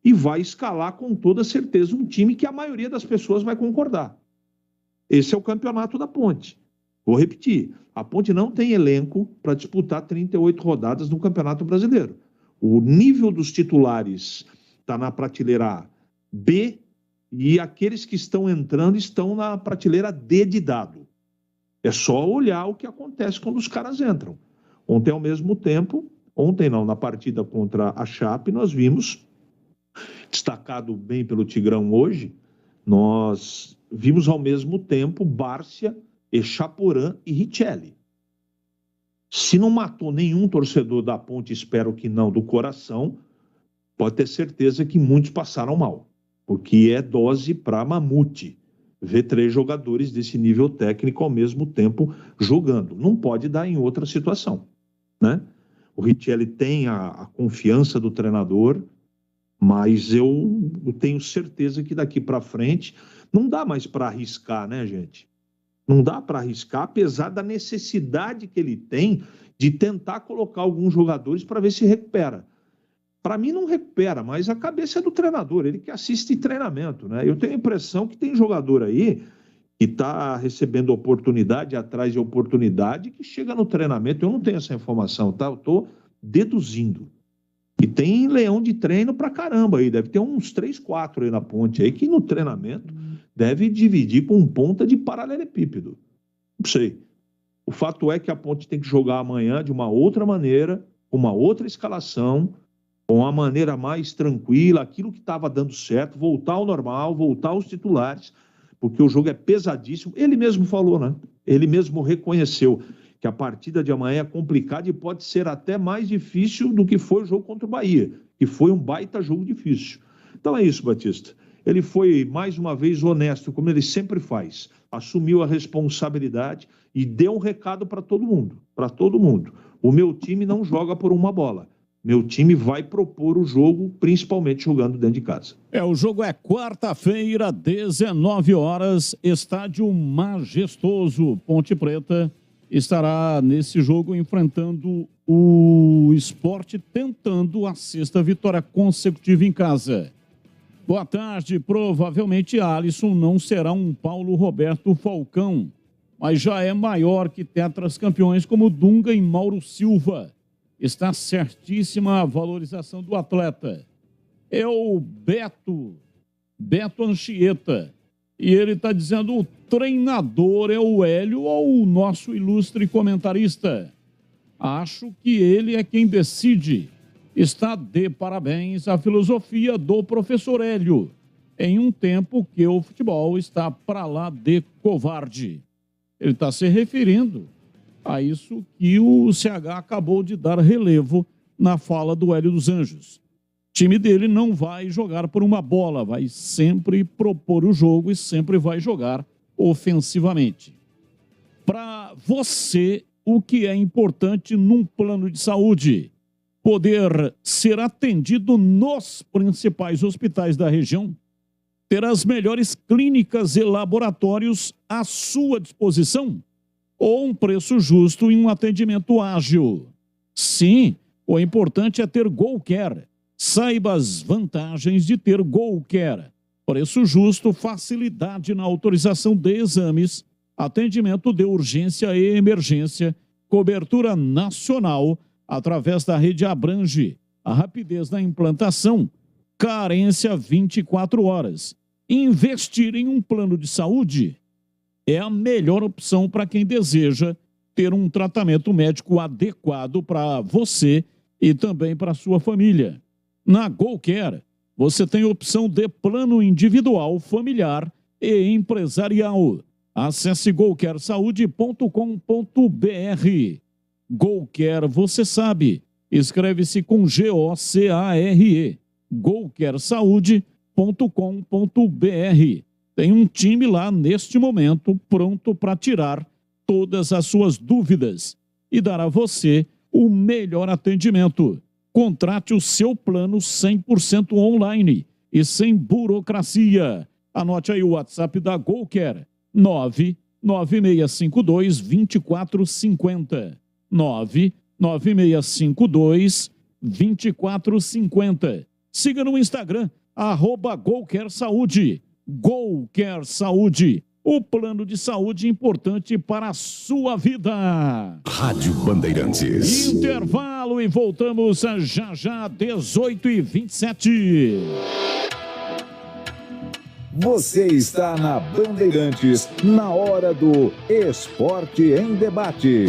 [SPEAKER 12] e vai escalar com toda certeza um time que a maioria das pessoas vai concordar. Esse é o campeonato da Ponte. Vou repetir, a Ponte não tem elenco para disputar 38 rodadas no Campeonato Brasileiro. O nível dos titulares está na prateleira B e aqueles que estão entrando estão na prateleira D de dado. É só olhar o que acontece quando os caras entram. Ontem, ao mesmo tempo, na partida contra a Chape, nós vimos, destacado bem pelo Tigrão hoje, nós vimos ao mesmo tempo Bárcia, Echaporã e Richelli. Se não matou nenhum torcedor da Ponte, espero que não, do coração, pode ter certeza que muitos passaram mal, porque é dose para mamute ver 3 jogadores desse nível técnico ao mesmo tempo jogando. Não pode dar em outra situação, né? O Richelli tem a confiança do treinador, mas eu tenho certeza que daqui para frente não dá mais para arriscar, né, gente? Não dá para arriscar, apesar da necessidade que ele tem de tentar colocar alguns jogadores para ver se recupera. Para mim não recupera, mas a cabeça é do treinador, ele que assiste treinamento, né? Eu tenho a impressão que tem jogador aí que está recebendo oportunidade atrás de oportunidade, que chega no treinamento, eu não tenho essa informação, tá? Eu estou deduzindo. E tem leão de treino pra caramba aí, deve ter uns 3, 4 aí na Ponte aí, que no treinamento deve dividir com um ponta de paralelepípedo. Não sei. O fato é que a Ponte tem que jogar amanhã de uma outra maneira, uma outra escalação, com uma maneira mais tranquila, aquilo que estava dando certo, voltar ao normal, voltar aos titulares, porque o jogo é pesadíssimo. Ele mesmo falou, né? Ele mesmo reconheceu que a partida de amanhã é complicada e pode ser até mais difícil do que foi o jogo contra o Bahia, que foi um baita jogo difícil. Então é isso, Batista. Ele foi, mais uma vez, honesto, como ele sempre faz. Assumiu a responsabilidade e deu um recado para todo mundo. Para todo mundo. O meu time não joga por uma bola. Meu time vai propor o jogo, principalmente jogando dentro de casa.
[SPEAKER 15] O jogo é quarta-feira, 19 horas, estádio majestoso. Ponte Preta estará nesse jogo enfrentando o Sport, tentando a 6ª vitória consecutiva em casa. Boa tarde. Provavelmente Alisson não será um Paulo Roberto Falcão, mas já é maior que tetras campeões como Dunga e Mauro Silva. Está certíssima a valorização do atleta. É o Beto Anchieta. E ele está dizendo: o treinador é o Hélio ou o nosso ilustre comentarista? Acho que ele é quem decide. Está de parabéns a filosofia do professor Hélio, em um tempo que o futebol está para lá de covarde. Ele está se referindo a isso que o CH acabou de dar relevo na fala do Hélio dos Anjos. O time dele não vai jogar por uma bola, vai sempre propor o jogo e sempre vai jogar ofensivamente. Para você, o que é importante num plano de saúde? Poder ser atendido nos principais hospitais da região, ter as melhores clínicas e laboratórios à sua disposição, ou um preço justo e um atendimento ágil. Sim, o importante é ter GoCare. Saiba as vantagens de ter GoCare. Preço justo, facilidade na autorização de exames, atendimento de urgência e emergência, cobertura nacional através da rede Abrange, a rapidez na implantação, carência 24 horas. Investir em um plano de saúde é a melhor opção para quem deseja ter um tratamento médico adequado para você e também para sua família. Na GoCare, você tem opção de plano individual, familiar e empresarial. Acesse gocaresaude.com.br. GoCare, você sabe. Escreve-se com G-O-C-A-R-E. gocaresaude.com.br. Tem um time lá neste momento pronto para tirar todas as suas dúvidas e dar a você o melhor atendimento. Contrate o seu plano 100% online e sem burocracia. Anote aí o WhatsApp da GoCare, 99652-2450. 99652-2450. Siga no Instagram, @GoCareSaúde. GoCare Saúde, o plano de saúde importante para a sua vida.
[SPEAKER 1] Rádio Bandeirantes.
[SPEAKER 15] Intervalo e voltamos já, 18h27.
[SPEAKER 1] Você está na Bandeirantes, na hora do Esporte em Debate.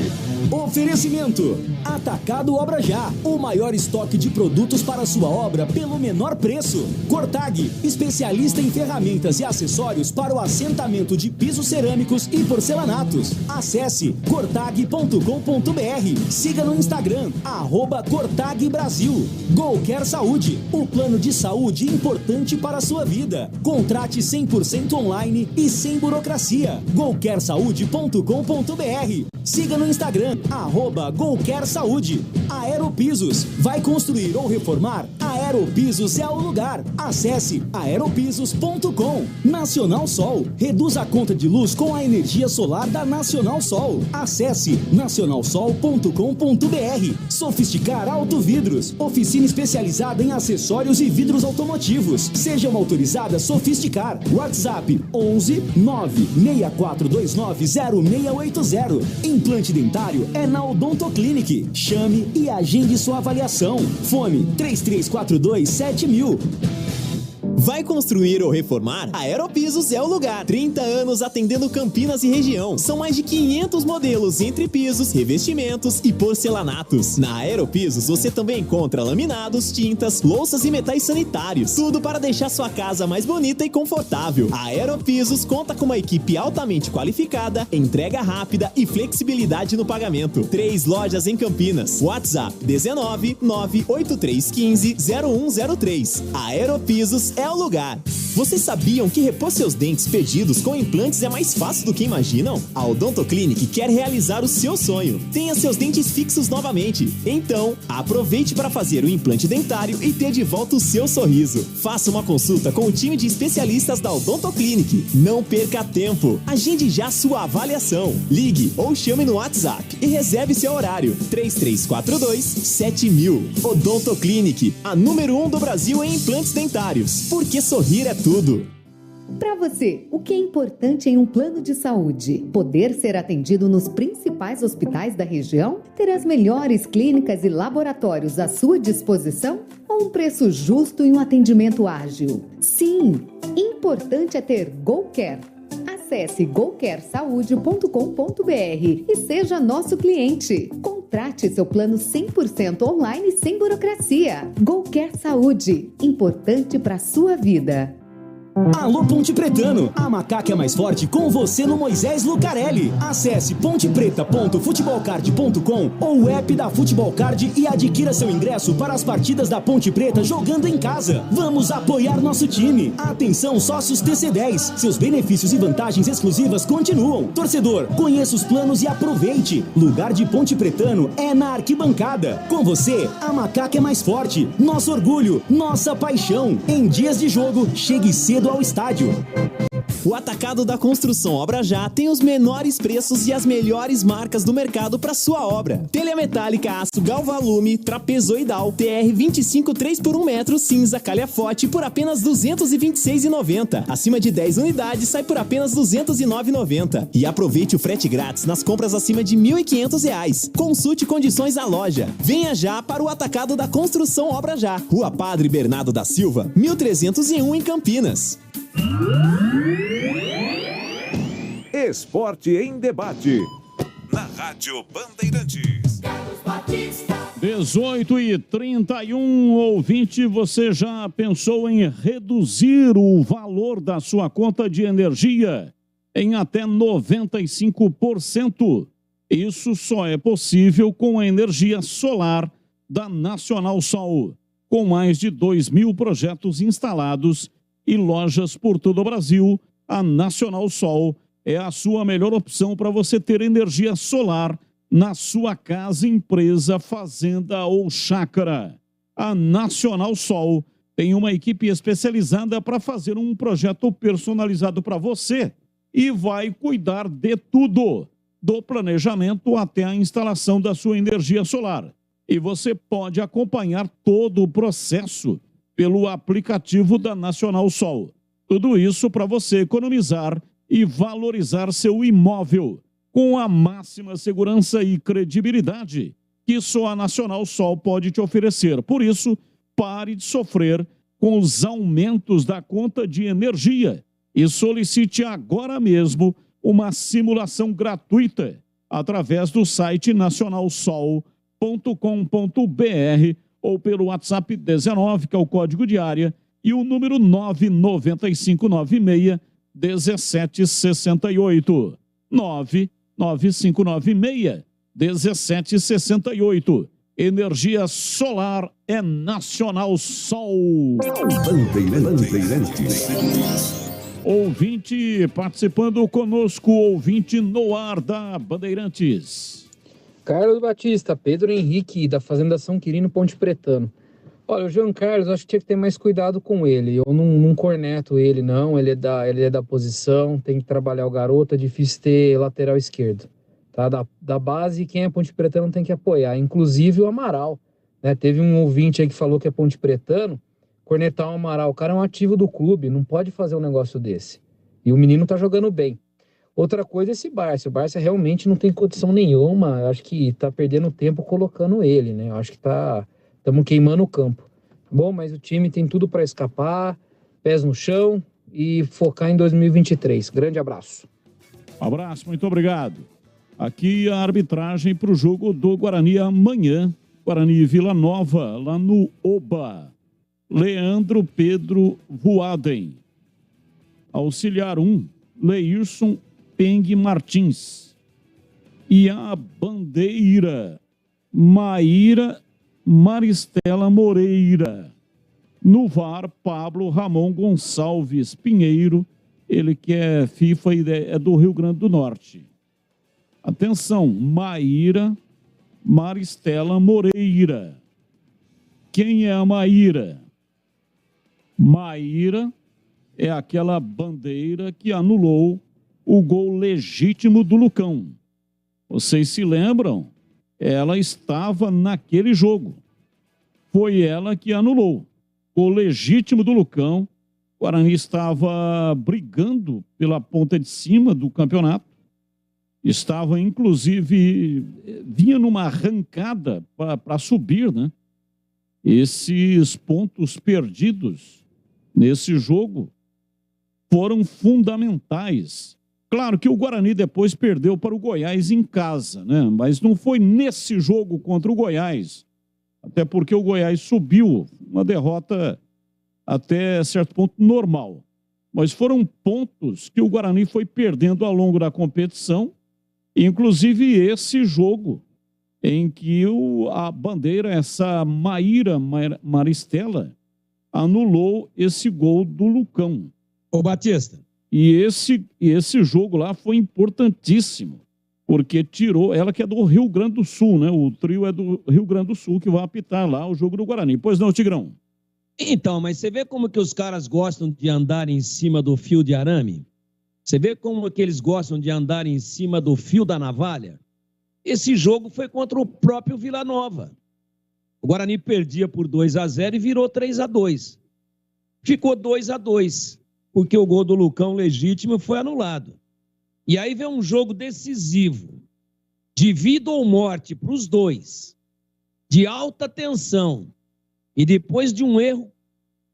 [SPEAKER 2] Oferecimento: Atacado Obra Já, o maior estoque de produtos para sua obra pelo menor preço. Cortag, especialista em ferramentas e acessórios para o assentamento de pisos cerâmicos e porcelanatos. Acesse cortag.com.br. Siga no Instagram, @Cortag Brasil. GoCare Saúde, o plano de saúde importante para a sua vida. Contrate 100% online e sem burocracia. gocaresaude.com.br. Siga no Instagram, @GoCare Saúde. Aeropisos, vai construir ou reformar? Aeropisos é o lugar. Acesse aeropisos.com. Nacional Sol, reduz a conta de luz com a energia solar da Nacional Sol. Acesse nacionalsol.com.br. Sofisticar Autovidros, oficina especializada em acessórios e vidros automotivos. Seja uma autorizada Sofisticar. WhatsApp 11 96429 0680. Implante dentário é na Odonto Clinic. Chame e agende sua avaliação. Fone 3342 7000. Vai construir ou reformar? A Aeropisos é o lugar. 30 anos atendendo Campinas e região. São mais de 500 modelos entre pisos, revestimentos e porcelanatos. Na Aeropisos você também encontra laminados, tintas, louças e metais sanitários. Tudo para deixar sua casa mais bonita e confortável. A Aeropisos conta com uma equipe altamente qualificada, entrega rápida e flexibilidade no pagamento. 3 lojas em Campinas. WhatsApp 19 98315 0103. A Aeropisos é o lugar. Vocês sabiam que repor seus dentes perdidos com implantes é mais fácil do que imaginam? A Odonto Clinic quer realizar o seu sonho. Tenha seus dentes fixos novamente. Então, aproveite para fazer o implante dentário e ter de volta o seu sorriso. Faça uma consulta com o time de especialistas da Odonto Clinic. Não perca tempo. Agende já sua avaliação. Ligue ou chame no WhatsApp e reserve seu horário. 3342 7000. Odonto Clinic, a número 1 do Brasil em implantes dentários. Porque sorrir é tudo.
[SPEAKER 13] Para você, o que é importante em um plano de saúde? Poder ser atendido nos principais hospitais da região? Ter as melhores clínicas e laboratórios à sua disposição? Ou um preço justo e um atendimento ágil? Sim, importante é ter GoCare. Acesse gocaresaude.com.br e seja nosso cliente. Contrate seu plano 100% online sem burocracia. GoCare Saúde, importante para a sua vida.
[SPEAKER 2] Alô Ponte Pretano, a macaca é mais forte com você no Moisés Lucarelli. Acesse pontepreta.futebolcard.com ou o app da Futebolcard e adquira seu ingresso para as partidas da Ponte Preta jogando em casa. Vamos apoiar nosso time. Atenção sócios TC10, seus benefícios e vantagens exclusivas continuam. Torcedor, conheça os planos e aproveite. Lugar de Ponte Pretano é na arquibancada. Com você, a macaca é mais forte. Nosso orgulho, nossa paixão. Em dias de jogo, chegue cedo ao estádio.
[SPEAKER 3] O Atacado da Construção Obra Já tem os menores preços e as melhores marcas do mercado para sua obra. Telha metálica aço galvalume trapezoidal TR 25 3x1 metro cinza calhafote por apenas R$ 226,90. Acima de 10 unidades sai por apenas R$ 209,90. E aproveite o frete grátis nas compras acima de R$ 1.500. Consulte condições à loja. Venha já para o Atacado da Construção Obra Já. Rua Padre Bernardo da Silva, 1301 em Campinas.
[SPEAKER 1] Esporte em debate. Na Rádio Bandeirantes.
[SPEAKER 15] 18h31, ouvinte, você já pensou em reduzir o valor da sua conta de energia em até 95%? Isso só é possível com a energia solar da Nacional Sol. Com mais de 2.000 projetos instalados e lojas por todo o Brasil, a Nacional Sol é a sua melhor opção para você ter energia solar na sua casa, empresa, fazenda ou chácara. A Nacional Sol tem uma equipe especializada para fazer um projeto personalizado para você e vai cuidar de tudo, do planejamento até a instalação da sua energia solar. E você pode acompanhar todo o processo pelo aplicativo da Nacional Sol. Tudo isso para você economizar e valorizar seu imóvel com a máxima segurança e credibilidade que só a Nacional Sol pode te oferecer. Por isso, pare de sofrer com os aumentos da conta de energia e solicite agora mesmo uma simulação gratuita através do site nacionalsol.com.br ou pelo WhatsApp 19, que é o código de área, e o número 99596-1768. 99596-1768. Energia solar é Nacional Sol.
[SPEAKER 1] Bandeirantes.
[SPEAKER 15] Ouvinte participando conosco, ouvinte no ar da Bandeirantes.
[SPEAKER 14] Carlos Batista, Pedro Henrique, da Fazenda São Quirino, Ponte Pretano. Olha, o João Carlos, acho que tinha que ter mais cuidado com ele. Eu não corneto ele, não. Ele é da posição, tem que trabalhar o garoto. É difícil ter lateral esquerdo. Tá? Da base, quem é Ponte Pretano tem que apoiar. Inclusive o Amaral. Né? Teve um ouvinte aí que falou que é Ponte Pretano. Cornetar o Amaral. O cara é um ativo do clube, não pode fazer um negócio desse. E o menino tá jogando bem. Outra coisa é esse Barça. O Barça realmente não tem condição nenhuma. Acho que tá perdendo tempo colocando ele, né? Acho que estamos queimando o campo. Bom, mas o time tem tudo para escapar, pés no chão e focar em 2023. Grande abraço.
[SPEAKER 15] Abraço, muito obrigado. Aqui a arbitragem para o jogo do Guarani amanhã. Guarani e Vila Nova, lá no Oba. Leandro Pedro Voaden. Auxiliar 1, Leirson Peng Martins. E a bandeira, Maíra Maristela Moreira. No VAR, Pablo Ramon Gonçalves Pinheiro, ele que é FIFA e é do Rio Grande do Norte. Atenção, Maíra Maristela Moreira. Quem é a Maíra? Maíra é aquela bandeira que anulou o gol legítimo do Lucão. Vocês se lembram? Ela estava naquele jogo. Foi ela que anulou. O legítimo do Lucão. O Guarani estava brigando pela ponta de cima do campeonato. Estava, inclusive, vinha numa arrancada para subir, né? Esses pontos perdidos nesse jogo foram fundamentais. Claro que o Guarani depois perdeu para o Goiás em casa, né? Mas não foi nesse jogo contra o Goiás. Até porque o Goiás subiu, uma derrota até certo ponto normal. mas foram pontos que o Guarani foi perdendo ao longo da competição, inclusive esse jogo em que a Bandeira, essa Maíra Maristela, anulou esse gol do Lucão.
[SPEAKER 8] Ô Batista.
[SPEAKER 15] E esse jogo lá foi importantíssimo, porque tirou, ela que é do Rio Grande do Sul, né? O trio é do Rio Grande do Sul que vai apitar lá o jogo do Guarani. Pois não, Tigrão?
[SPEAKER 8] Então, mas você vê como que os caras gostam de andar em cima do fio de arame? Você vê como que eles gostam de andar em cima do fio da navalha? Esse jogo foi contra o próprio Vila Nova. O Guarani perdia por 2-0 e virou 3-2. Ficou 2-2, porque o gol do Lucão legítimo foi anulado. E aí vem um jogo decisivo, de vida ou morte para os dois, de alta tensão, e depois de um erro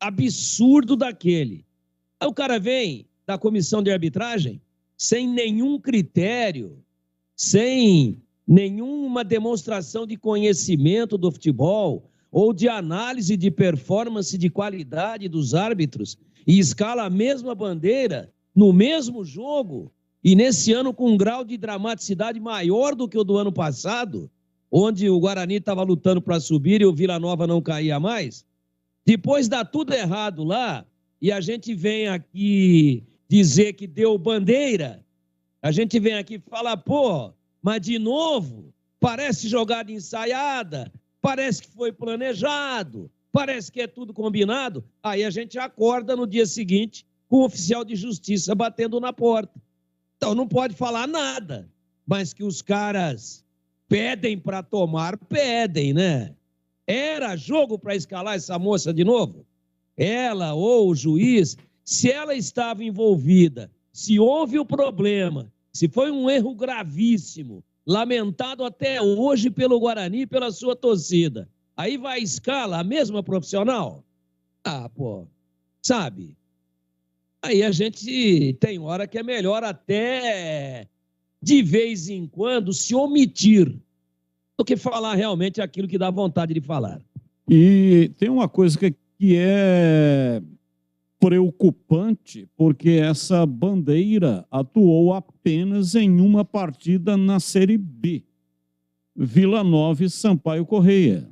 [SPEAKER 8] absurdo daquele. Aí o cara vem da comissão de arbitragem sem nenhum critério, sem nenhuma demonstração de conhecimento do futebol ou de análise de performance de qualidade dos árbitros e escala a mesma bandeira no mesmo jogo e nesse ano com um grau de dramaticidade maior do que o do ano passado, onde o Guarani estava lutando para subir e o Vila Nova não caía mais. Depois dá tudo errado lá e a gente vem aqui dizer que deu bandeira, a gente vem aqui falar, pô, mas de novo, parece jogada ensaiada, parece que foi planejado, parece que é tudo combinado. Aí a gente acorda no dia seguinte com o oficial de justiça batendo na porta. Então não pode falar nada, mas que os caras pedem para tomar, pedem, né? Era jogo para escalar essa moça de novo? Ela ou o juiz, se ela estava envolvida, se houve o problema, se foi um erro gravíssimo, lamentado até hoje pelo Guarani e pela sua torcida, aí vai escala a mesma profissional? Ah, pô, sabe? Aí a gente tem hora que é melhor até, de vez em quando, se omitir do que falar realmente aquilo que dá vontade de falar.
[SPEAKER 15] E tem uma coisa que é preocupante, porque essa bandeira atuou apenas em uma partida na Série B. Vila Nova e Sampaio Correia.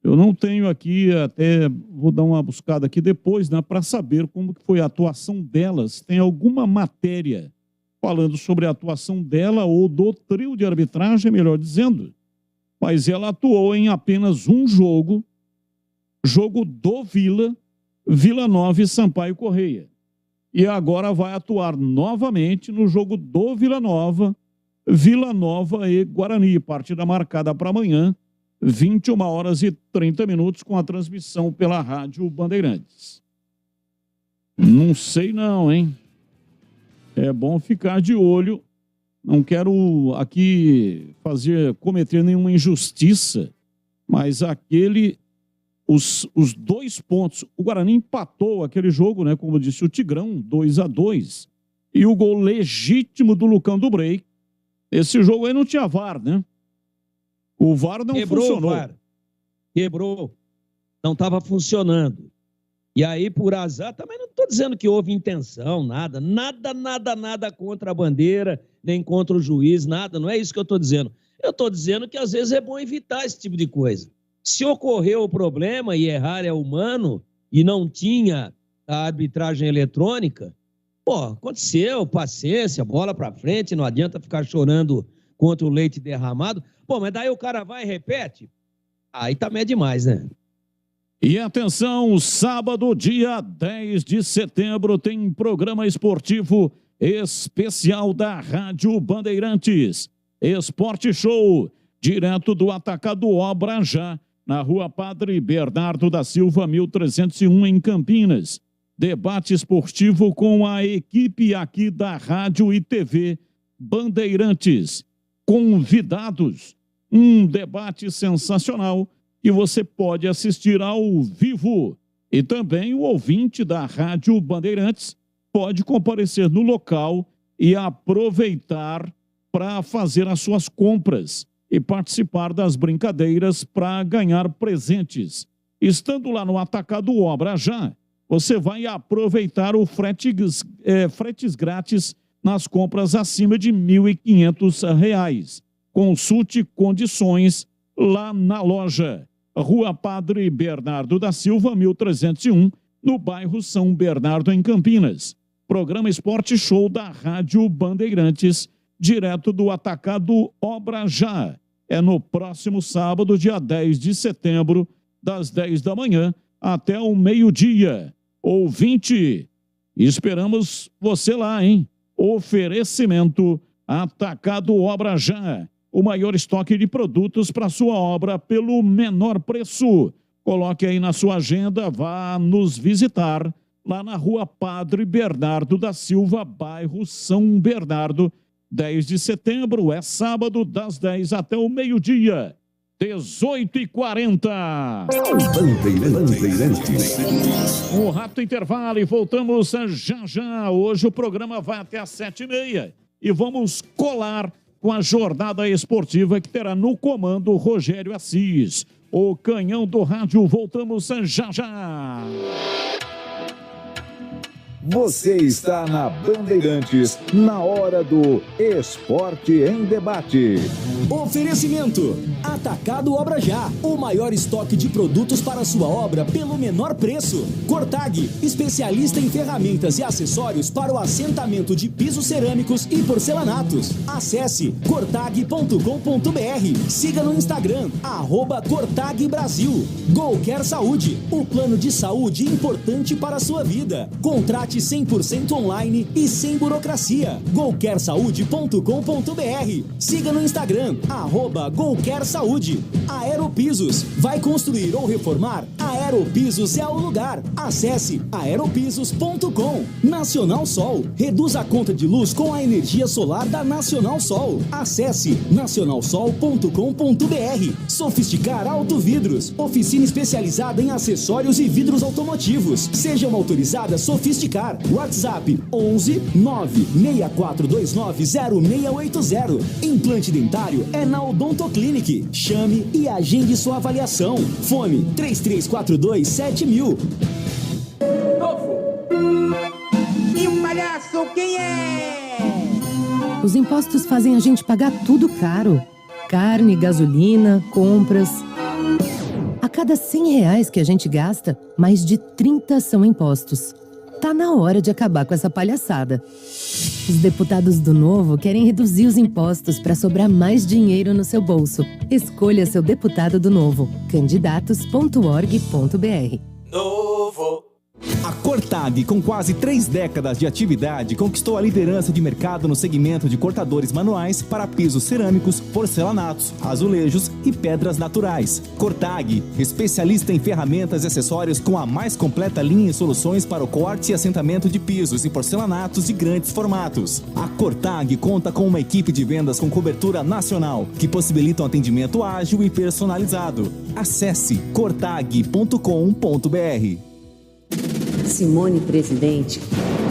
[SPEAKER 15] Eu não tenho aqui, até vou dar uma buscada aqui depois, né, para saber como que foi a atuação delas. Tem alguma matéria falando sobre a atuação dela ou do trio de arbitragem, melhor dizendo. Mas ela atuou em apenas um jogo do Vila Nova e Sampaio Correia. E agora vai atuar novamente no jogo do Vila Nova e Guarani. Partida marcada para amanhã, 21h30, com a transmissão pela Rádio Bandeirantes. Não sei não, hein? É bom ficar de olho. Não quero aqui cometer nenhuma injustiça, mas os 2 pontos, o Guarani empatou aquele jogo, né? Como disse o Tigrão, 2-2. E o gol legítimo do Lucão do Break. Esse jogo aí não tinha VAR, né? O VAR não funcionou. O VAR.
[SPEAKER 8] Quebrou. Não estava funcionando. E aí, por azar, também não estou dizendo que houve intenção, nada contra a bandeira, nem contra o juiz, nada. Não é isso que eu estou dizendo. Eu estou dizendo que às vezes é bom evitar esse tipo de coisa. Se ocorreu o problema e errar é humano e não tinha a arbitragem eletrônica, pô, aconteceu, paciência, bola para frente, não adianta ficar chorando contra o leite derramado. Pô, mas daí o cara vai e repete? Aí também é demais, né?
[SPEAKER 15] E atenção, sábado, dia 10 de setembro, tem programa esportivo especial da Rádio Bandeirantes. Esporte Show, direto do Atacado Obra Já, na Rua Padre Bernardo da Silva, 1301, em Campinas. Debate esportivo com a equipe aqui da Rádio e TV Bandeirantes. Convidados, um debate sensacional que você pode assistir ao vivo. E também o ouvinte da Rádio Bandeirantes pode comparecer no local e aproveitar para fazer as suas compras e participar das brincadeiras para ganhar presentes. Estando lá no Atacado Obra Já, você vai aproveitar o fretes grátis nas compras acima de R$ 1.500. Consulte condições lá na loja. Rua Padre Bernardo da Silva, 1301, no bairro São Bernardo, em Campinas. Programa Esporte Show da Rádio Bandeirantes, direto do Atacado Obra Já. É no próximo sábado, dia 10 de setembro, das 10 da manhã até o meio-dia. Ouvinte, esperamos você lá, hein? Oferecimento Atacado Obra Já. O maior estoque de produtos para sua obra pelo menor preço. Coloque aí na sua agenda, vá nos visitar lá na Rua Padre Bernardo da Silva, bairro São Bernardo. 10 de setembro, é sábado, das 10 até o meio-dia. 18h40.
[SPEAKER 1] Bandeirantes.
[SPEAKER 15] Um rápido intervalo e voltamos já já. Hoje o programa vai até às 7h30 e vamos colar com a jornada esportiva que terá no comando Rogério Assis. O canhão do rádio, voltamos já já.
[SPEAKER 1] Você está na Bandeirantes, na hora do Esporte em Debate.
[SPEAKER 2] Oferecimento Atacado Obra Já, o maior estoque de produtos para sua obra pelo menor preço. Cortag, especialista em ferramentas e acessórios para o assentamento de pisos cerâmicos e porcelanatos. Acesse cortag.com.br. Siga no Instagram, @Cortag Brasil. Golquer Saúde, o plano de saúde importante para a sua vida. Contrate 100% online e sem burocracia. golquersaude.com.br. Siga no Instagram, @GolquerSaúde. Aeropisos, vai construir ou reformar? Aeropisos é o lugar. Acesse aeropisos.com. Nacional Sol, reduz a conta de luz com a energia solar da Nacional Sol. Acesse nacionalsol.com.br. Sofisticar Autovidros, oficina especializada em acessórios e vidros automotivos. Seja uma autorizada Sofisticar. WhatsApp 11 96429 0680. Implante dentário é na Odontoclinic. Chame e agende sua avaliação. Fone 3342 7000.
[SPEAKER 24] E o palhaço quem é?
[SPEAKER 16] Os impostos fazem a gente pagar tudo caro. Carne, gasolina, compras. A cada R$100 que a gente gasta, mais de 30 são impostos. Tá na hora de acabar com essa palhaçada. Os deputados do Novo querem reduzir os impostos para sobrar mais dinheiro no seu bolso. Escolha seu deputado do Novo. Candidatos.org.br.
[SPEAKER 3] Novo. A Cortag, com quase 3 décadas de atividade, conquistou a liderança de mercado no segmento de cortadores manuais para pisos cerâmicos, porcelanatos, azulejos e pedras naturais. Cortag, especialista em ferramentas e acessórios com a mais completa linha e soluções para o corte e assentamento de pisos e porcelanatos de grandes formatos. A Cortag conta com uma equipe de vendas com cobertura nacional, que possibilita um atendimento ágil e personalizado. Acesse cortag.com.br.
[SPEAKER 17] Simone presidente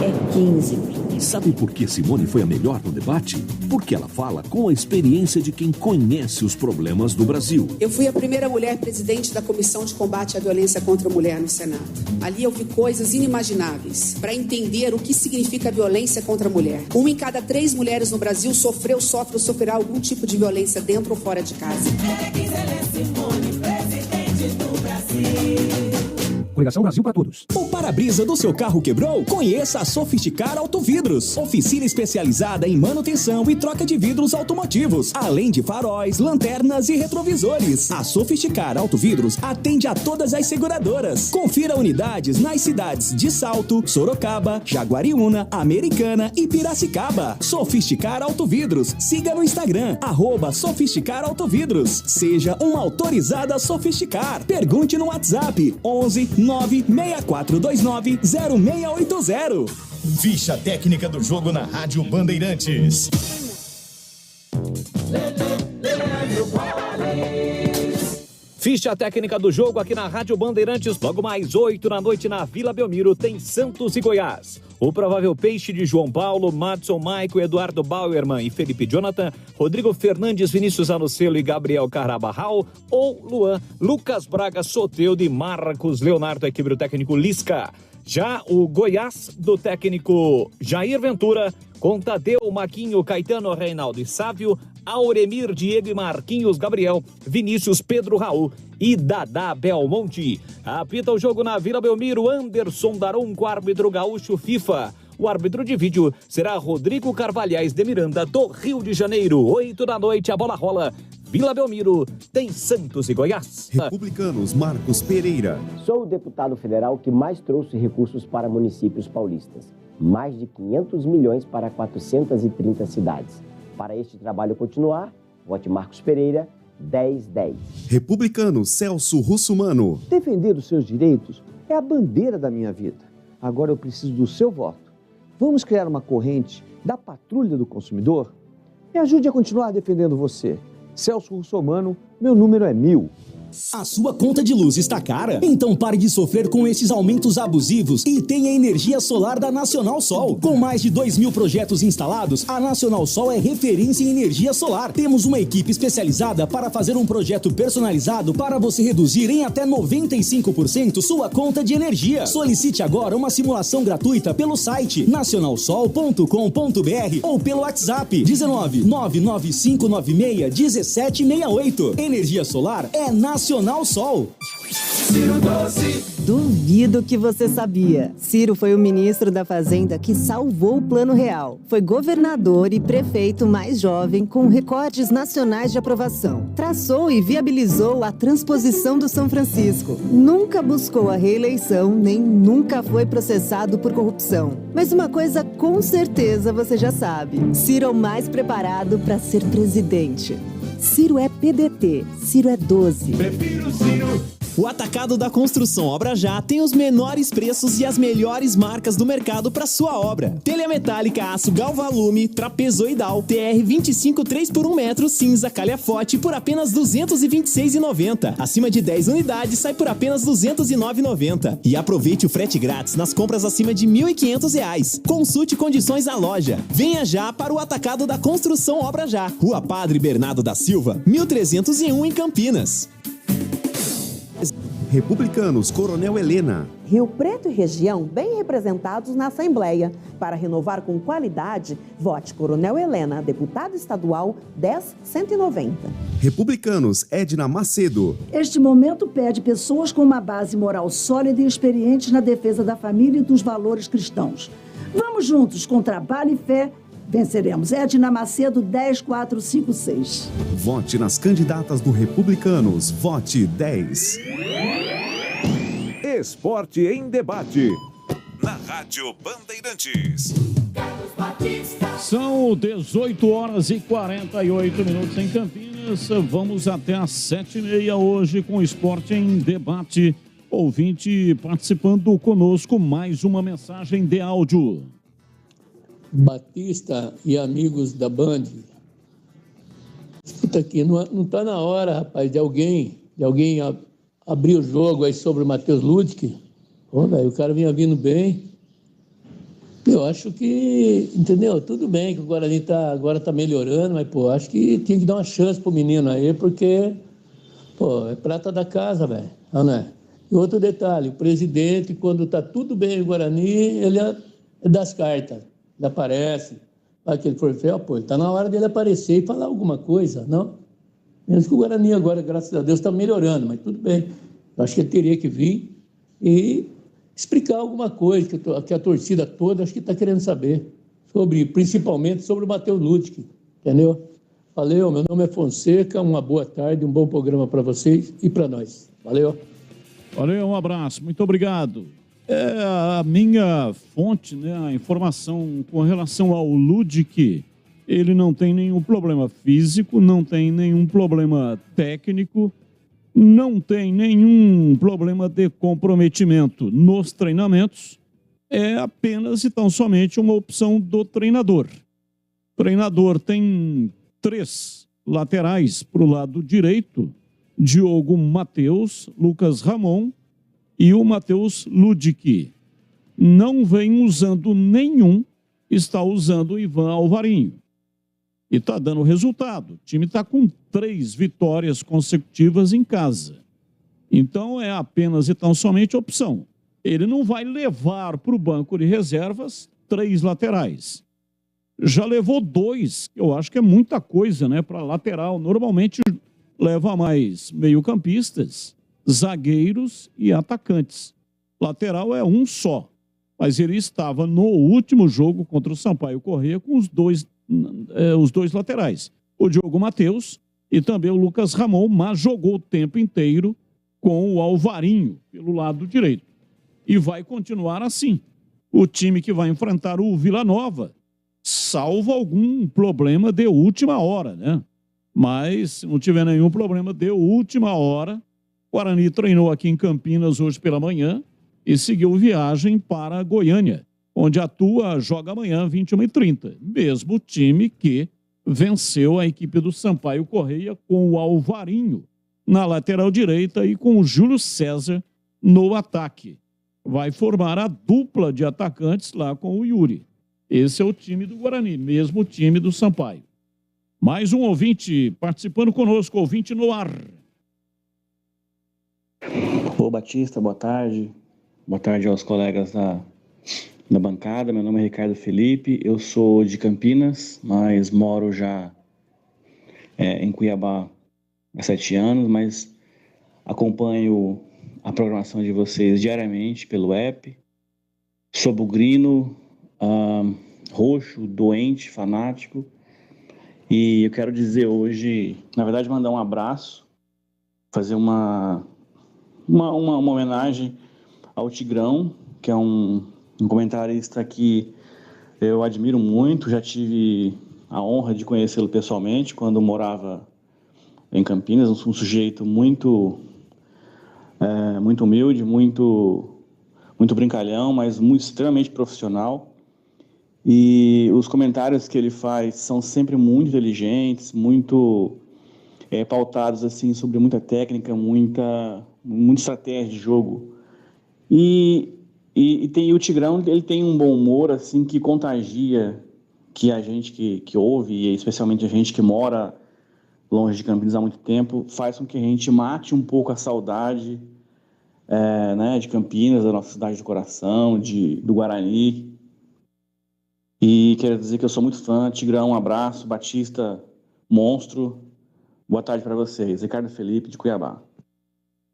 [SPEAKER 17] é 15.
[SPEAKER 18] Sabe por que Simone foi a melhor no debate? Porque ela fala com a experiência de quem conhece os problemas do Brasil.
[SPEAKER 19] Eu fui a primeira mulher presidente da Comissão de Combate à Violência contra a Mulher no Senado. Ali eu vi coisas inimagináveis para entender o que significa violência contra a mulher. 1 em cada 3 mulheres no Brasil sofreu, sofre ou sofrerá algum tipo de violência dentro ou fora de casa.
[SPEAKER 24] Simone, presidente do Brasil.
[SPEAKER 2] Coligação Brasil para Todos. O para-brisa do seu carro quebrou? Conheça a Sofisticar Autovidros. Oficina especializada em manutenção e troca de vidros automotivos, além de faróis, lanternas e retrovisores. A Sofisticar Autovidros atende a todas as seguradoras. Confira unidades nas cidades de Salto, Sorocaba, Jaguariúna, Americana e Piracicaba. Sofisticar Autovidros. Siga no Instagram, @Sofisticar Autovidros. Seja uma autorizada Sofisticar. Pergunte no WhatsApp 11 96429 0680.
[SPEAKER 20] Ficha técnica do jogo na Rádio Bandeirantes.
[SPEAKER 21] Ficha técnica do jogo aqui na Rádio Bandeirantes. Logo mais 8 da noite na Vila Belmiro tem Santos e Goiás. O provável peixe de João Paulo, Madson Maico, Eduardo Bauerman e Felipe Jonathan, Rodrigo Fernandes, Vinícius Anocelo e Gabriel Carabarral, ou Luan, Lucas Braga, Soteldo e Marcos Leonardo, equilíbrio técnico Lisca. Já o Goiás, do técnico Jair Ventura, com Tadeu, Maquinho, Caetano, Reinaldo e Sávio, Auremir, Diego e Marquinhos Gabriel, Vinícius, Pedro, Raul e Dadá Belmonte. Apita o jogo na Vila Belmiro, Anderson Daronco, árbitro gaúcho FIFA. O árbitro de vídeo será Rodrigo Carvalhais de Miranda, do Rio de Janeiro. 8 da noite, a bola rola. Vila Belmiro tem Santos e Goiás.
[SPEAKER 4] Republicanos, Marcos Pereira.
[SPEAKER 6] Sou o deputado federal que mais trouxe recursos para municípios paulistas. Mais de 500 milhões para 430 cidades. Para este trabalho continuar, vote Marcos Pereira, 1010.
[SPEAKER 4] Republicano, Celso Russumano.
[SPEAKER 7] Defender os seus direitos é a bandeira da minha vida. Agora eu preciso do seu voto. Vamos criar uma corrente da Patrulha do Consumidor? Me ajude a continuar defendendo você. Celso Russomano, meu número é 1000.
[SPEAKER 2] A sua conta de luz está cara? Então pare de sofrer com esses aumentos abusivos e tenha energia solar da Nacional Sol. Com mais de 2.000 projetos instalados, a Nacional Sol é referência em energia solar. Temos uma equipe especializada para fazer um projeto personalizado para você reduzir em até 95% sua conta de energia. Solicite agora uma simulação gratuita pelo site nacionalsol.com.br ou pelo WhatsApp 19 99596 1768. Energia solar é Nacional Sol.
[SPEAKER 23] Ciro Doce. Duvido que você sabia. Ciro foi o ministro da Fazenda que salvou o Plano Real. Foi governador e prefeito mais jovem com recordes nacionais de aprovação. Traçou e viabilizou a transposição do São Francisco. Nunca buscou a reeleição, nem nunca foi processado por corrupção. Mas uma coisa com certeza você já sabe. Ciro é o mais preparado para ser presidente. Ciro é PDT, Ciro é 12.
[SPEAKER 3] Prefiro Ciro. O Atacado da Construção Obra Já tem os menores preços e as melhores marcas do mercado para sua obra. Telha metálica, aço galvalume, trapezoidal, TR 25 3x1 metro, cinza calhafote por apenas R$ 226,90. Acima de 10 unidades sai por apenas R$ 209,90. E aproveite o frete grátis nas compras acima de R$ 1.500. Consulte condições na loja. Venha já para o Atacado da Construção Obra Já. Rua Padre Bernardo da Silva, 1301 em Campinas.
[SPEAKER 4] Republicanos, Coronel Helena.
[SPEAKER 25] Rio Preto e região bem representados na Assembleia. Para renovar com qualidade, vote Coronel Helena, deputado estadual 10190.
[SPEAKER 4] Republicanos, Edna Macedo.
[SPEAKER 26] Este momento pede pessoas com uma base moral sólida e experientes na defesa da família e dos valores cristãos. Vamos juntos, com trabalho e fé, venceremos. Edna Macedo, 10456.
[SPEAKER 4] Vote nas candidatas do Republicanos. Vote 10.
[SPEAKER 1] Esporte em debate.
[SPEAKER 18] Na Rádio Bandeirantes.
[SPEAKER 15] São 18 horas e 48 minutos em Campinas. Vamos até às 7h30 hoje com Esporte em Debate. Ouvinte participando conosco, mais uma mensagem de áudio.
[SPEAKER 27] Batista e amigos da Band, escuta aqui, não está na hora, rapaz, de alguém abrir o jogo aí sobre o Matheus Ludwig. Pô, velho, o cara vinha vindo bem. Eu acho que, entendeu? Tudo bem que o Guarani agora tá melhorando, mas, pô, acho que tinha que dar uma chance pro menino aí, porque, pô, é prata da casa, velho, não é? E outro detalhe, o presidente, quando tá tudo bem no Guarani, ele é das cartas. Ele aparece, vai que ele for feio, pô, tá na hora dele aparecer e falar alguma coisa, não? Menos que o Guarani agora, graças a Deus, está melhorando, mas tudo bem. Eu acho que ele teria que vir e explicar alguma coisa que a torcida toda acho que está querendo saber, principalmente sobre o Matheus Ludwig, entendeu? Valeu, meu nome é Fonseca, uma boa tarde, um bom programa para vocês e para nós. Valeu.
[SPEAKER 15] Valeu, um abraço, muito obrigado. A minha fonte, né, a informação com relação ao Ludwig, ele não tem nenhum problema físico, não tem nenhum problema técnico, não tem nenhum problema de comprometimento nos treinamentos, é apenas e tão somente uma opção do treinador. O treinador tem 3 laterais para o lado direito, Diogo Matheus, Lucas Ramon e o Matheus Ludwig. Não vem usando nenhum, está usando o Ivan Alvarinho. E está dando resultado. O time está com 3 vitórias consecutivas em casa. Então é apenas e tão somente opção. ele não vai levar para o banco de reservas 3 laterais. Já levou 2, eu acho que é muita coisa, né, para lateral. Normalmente leva mais meio-campistas, zagueiros e atacantes. Lateral é um só, mas ele estava no último jogo contra o Sampaio Corrêa com os dois laterais, o Diogo Matheus e também o Lucas Ramon, mas jogou o tempo inteiro com o Alvarinho pelo lado direito. E vai continuar assim. O time que vai enfrentar o Vila Nova, salvo algum problema de última hora, né? Mas, se não tiver nenhum problema de última hora, o Guarani treinou aqui em Campinas hoje pela manhã e seguiu viagem para Goiânia, onde joga amanhã, 21h30. Mesmo time que venceu a equipe do Sampaio Corrêa com o Alvarinho na lateral direita e com o Júlio César no ataque. Vai formar a dupla de atacantes lá com o Yuri. Esse é o time do Guarani, mesmo time do Sampaio. Mais um ouvinte participando conosco, ouvinte no ar.
[SPEAKER 5] Ô Batista, boa tarde. Boa tarde aos colegas da bancada. Meu nome é Ricardo Felipe, eu sou de Campinas, mas moro já em Cuiabá há 7 anos, mas acompanho a programação de vocês diariamente pelo app. Sou bugrino, roxo, doente, fanático. E eu quero dizer hoje, na verdade, mandar um abraço, fazer uma homenagem ao Tigrão, que é um comentarista que eu admiro muito. Já tive a honra de conhecê-lo pessoalmente quando morava em Campinas, um sujeito muito humilde, muito brincalhão, mas extremamente profissional. E os comentários que ele faz são sempre muito inteligentes, muito pautados assim, sobre muita técnica, muita estratégia de jogo. E o Tigrão, ele tem um bom humor assim, que contagia, que a gente que ouve, e especialmente a gente que mora longe de Campinas há muito tempo, faz com que a gente mate um pouco a saudade né, de Campinas, da nossa cidade do coração, do Guarani. E quero dizer que eu sou muito fã. Tigrão, um abraço. Batista, monstro. Boa tarde para vocês. Ricardo Felipe, de Cuiabá.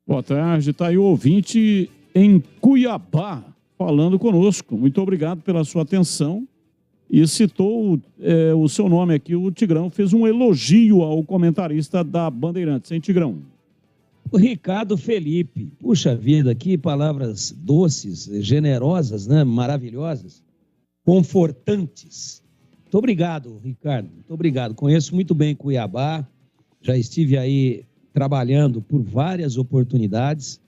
[SPEAKER 15] Boa tarde. Está aí o ouvinte em Cuiabá falando conosco. Muito obrigado pela sua atenção. E citou o seu nome aqui. O Tigrão fez um elogio ao comentarista da Bandeirantes, hein, Tigrão?
[SPEAKER 8] O Ricardo Felipe. Puxa vida, que palavras doces, generosas, né? Maravilhosas. Confortantes. Muito obrigado, Ricardo. Muito obrigado. Conheço muito bem Cuiabá. Já estive aí trabalhando por várias oportunidades.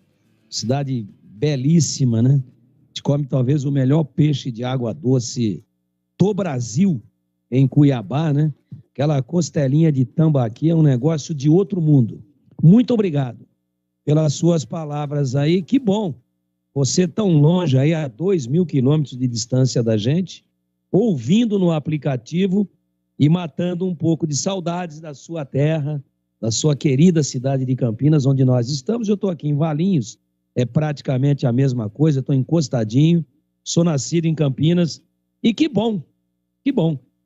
[SPEAKER 8] Cidade belíssima, né? A gente come talvez o melhor peixe de água doce do Brasil, em Cuiabá, né? Aquela costelinha de tambaqui é um negócio de outro mundo. Muito obrigado pelas suas palavras aí. Que bom você tão longe aí, a 2.000 quilômetros de distância da gente, ouvindo no aplicativo e matando um pouco de saudades da sua terra, da sua querida cidade de Campinas, onde nós estamos. Eu estou aqui em Valinhos, é praticamente a mesma coisa, estou encostadinho, sou nascido em Campinas, e que bom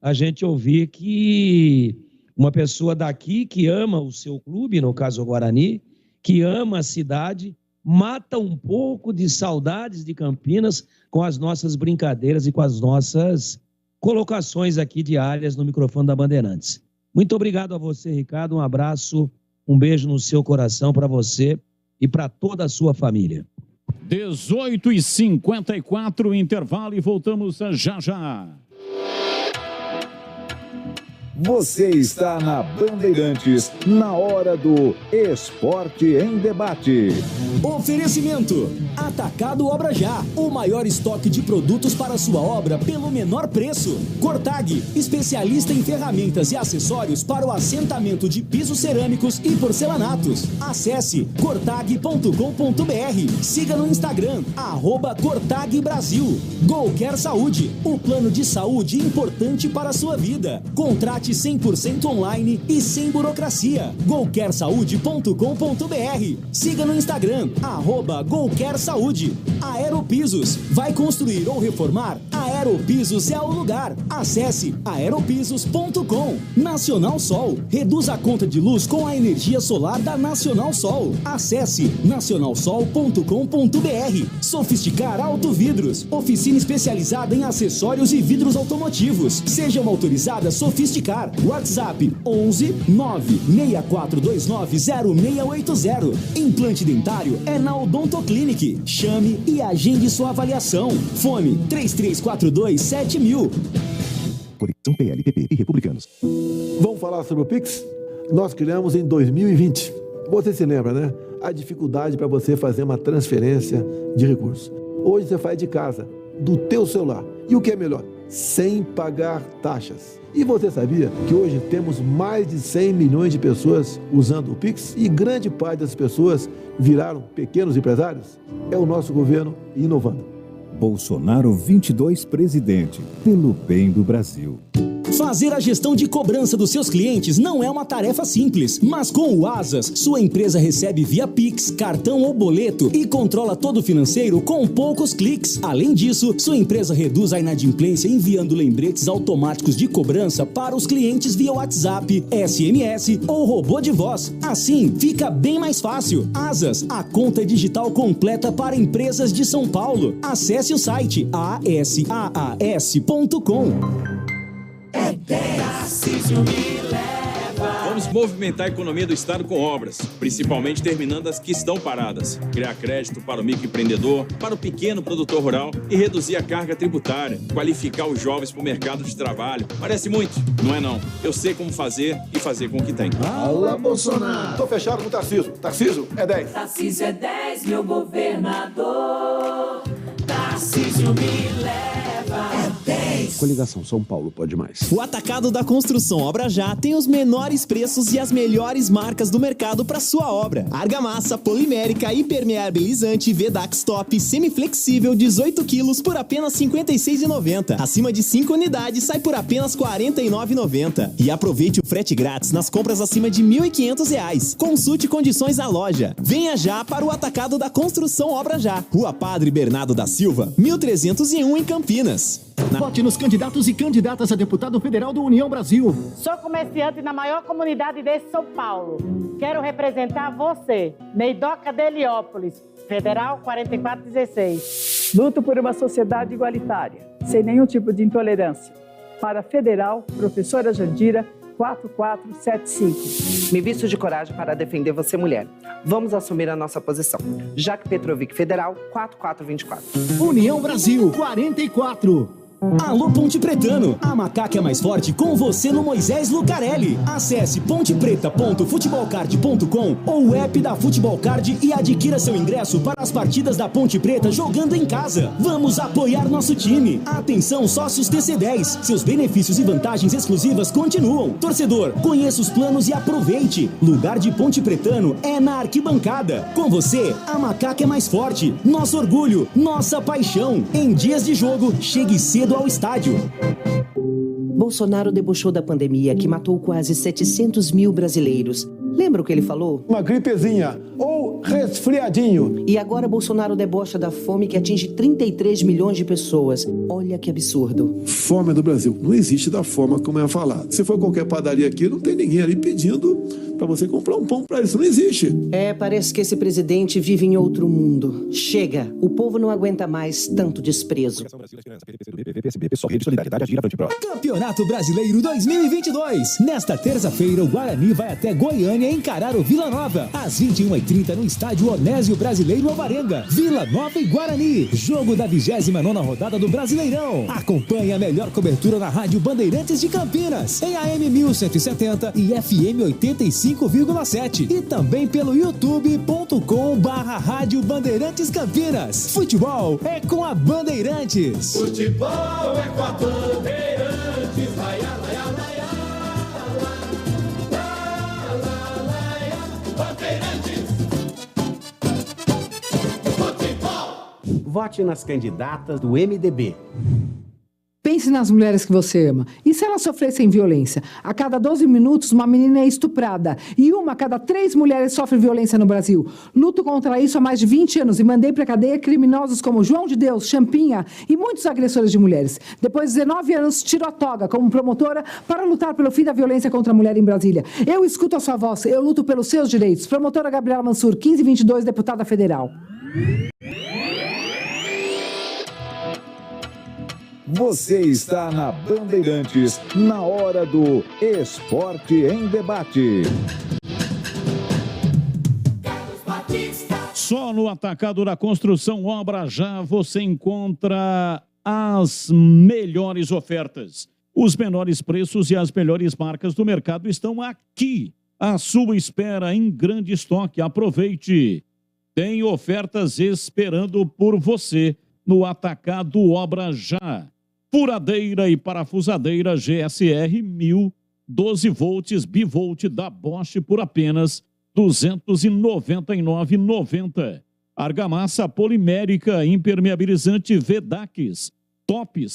[SPEAKER 8] a gente ouvir que uma pessoa daqui que ama o seu clube, no caso o Guarani, que ama a cidade, mata um pouco de saudades de Campinas com as nossas brincadeiras e com as nossas colocações aqui diárias no microfone da Bandeirantes. Muito obrigado a você, Ricardo. Um abraço, um beijo no seu coração para você e para toda a sua família.
[SPEAKER 15] 18h54, intervalo, e voltamos já.
[SPEAKER 1] Você está na Bandeirantes, na hora do Esporte em Debate.
[SPEAKER 2] Oferecimento: Atacado Obra Já, o maior estoque de produtos para a sua obra pelo menor preço. Cortag, especialista em ferramentas e acessórios para o assentamento de pisos cerâmicos e porcelanatos. Acesse cortag.com.br. Siga no Instagram, @CortagBrasil. Golcare Saúde, o plano de saúde importante para a sua vida. Contrate vote 100% online e sem burocracia. golquersaude.com.br. Siga no Instagram, @golquersaúde. Aeropisos. Vai construir ou reformar? Aeropisos é o lugar. Acesse aeropisos.com. Nacional Sol. Reduz a conta de luz com a energia solar da Nacional Sol. Acesse nacionalsol.com.br. Sofisticar Autovidros. Oficina especializada em acessórios e vidros automotivos. Seja uma autorizada Sofisticar. WhatsApp 11 96429 0680. Implante dentário é na Odontoclinic. Chame e agende sua avaliação. Fone 3342-7000.
[SPEAKER 9] Conexão PLPP e Republicanos. Vamos falar sobre o Pix? Nós criamos em 2020. Você se lembra, né? A dificuldade para você fazer uma transferência de recursos. Hoje você faz de casa, do teu celular. E o que é melhor? Sem pagar taxas. E você sabia que hoje temos mais de 100 milhões de pessoas usando o Pix? E grande parte das pessoas viraram pequenos empresários? É o nosso governo inovando.
[SPEAKER 1] Bolsonaro 22 presidente, pelo bem do Brasil.
[SPEAKER 2] Fazer a gestão de cobrança dos seus clientes não é uma tarefa simples, mas com o Asas, sua empresa recebe via Pix, cartão ou boleto e controla todo o financeiro com poucos cliques. Além disso, sua empresa reduz a inadimplência enviando lembretes automáticos de cobrança para os clientes via WhatsApp, SMS ou robô de voz. Assim, fica bem mais fácil. Asas, a conta digital completa para empresas de São Paulo. Acesse o site asaas.com.
[SPEAKER 10] Tarcísio me leva. Vamos movimentar a economia do Estado com obras, principalmente terminando as que estão paradas. Criar crédito para o microempreendedor, para o pequeno produtor rural e reduzir a carga tributária. Qualificar os jovens para o mercado de trabalho. Parece muito, não é não. Eu sei como fazer e fazer com o que tem.
[SPEAKER 9] Alô, Bolsonaro! Tô fechado com o Tarcísio. Tarcísio é 10.
[SPEAKER 24] Tarcísio é 10, meu governador. Tarcísio me leva. É 10.
[SPEAKER 4] Coligação São Paulo pode mais.
[SPEAKER 3] O Atacado da Construção Obra Já tem os menores preços e as melhores marcas do mercado para sua obra. Argamassa, polimérica, impermeabilizante, Vedax Top, semiflexível, 18 quilos por apenas R$ 56,90. Acima de 5 unidades sai por apenas R$ 49,90. E aproveite o frete grátis nas compras acima de R$ 1.500. Consulte condições na loja. Venha já para o Atacado da Construção Obra Já. Rua Padre Bernardo da Silva, 1301 em Campinas.
[SPEAKER 2] Vote nos candidatos e candidatas a deputado federal do União Brasil.
[SPEAKER 11] Sou comerciante na maior comunidade de São Paulo. Quero representar você, Neidoca de Heliópolis, Federal 4416.
[SPEAKER 12] Luto por uma sociedade igualitária, sem nenhum tipo de intolerância. Para Federal, professora Jandira, 4475.
[SPEAKER 13] Me visto de coragem para defender você, mulher. Vamos assumir a nossa posição. Jaque Petrovic Federal, 4424.
[SPEAKER 2] União Brasil, 44. Alô Ponte Pretano, a macaca é mais forte com você no Moisés Lucarelli. Acesse pontepreta.futebolcard.com ou o app da Futebol Card e adquira seu ingresso para as partidas da Ponte Preta jogando em casa. Vamos apoiar nosso time. Atenção sócios TC10, seus benefícios e vantagens exclusivas continuam. Torcedor, conheça os planos e aproveite. Lugar de Ponte Pretano é na arquibancada. Com você, a macaca é mais forte. Nosso orgulho, nossa paixão. Em dias de jogo, chegue cedo ao estádio.
[SPEAKER 13] Bolsonaro debochou da pandemia que matou quase 700 mil brasileiros. Lembra o que ele falou?
[SPEAKER 9] Uma gripezinha ou resfriadinho.
[SPEAKER 13] E agora Bolsonaro debocha da fome que atinge 33 milhões de pessoas. Olha que absurdo.
[SPEAKER 9] Fome do Brasil. Não existe da forma como é falado. Se for qualquer padaria aqui, não tem ninguém ali pedindo para você comprar um pão para isso. Não existe.
[SPEAKER 13] Parece que esse presidente vive em outro mundo. Chega. O povo não aguenta mais tanto desprezo.
[SPEAKER 2] Campeonato Brasileiro 2022. Nesta terça-feira, o Guarani vai até Goiânia encarar o Vila Nova. Às 21h30 no estádio Onésio Brasileiro Alvarenga. Vila Nova e Guarani. Jogo da 29ª rodada do Brasileirão. Acompanhe a melhor cobertura na Rádio Bandeirantes de Campinas. Em AM 1170 e FM 85,7. E também pelo youtube.com/Rádio Bandeirantes Campinas. Futebol é com a Bandeirantes.
[SPEAKER 24] Futebol é com a Bandeirantes. Laia, laia, laia.
[SPEAKER 14] Vote nas candidatas do MDB. Pense Pense nas mulheres que você ama. E se elas sofressem violência? A cada 12 minutos, uma menina é estuprada. E uma a cada 3 mulheres sofre violência no Brasil. Luto contra isso há mais de 20 anos e mandei para a cadeia criminosos como João de Deus, Champinha e muitos agressores de mulheres. Depois de 19 anos, tiro a toga como promotora para lutar pelo fim da violência contra a mulher em Brasília. Eu escuto a sua voz, eu luto pelos seus direitos. Promotora Gabriela Mansur, 1522, deputada federal.
[SPEAKER 1] Você está na Bandeirantes, na hora do Esporte em Debate.
[SPEAKER 15] Só no Atacado da Construção Obra Já você encontra as melhores ofertas. Os menores preços e as melhores marcas do mercado estão aqui. À sua espera em grande estoque. Aproveite. Tem ofertas esperando por você no Atacado Obra Já. Furadeira e parafusadeira GSR 1000, 12 volts bivolt da Bosch por apenas R$ 299,90. Argamassa polimérica impermeabilizante Vedax, top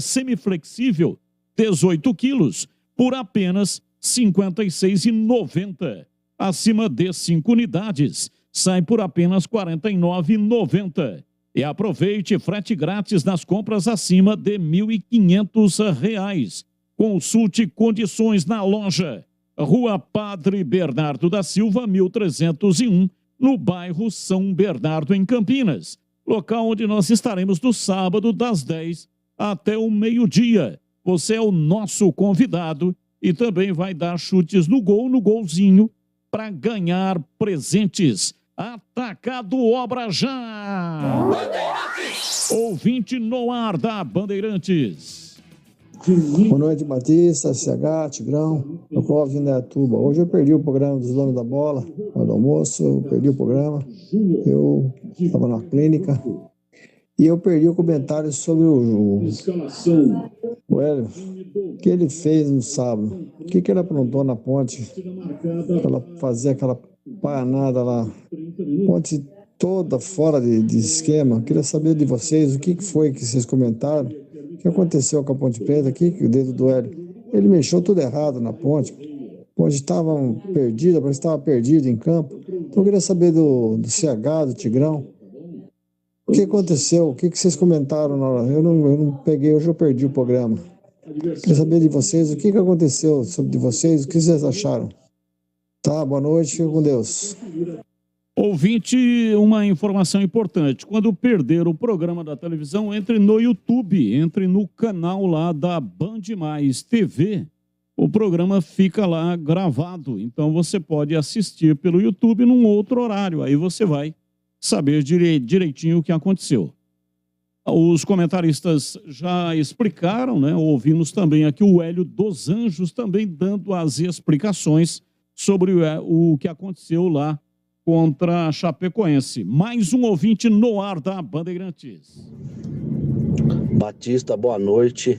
[SPEAKER 15] semiflexível, 18 quilos, por apenas R$ 56,90. Acima de 5 unidades, sai por apenas R$ 49,90. E aproveite frete grátis nas compras acima de R$ 1.500. Consulte condições na loja. Rua Padre Bernardo da Silva, 1301, no bairro São Bernardo, em Campinas. Local onde nós estaremos no sábado, das 10 até o meio-dia. Você é o nosso convidado e também vai dar chutes no gol, no golzinho, para ganhar presentes. Atacado Obra Já! Ouvinte no ar da Bandeirantes.
[SPEAKER 16] Boa noite, Batista, CH, Tigrão, eu Clóvis Indaiatuba. Hoje eu perdi o programa dos donos da bola, na hora do almoço, eu perdi o programa. Eu estava na clínica e eu perdi o comentário sobre o Hélio, o que ele fez no sábado, o que ele aprontou na ponte, para fazer aquela panada lá, ponte toda fora de esquema. Queria saber de vocês o que foi que vocês comentaram, o que aconteceu com a Ponte Preta aqui, que o dedo do Hélio, ele mexeu tudo errado na ponte, a ponte estava perdida, parece que estava perdido em campo. Então eu queria saber do CH, do Tigrão, o que aconteceu, o que vocês comentaram na hora. Eu não peguei, hoje eu perdi o programa. Queria saber de vocês o que aconteceu sobre vocês, o que vocês acharam. Tá, boa noite, fica com Deus.
[SPEAKER 15] Ouvinte, uma informação importante. Quando perder o programa da televisão, entre no YouTube, entre no canal lá da Band Mais TV. O programa fica lá gravado, então você pode assistir pelo YouTube num outro horário. Aí você vai saber direitinho o que aconteceu. Os comentaristas já explicaram, né? Ouvimos também aqui o Hélio dos Anjos também dando as explicações sobre o que aconteceu lá contra a Chapecoense. Mais um ouvinte no ar da Bandeirantes.
[SPEAKER 17] Batista, boa noite.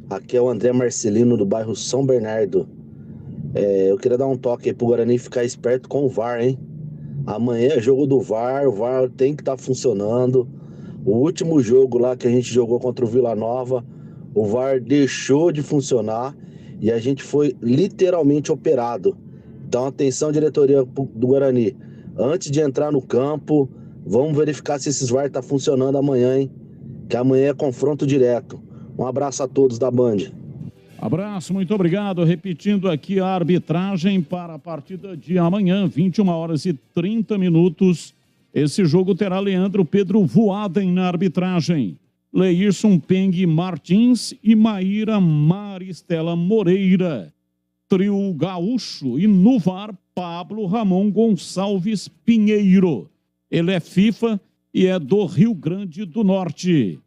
[SPEAKER 17] Aqui é o André Marcelino do bairro São Bernardo. Eu queria dar um toque aí pro Guarani ficar esperto com o VAR, hein? Amanhã é jogo do VAR, o VAR tem que estar funcionando. O último jogo lá que a gente jogou contra o Vila Nova, o VAR deixou de funcionar e a gente foi literalmente operado. Então, atenção, diretoria do Guarani. Antes de entrar no campo, vamos verificar se esses VAR estão funcionando amanhã, hein? Que amanhã é confronto direto. Um abraço a todos da Band.
[SPEAKER 15] Abraço, muito obrigado. Repetindo aqui a arbitragem para a partida de amanhã, 21h30. Esse jogo terá Leandro Pedro Voaden na arbitragem, Leirson Peng Martins e Maíra Maristela Moreira. Trio Gaúcho e no VAR, Pablo Ramon Gonçalves Pinheiro. Ele é FIFA e é do Rio Grande do Norte.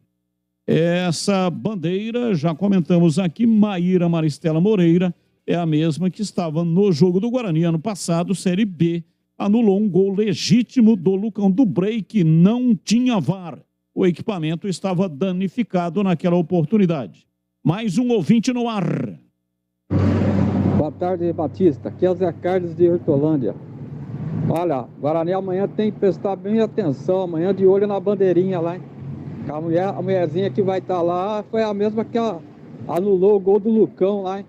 [SPEAKER 15] Essa bandeira, já comentamos aqui, Maíra Maristela Moreira, é a mesma que estava no jogo do Guarani ano passado, Série B. Anulou um gol legítimo do Lucão do Break, não tinha VAR. O equipamento estava danificado naquela oportunidade. Mais um ouvinte no ar.
[SPEAKER 19] Boa tarde, Batista. Aqui é o Zé Carlos de Hortolândia. Olha, Guarani amanhã tem que prestar bem atenção, amanhã de olho na bandeirinha lá, hein? A mulherzinha que vai estar lá foi a mesma que anulou o gol do Lucão lá, hein?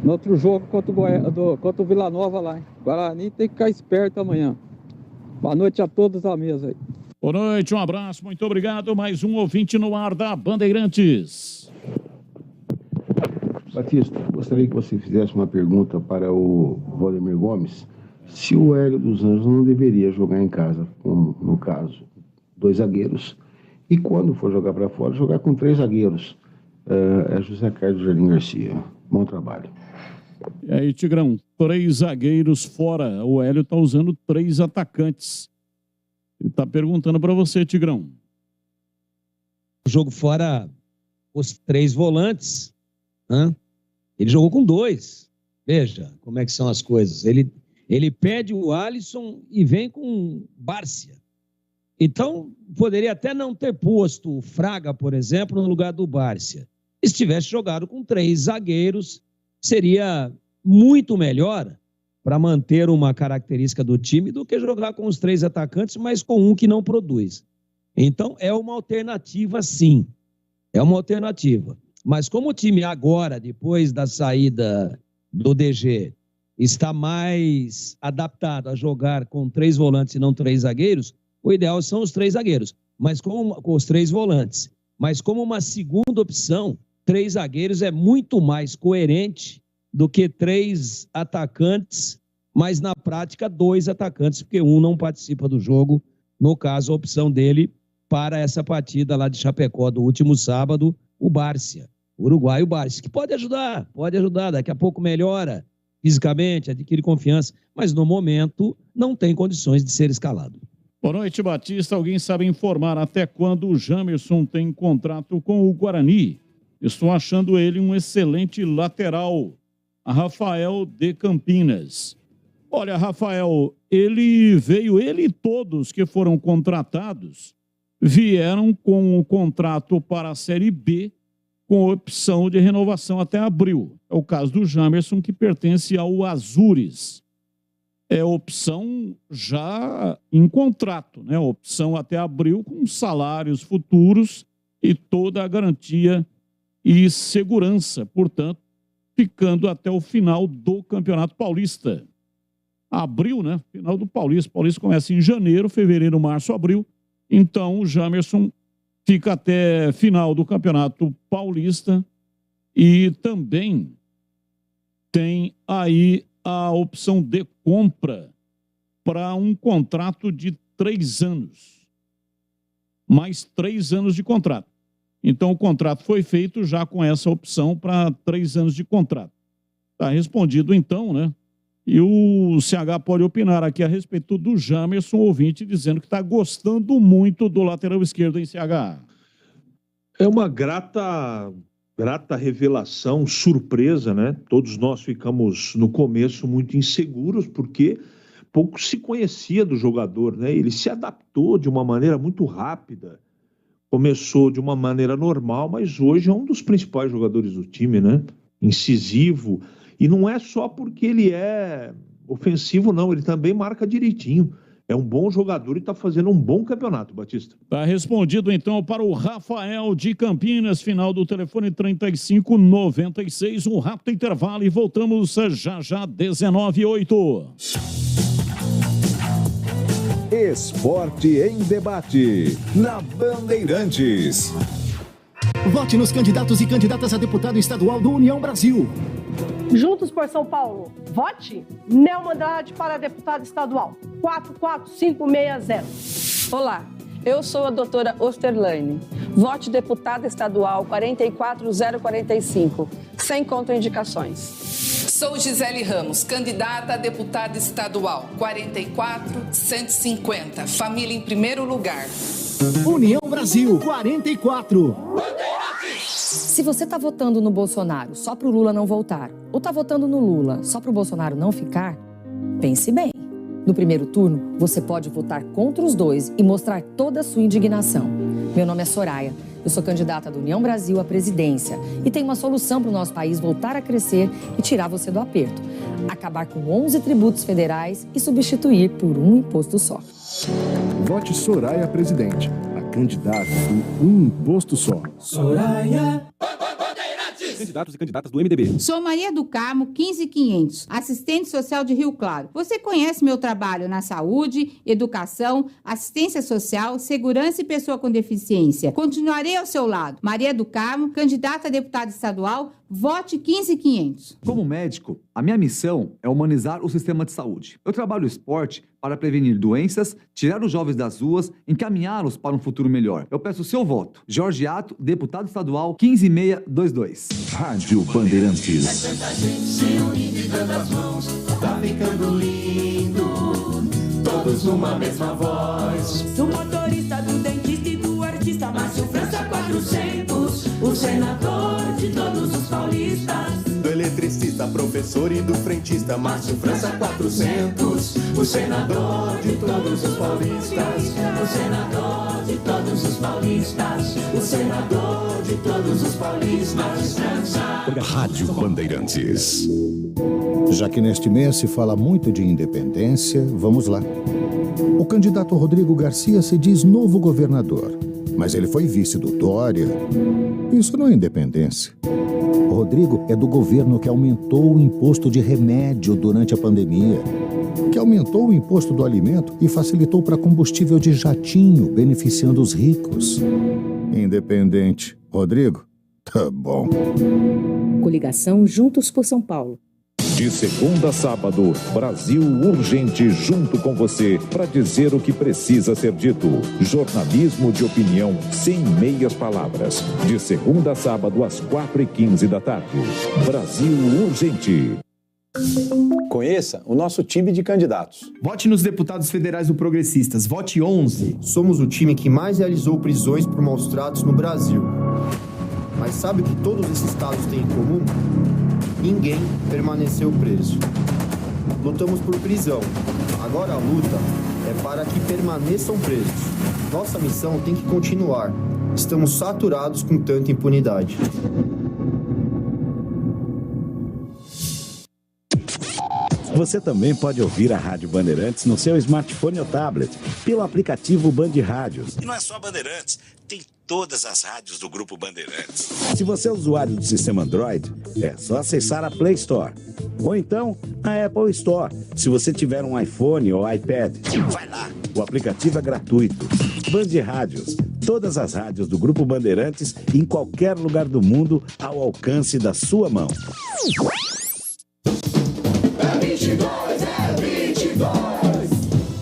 [SPEAKER 19] No outro jogo contra o Vila Nova lá, hein? Guarani tem que ficar esperto amanhã. Boa noite a todos à mesa aí.
[SPEAKER 15] Boa noite, um abraço, muito obrigado. Mais um ouvinte no ar da Bandeirantes.
[SPEAKER 6] Batista, gostaria que você fizesse uma pergunta para o Valdemir Gomes. Se o Hélio dos Anjos não deveria jogar em casa, como no caso, 2 zagueiros, e quando for jogar para fora, jogar com 3 zagueiros. É José Carlos Jardim Garcia. Bom trabalho.
[SPEAKER 15] E aí, Tigrão, 3 zagueiros fora. O Hélio está usando 3 atacantes. Ele está perguntando para você, Tigrão.
[SPEAKER 8] O jogo fora, os 3 volantes, né? Ele jogou com 2. Veja como é que são as coisas. Ele pede o Alisson e vem com Bárcia. Então, poderia até não ter posto o Fraga, por exemplo, no lugar do Bárcia. Se tivesse jogado com 3 zagueiros, seria muito melhor para manter uma característica do time do que jogar com os 3 atacantes, mas com um que não produz. Então, é uma alternativa, sim. É uma alternativa. Mas como o time agora, depois da saída do DG, está mais adaptado a jogar com 3 volantes e não 3 zagueiros, o ideal são os 3 zagueiros, mas com os 3 volantes. Mas como uma segunda opção, 3 zagueiros é muito mais coerente do que 3 atacantes, mas na prática 2 atacantes, porque um não participa do jogo. No caso, a opção dele para essa partida lá de Chapecó do último sábado, o Bárcia, o uruguaio Bárcia, que pode ajudar, daqui a pouco melhora fisicamente, adquire confiança, mas no momento não tem condições de ser escalado.
[SPEAKER 15] Boa noite, Batista. Alguém sabe informar até quando o Jamerson tem contrato com o Guarani? Estou achando ele um excelente lateral. A Rafael de Campinas. Olha, Rafael, ele e todos que foram contratados vieram com o contrato para a Série B com opção de renovação até abril. É o caso do Jamerson, que pertence ao Azures. É opção já em contrato, né? Opção até abril com salários futuros e toda a garantia e segurança, portanto, ficando até o final do Campeonato Paulista. Abril, né? Final do Paulista. O Paulista começa em janeiro, fevereiro, março, abril. Então, o Jamerson fica até final do Campeonato Paulista e também tem aí a opção de compra para um contrato de 3 anos. Mais 3 anos de contrato. Então, o contrato foi feito já com essa opção para 3 anos de contrato. Está respondido, então, né? E o CH pode opinar aqui a respeito do Jamerson, ouvinte, dizendo que está gostando muito do lateral esquerdo em CH.
[SPEAKER 7] É uma grata revelação, surpresa, né? Todos nós ficamos no começo muito inseguros porque pouco se conhecia do jogador, né? Ele se adaptou de uma maneira muito rápida, começou de uma maneira normal, mas hoje é um dos principais jogadores do time, né? Incisivo, e não é só porque ele é ofensivo, não, ele também marca direitinho. É um bom jogador e está fazendo um bom campeonato, Batista.
[SPEAKER 15] Está respondido, então, para o Rafael de Campinas, final do telefone 3596, um rápido intervalo e voltamos já 19h08.
[SPEAKER 1] Esporte em debate, na Bandeirantes.
[SPEAKER 2] Vote nos candidatos e candidatas a deputado estadual do União Brasil.
[SPEAKER 20] Juntos por São Paulo. Vote Nelma Andrade para deputado estadual. 44560.
[SPEAKER 21] Olá, eu sou a doutora Osterlane. Vote deputada estadual 44045. Sem contraindicações.
[SPEAKER 22] Sou Gisele Ramos, candidata a deputada estadual 44150. Família em primeiro lugar.
[SPEAKER 2] União Brasil 44.
[SPEAKER 23] Se você está votando no Bolsonaro só para o Lula não voltar, ou está votando no Lula só para o Bolsonaro não ficar, pense bem. No primeiro turno, você pode votar contra os dois e mostrar toda a sua indignação. Meu nome é Soraya, eu sou candidata do União Brasil à presidência e tenho uma solução para o nosso país voltar a crescer e tirar você do aperto. Acabar com 11 tributos federais e substituir por um imposto só.
[SPEAKER 25] Vote Soraya Presidente. A
[SPEAKER 4] candidato em um imposto só.
[SPEAKER 24] Soraya.
[SPEAKER 5] Candidatos e candidatas do MDB.
[SPEAKER 10] Sou Maria do Carmo, 15500, assistente social de Rio Claro. Você conhece meu trabalho na saúde, educação, assistência social, segurança e pessoa com deficiência. Continuarei ao seu lado. Maria do Carmo, candidata a deputada estadual, vote 15500.
[SPEAKER 18] Como médico, a minha missão é humanizar o sistema de saúde. Eu trabalho o esporte para prevenir doenças, tirar os jovens das ruas, encaminhá-los para um futuro melhor. Eu peço o seu voto. Jorge Ato, deputado estadual, 15622.
[SPEAKER 1] Rádio Bandeirantes.
[SPEAKER 24] É tanta gente se unindo e dando as mãos, tá ficando lindo, todos numa mesma voz. Do motorista, do dentista e do artista, Márcio França 400, o senador de todos os paulistas.
[SPEAKER 25] Do eletricista, professor e do frentista, Márcio França 400, o senador de todos os paulistas.
[SPEAKER 24] O senador de todos os paulistas, o senador de todos os paulistas.
[SPEAKER 1] Rádio Bandeirantes.
[SPEAKER 26] Já que neste mês se fala muito de independência, vamos lá. O candidato Rodrigo Garcia se diz novo governador, mas ele foi vice do Dória. Isso não é independência. O Rodrigo é do governo que aumentou o imposto de remédio durante a pandemia, que aumentou o imposto do alimento e facilitou para combustível de jatinho, beneficiando os ricos. Independente. Rodrigo? Tá bom.
[SPEAKER 27] Coligação Juntos por São Paulo.
[SPEAKER 1] De segunda a sábado, Brasil Urgente junto com você para dizer o que precisa ser dito. Jornalismo de opinião sem meias palavras. De segunda a sábado às 4h15 da tarde. Brasil Urgente.
[SPEAKER 28] Conheça o nosso time de candidatos.
[SPEAKER 29] Vote nos deputados federais do Progressistas. Vote 11.
[SPEAKER 30] Somos o time que mais realizou prisões por maus tratos no Brasil. Mas sabe o que todos esses casos têm em comum? Ninguém permaneceu preso. Lutamos por prisão. Agora a luta é para que permaneçam presos. Nossa missão tem que continuar. Estamos saturados com tanta impunidade.
[SPEAKER 31] Você também pode ouvir a Rádio Bandeirantes no seu smartphone ou tablet, pelo aplicativo Band Rádios.
[SPEAKER 32] E não é só Bandeirantes, tem todas as rádios do Grupo Bandeirantes.
[SPEAKER 31] Se você é usuário do sistema Android, é só acessar a Play Store. Ou então, a Apple Store, se você tiver um iPhone ou iPad.
[SPEAKER 32] Vai lá.
[SPEAKER 31] O aplicativo é gratuito. Band Rádios, todas as rádios do Grupo Bandeirantes, em qualquer lugar do mundo, ao alcance da sua mão.
[SPEAKER 24] É 22, é 22.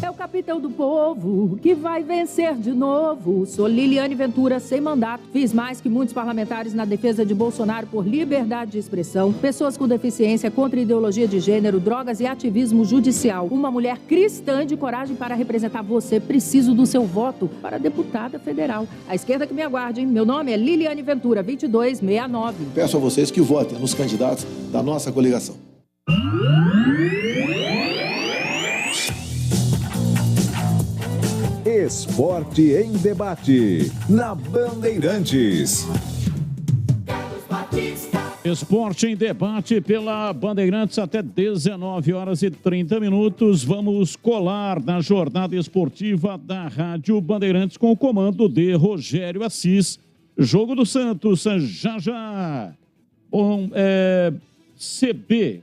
[SPEAKER 33] É o capitão do povo que vai vencer de novo. Sou Liliane Ventura, sem mandato. Fiz mais que muitos parlamentares na defesa de Bolsonaro por liberdade de expressão, pessoas com deficiência, contra ideologia de gênero, drogas e ativismo judicial. Uma mulher cristã de coragem para representar você. Preciso do seu voto para deputada federal. A esquerda que me aguarde, hein? Meu nome é Liliane Ventura, 2269.
[SPEAKER 9] Peço a vocês que votem nos candidatos da nossa coligação.
[SPEAKER 1] Esporte em debate, na Bandeirantes.
[SPEAKER 15] Esporte em debate pela Bandeirantes até 19h30. Vamos colar na jornada esportiva da Rádio Bandeirantes com o comando de Rogério Assis. Jogo do Santos, já. Bom, CB.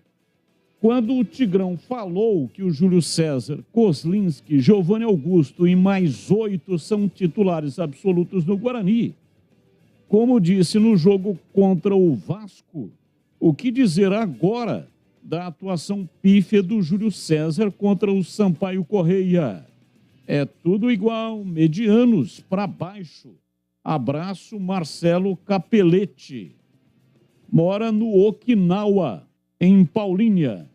[SPEAKER 15] Quando o Tigrão falou que o Júlio César, Kozlinski, Giovanni Augusto e mais 8 são titulares absolutos no Guarani, como disse no jogo contra o Vasco, o que dizer agora da atuação pífia do Júlio César contra o Sampaio Correia? É tudo igual, medianos para baixo. Abraço, Marcelo Capelete. Mora no Okinawa, em Paulínia.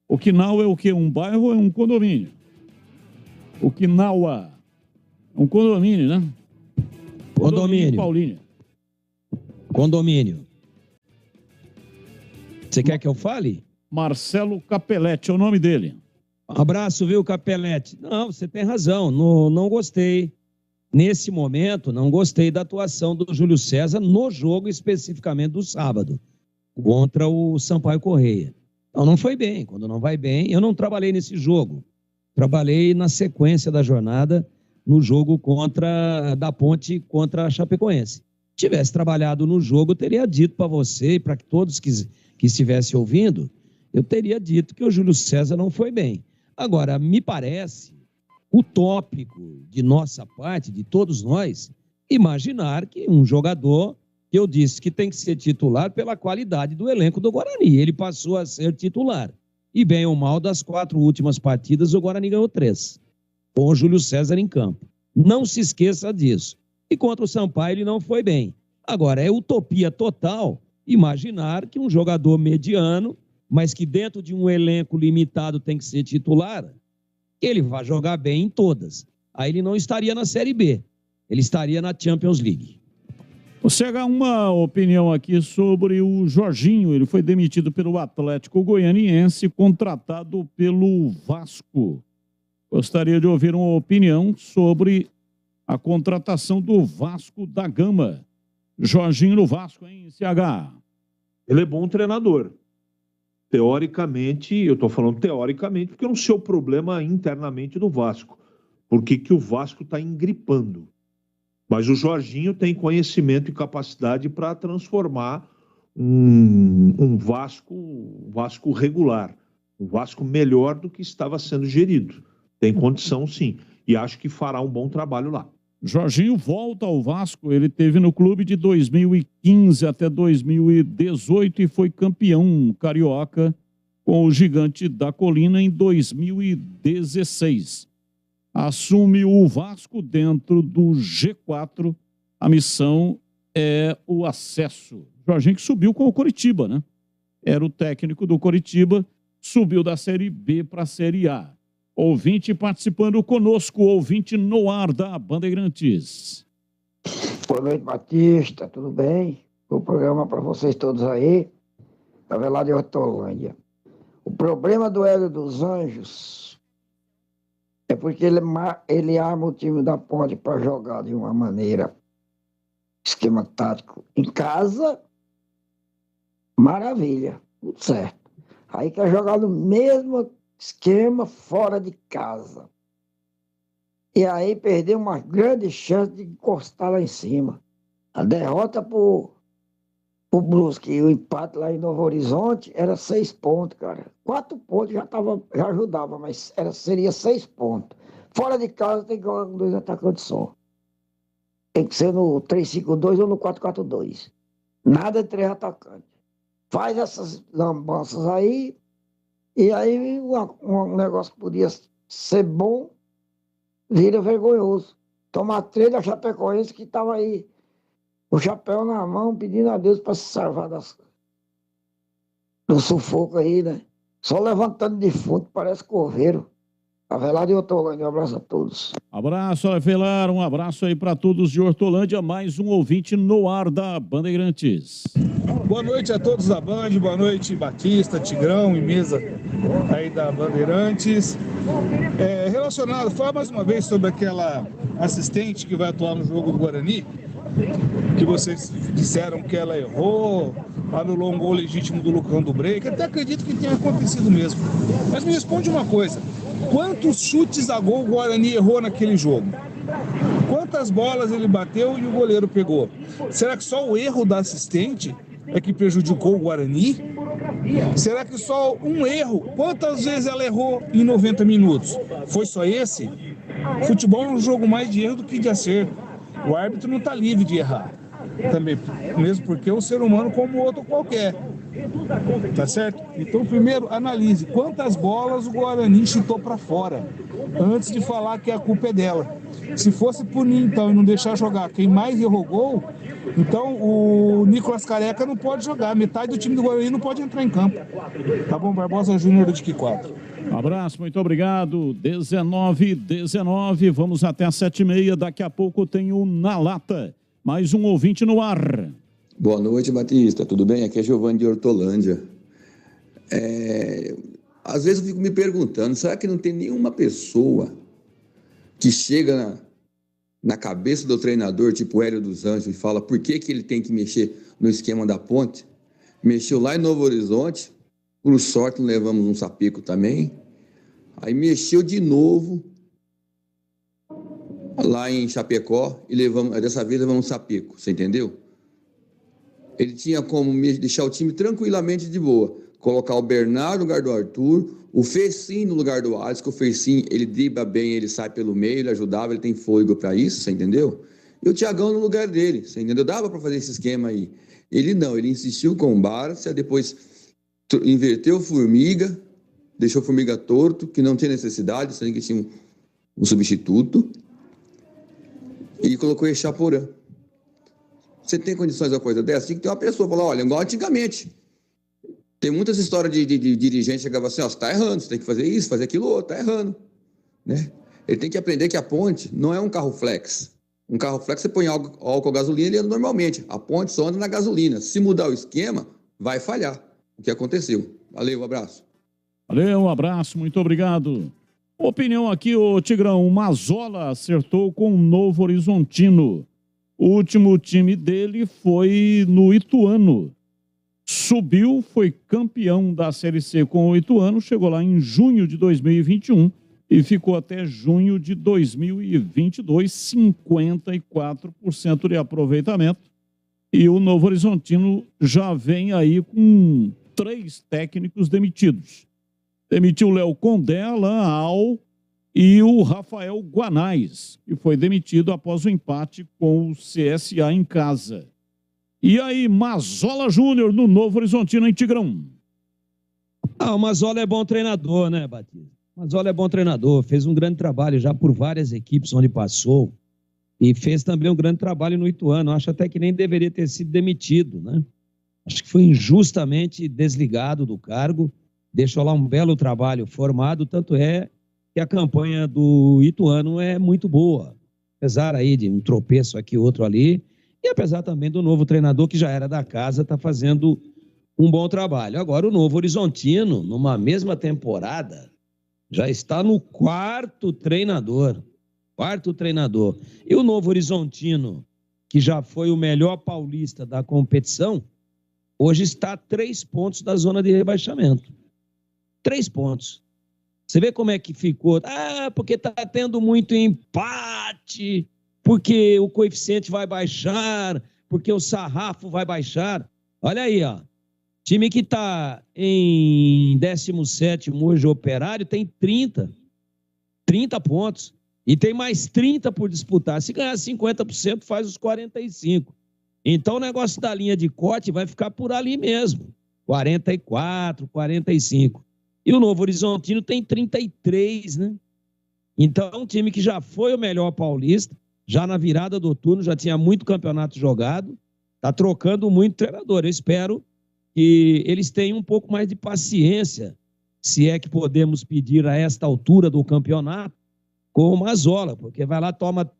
[SPEAKER 15] Okinawa é o quê? Um bairro ou é um condomínio? Okinawa. É um condomínio, né?
[SPEAKER 8] Condomínio.
[SPEAKER 15] Paulínia.
[SPEAKER 8] Condomínio. Você quer que eu fale?
[SPEAKER 15] Marcelo Capelete é o nome dele.
[SPEAKER 8] Abraço, viu, Capelete? Não, você tem razão. Não gostei. Nesse momento, não gostei da atuação do Júlio César no jogo especificamente do sábado, contra o Sampaio Correia. Então, não foi bem. Quando não vai bem, eu não trabalhei nesse jogo. Trabalhei na sequência da jornada, no jogo da Ponte contra a Chapecoense. Se tivesse trabalhado no jogo, eu teria dito para você e para todos que estivessem ouvindo, eu teria dito que o Júlio César não foi bem. Agora, me parece utópico de nossa parte, de todos nós, imaginar que um jogador, que eu disse que tem que ser titular pela qualidade do elenco do Guarani, ele passou a ser titular. E bem ou mal, das 4 últimas partidas, o Guarani ganhou 3, com o Júlio César em campo. Não se esqueça disso. E contra o Sampaio ele não foi bem. Agora, é utopia total imaginar que um jogador mediano, mas que dentro de um elenco limitado tem que ser titular, ele vai jogar bem em todas. Aí ele não estaria na Série B, ele estaria na Champions League.
[SPEAKER 15] Chega uma opinião aqui sobre o Jorginho. Ele foi demitido pelo Atlético Goianiense, contratado pelo Vasco. Gostaria de ouvir uma opinião sobre a contratação do Vasco da Gama. Jorginho no Vasco, hein, CH?
[SPEAKER 3] Ele é bom treinador. Teoricamente, eu estou falando teoricamente, porque eu não sei o problema internamente do Vasco. Por que o Vasco está engripando? Mas o Jorginho tem conhecimento e capacidade para transformar um Vasco regular, um Vasco melhor do que estava sendo gerido. Tem condição, sim. E acho que fará um bom trabalho lá.
[SPEAKER 15] Jorginho volta ao Vasco. Ele esteve no clube de 2015 até 2018 e foi campeão carioca com o Gigante da Colina em 2016. Assume o Vasco dentro do G4. A missão é o acesso. Jorginho que subiu com o Coritiba, né? Era o técnico do Coritiba, subiu da Série B para a Série A. Ouvinte participando conosco, ouvinte no ar da Bandeirantes.
[SPEAKER 6] Boa noite, Batista, tudo bem? O programa para vocês todos aí, da Velada de Hortolândia. O problema do Hélio dos Anjos é porque ele arma o time da Ponte para jogar de uma maneira, esquema tático em casa, maravilha, tudo certo. Aí quer jogar no mesmo esquema fora de casa. E aí perdeu uma grande chance de encostar lá em cima. A derrota pro Brusque e o empate lá em Novo Horizonte era 6 pontos, cara. 4 pontos já ajudava, mas seria 6 pontos. Fora de casa tem que jogar com 2 atacantes só. Tem que ser no 3-5-2 ou no 4-4-2. Nada de 3 atacantes. Faz essas lambanças aí, e aí um negócio que podia ser bom, vira vergonhoso. Toma 3 da Chapecoense que estava aí, o chapéu na mão, pedindo a Deus para se salvar do sufoco aí, né? Só levantando defunto, parece coveiro. Avelar de Hortolândia, um abraço a todos.
[SPEAKER 15] Abraço, Avelar, um abraço aí para todos de Hortolândia, mais um ouvinte no ar da Bandeirantes.
[SPEAKER 7] Boa noite a todos da Band, boa noite Batista, Tigrão e mesa aí da Bandeirantes. Relacionado, fala mais uma vez sobre aquela assistente que vai atuar no jogo do Guarani, que vocês disseram que ela errou, anulou um gol legítimo do Lucão do Break. Até acredito que tenha acontecido mesmo. Mas me responde uma coisa: quantos chutes a gol o Guarani errou naquele jogo? Quantas bolas ele bateu e o goleiro pegou? Será que só o erro da assistente é que prejudicou o Guarani? Será que só um erro? Quantas vezes ela errou em 90 minutos? Foi só esse? Futebol é um jogo mais de erro do que de acerto. O árbitro não está livre de errar. Também, mesmo porque é um ser humano como outro qualquer. Tá certo? Então, primeiro, analise quantas bolas o Guarani chutou para fora, antes de falar que a culpa é dela. Se fosse punir, então, e não deixar jogar quem mais errou gol, então o Nicolas Careca não pode jogar. Metade do time do Guarani não pode entrar em campo. Tá bom, Barbosa Júnior do Dique 4.
[SPEAKER 15] Um abraço, muito obrigado. 19:19, vamos até às 7:30. Daqui a pouco tem o Na Lata. Mais um ouvinte no ar.
[SPEAKER 11] Boa noite, Batista. Tudo bem? Aqui é Giovanni de Hortolândia. Às vezes eu fico me perguntando, será que não tem nenhuma pessoa que chega na cabeça do treinador, tipo Hélio dos Anjos, e fala por que ele tem que mexer no esquema da Ponte? Mexeu lá em Novo Horizonte, por sorte não levamos um sapico também. Aí mexeu de novo lá em Chapecó e dessa vez levamos um Sapeco, você entendeu? Ele tinha como deixar o time tranquilamente de boa. Colocar o Bernardo no lugar do Arthur, o Fecim no lugar do Alisson, que o Fecim, ele dribla bem, ele sai pelo meio, ele ajudava, ele tem fôlego para isso, você entendeu? E o Thiagão no lugar dele, você entendeu? Dava para fazer esse esquema aí. Ele não, ele insistiu com o Barça, depois inverteu o Formiga, deixou o Formiga torto, que não tinha necessidade, sendo que tinha um substituto, e colocou o Echaporã. Você tem condições de uma coisa dessa? Tinha que ter uma pessoa falar, olha, igual antigamente. Tem muitas histórias de dirigente que chegava assim, ó, você tá errando, você tem que fazer isso, fazer aquilo outro, tá errando. Né? Ele tem que aprender que a ponte não é um carro flex. Um carro flex, você põe álcool ou gasolina, ele anda normalmente. A ponte só anda na gasolina. Se mudar o esquema, vai falhar. O que aconteceu. Valeu, um abraço.
[SPEAKER 15] Valeu, um abraço, muito obrigado. Opinião aqui, ô Tigrão, o Mazola acertou com o Novo Horizontino. O último time dele foi no Ituano. Subiu, foi campeão da Série C com o Ituano, chegou lá em junho de 2021 e ficou até junho de 2022, 54% de aproveitamento. E o Novo Horizontino já vem aí com 3 técnicos demitidos. Demitiu o Léo Condé, Alain Al e o Rafael Guanais, que foi demitido após o empate com o CSA em casa. E aí, Mazola Júnior no Novo Horizontino, em Tigrão?
[SPEAKER 8] O Mazola é bom treinador, né, Batista? Mazola é bom treinador, fez um grande trabalho já por várias equipes onde passou e fez também um grande trabalho no Ituano. Acho até que nem deveria ter sido demitido, né? Acho que foi injustamente desligado do cargo, deixou lá um belo trabalho formado, tanto é que a campanha do Ituano é muito boa, apesar aí de um tropeço aqui, outro ali, e apesar também do novo treinador que já era da casa, está fazendo um bom trabalho. Agora o Novo Horizontino, numa mesma temporada, já está no quarto treinador. E o Novo Horizontino, que já foi o melhor paulista da competição, hoje está a 3 pontos da zona de rebaixamento. 3 pontos. Você vê como é que ficou? Porque está tendo muito empate, porque o coeficiente vai baixar, porque o sarrafo vai baixar. Olha aí, ó. Time que está em 17º hoje, Operário, tem 30 pontos. E tem mais 30 por disputar. Se ganhar 50%, faz os 45. Então o negócio da linha de corte vai ficar por ali mesmo. 44, 45. E o Novo Horizontino tem 33, né? Então é um time que já foi o melhor paulista, já na virada do turno, já tinha muito campeonato jogado, está trocando muito treinador. Eu espero que eles tenham um pouco mais de paciência, se é que podemos pedir a esta altura do campeonato, com o Mazola, porque vai lá, toma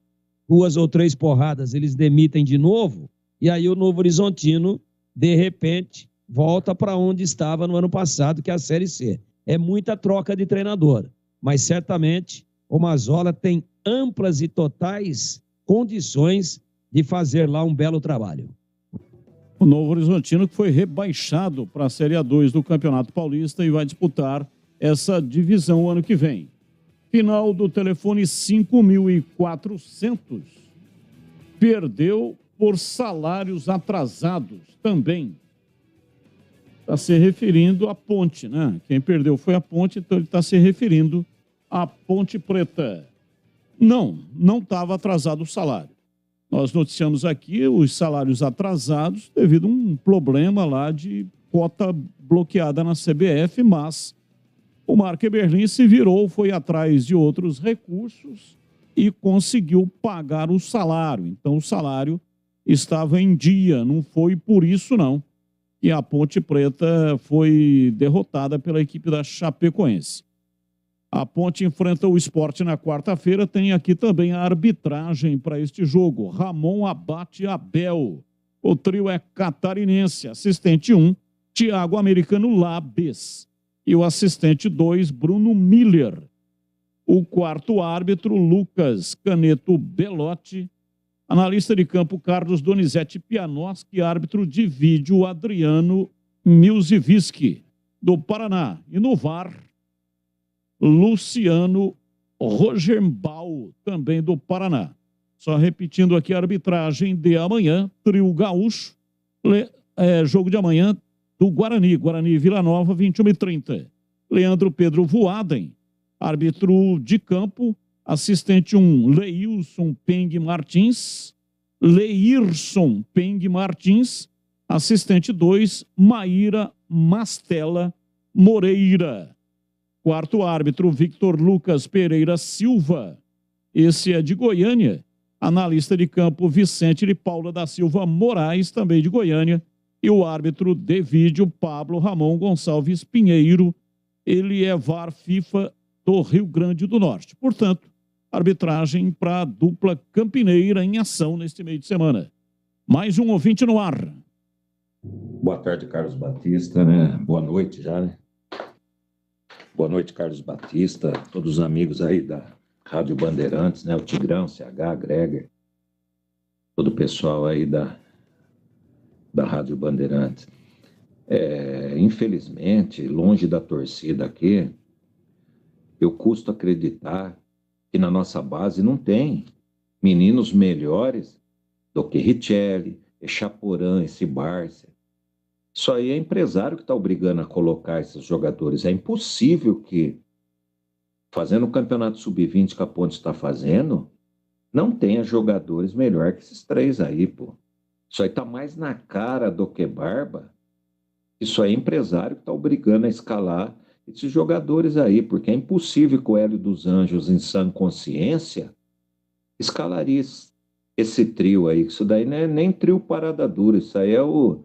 [SPEAKER 8] 2 ou 3 porradas, eles demitem de novo, e aí o Novo Horizontino, de repente, volta para onde estava no ano passado, que é a Série C. É muita troca de treinador, mas certamente o Mazola tem amplas e totais condições de fazer lá um belo trabalho.
[SPEAKER 15] O Novo Horizontino que foi rebaixado para a Série A2 do Campeonato Paulista e vai disputar essa divisão o ano que vem. Final do telefone 5.400. Perdeu por salários atrasados também. Está se referindo à Ponte, né? Quem perdeu foi a Ponte, então ele está se referindo à Ponte Preta. Não estava atrasado o salário. Nós noticiamos aqui os salários atrasados devido a um problema lá de cota bloqueada na CBF, mas o Marco Eberlin se virou, foi atrás de outros recursos e conseguiu pagar o salário. Então o salário estava em dia, não foi por isso não que a Ponte Preta foi derrotada pela equipe da Chapecoense. A Ponte enfrenta o Sport na quarta-feira. Tem aqui também a arbitragem para este jogo. Ramon Abate Abel. O trio é catarinense. Assistente 1, Thiago Americano Labes. E o assistente 2, Bruno Miller. O quarto árbitro, Lucas Caneto Belotti. Analista de campo, Carlos Donizete Pianoski. Árbitro de vídeo, Adriano Milziviski, do Paraná. E no VAR, Luciano Rogenbal, também do Paraná. Só repetindo aqui a arbitragem de amanhã, trio gaúcho, jogo de amanhã do Guarani e Vila Nova, 21h30. Leandro Pedro Voaden, árbitro de campo, assistente 1, Leilson Peng Martins, assistente 2, Maíra Mastella Moreira. Quarto árbitro, Victor Lucas Pereira Silva, esse é de Goiânia. Analista de campo, Vicente de Paula da Silva Moraes, também de Goiânia. E o árbitro de vídeo, Pablo Ramon Gonçalves Pinheiro, ele é VAR FIFA do Rio Grande do Norte. Portanto, arbitragem para a dupla campineira em ação neste meio de semana. Mais um ouvinte no ar.
[SPEAKER 2] Boa tarde, Carlos Batista, né? Boa noite já, né? Boa noite, Carlos Batista, todos os amigos aí da Rádio Bandeirantes, né? O Tigrão, CH, Greger, todo o pessoal aí da Rádio Bandeirantes. Infelizmente, longe da torcida aqui, eu custo acreditar que na nossa base não tem meninos melhores do que Richelli, Echaporã, esse Bárcia. Isso aí é empresário que está obrigando a colocar esses jogadores. É impossível que, fazendo o campeonato sub-20 que a Ponte está fazendo, não tenha jogadores melhor que esses três aí, pô. Isso aí tá mais na cara do que barba. Isso aí é empresário que está obrigando a escalar esses jogadores aí, porque é impossível que o Hélio dos Anjos, em sã consciência, escalaria esse trio aí. Isso daí não é nem trio parada dura, isso aí é o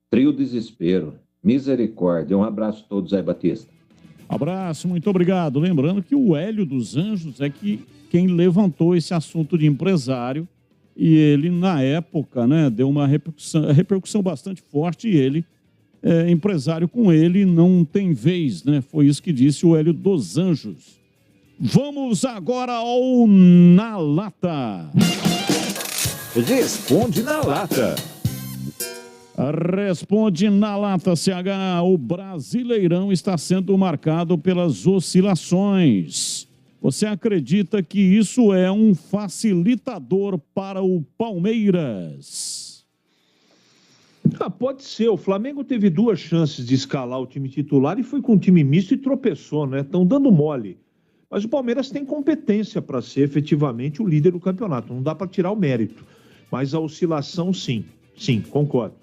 [SPEAKER 2] trio desespero. Misericórdia. Um abraço a todos aí, Batista.
[SPEAKER 15] Abraço, muito obrigado. Lembrando que o Hélio dos Anjos é quem levantou esse assunto de empresário, e ele, na época, né, deu uma repercussão bastante forte, e ele, empresário com ele, não tem vez, né? Foi isso que disse o Hélio dos Anjos. Vamos agora ao Na Lata.
[SPEAKER 31] Responde na Lata.
[SPEAKER 15] Responde na Lata, CH. O Brasileirão está sendo marcado pelas oscilações. Você acredita que isso é um facilitador para o Palmeiras?
[SPEAKER 3] Pode ser. O Flamengo teve 2 chances de escalar o time titular e foi com um time misto e tropeçou, né? Estão dando mole. Mas o Palmeiras tem competência para ser efetivamente o líder do campeonato. Não dá para tirar o mérito. Mas a oscilação, sim. Sim, concordo.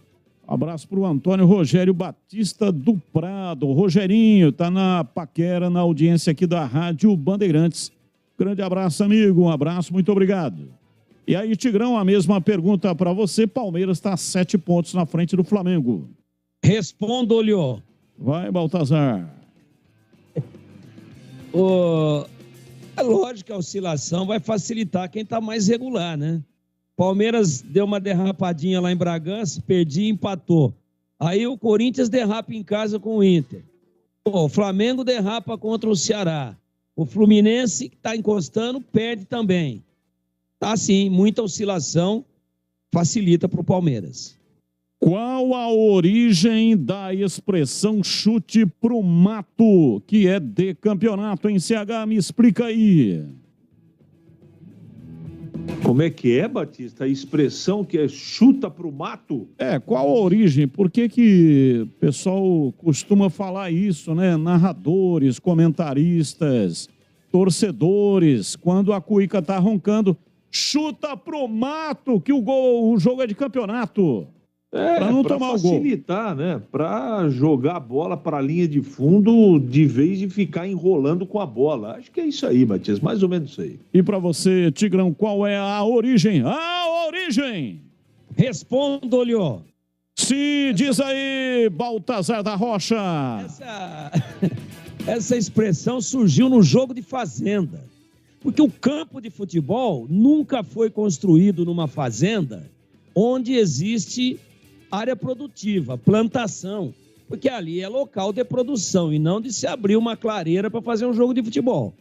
[SPEAKER 15] Abraço para o Antônio Rogério Batista do Prado. Rogerinho, está na paquera, na audiência aqui da Rádio Bandeirantes. Grande abraço, amigo. Um abraço, muito obrigado. E aí, Tigrão, a mesma pergunta para você. Palmeiras está a 7 pontos na frente do Flamengo.
[SPEAKER 8] Respondo-lhe.
[SPEAKER 15] Vai, Baltazar.
[SPEAKER 8] É lógico que a oscilação vai facilitar quem está mais regular, né? Palmeiras deu uma derrapadinha lá em Bragança, perdia e empatou. Aí o Corinthians derrapa em casa com o Inter. O Flamengo derrapa contra o Ceará. O Fluminense, que está encostando, perde também. Tá assim, muita oscilação facilita para o Palmeiras.
[SPEAKER 15] Qual a origem da expressão chute pro mato, que é de campeonato em CH? Me explica aí.
[SPEAKER 3] Como é que é, Batista? A expressão que é chuta pro mato?
[SPEAKER 15] Qual a origem? Por que o pessoal costuma falar isso, né? Narradores, comentaristas, torcedores, quando a cuíca tá roncando, chuta pro mato, que o jogo é de campeonato. Para não tomar o gol.
[SPEAKER 3] Para facilitar, né? Para jogar a bola para a linha de fundo, de vez de ficar enrolando com a bola. Acho que é isso aí, Matias, mais ou menos isso aí.
[SPEAKER 15] E para você, Tigrão, qual é a origem? A origem!
[SPEAKER 8] Respondo-lhe.
[SPEAKER 15] Se diz aí, Baltazar da Rocha.
[SPEAKER 8] Essa expressão surgiu no jogo de fazenda. Porque o campo de futebol nunca foi construído numa fazenda onde existe área produtiva, plantação, porque ali é local de produção e não de se abrir uma clareira para fazer um jogo de futebol.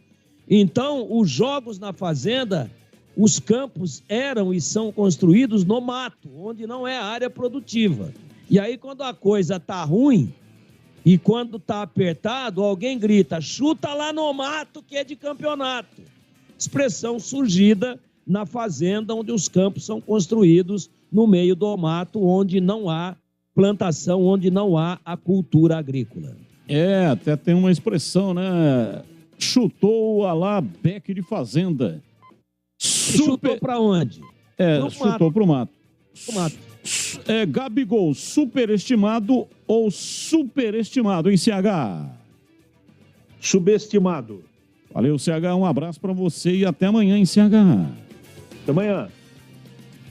[SPEAKER 8] Então, os jogos na fazenda, os campos eram e são construídos no mato, onde não é área produtiva. E aí, quando a coisa tá ruim e quando tá apertado, alguém grita, chuta lá no mato que é de campeonato. expressão surgida na fazenda, onde os campos são construídos no meio do mato, onde não há plantação, onde não há a cultura agrícola.
[SPEAKER 15] Até tem uma expressão, né? Chutou a lá beck de fazenda.
[SPEAKER 8] Chutou para onde?
[SPEAKER 15] Chutou para o mato.
[SPEAKER 8] O mato.
[SPEAKER 15] Gabigol, superestimado ou superestimado em CH?
[SPEAKER 3] Subestimado.
[SPEAKER 15] Valeu, CH, um abraço para você e até amanhã em CH.
[SPEAKER 3] Até amanhã.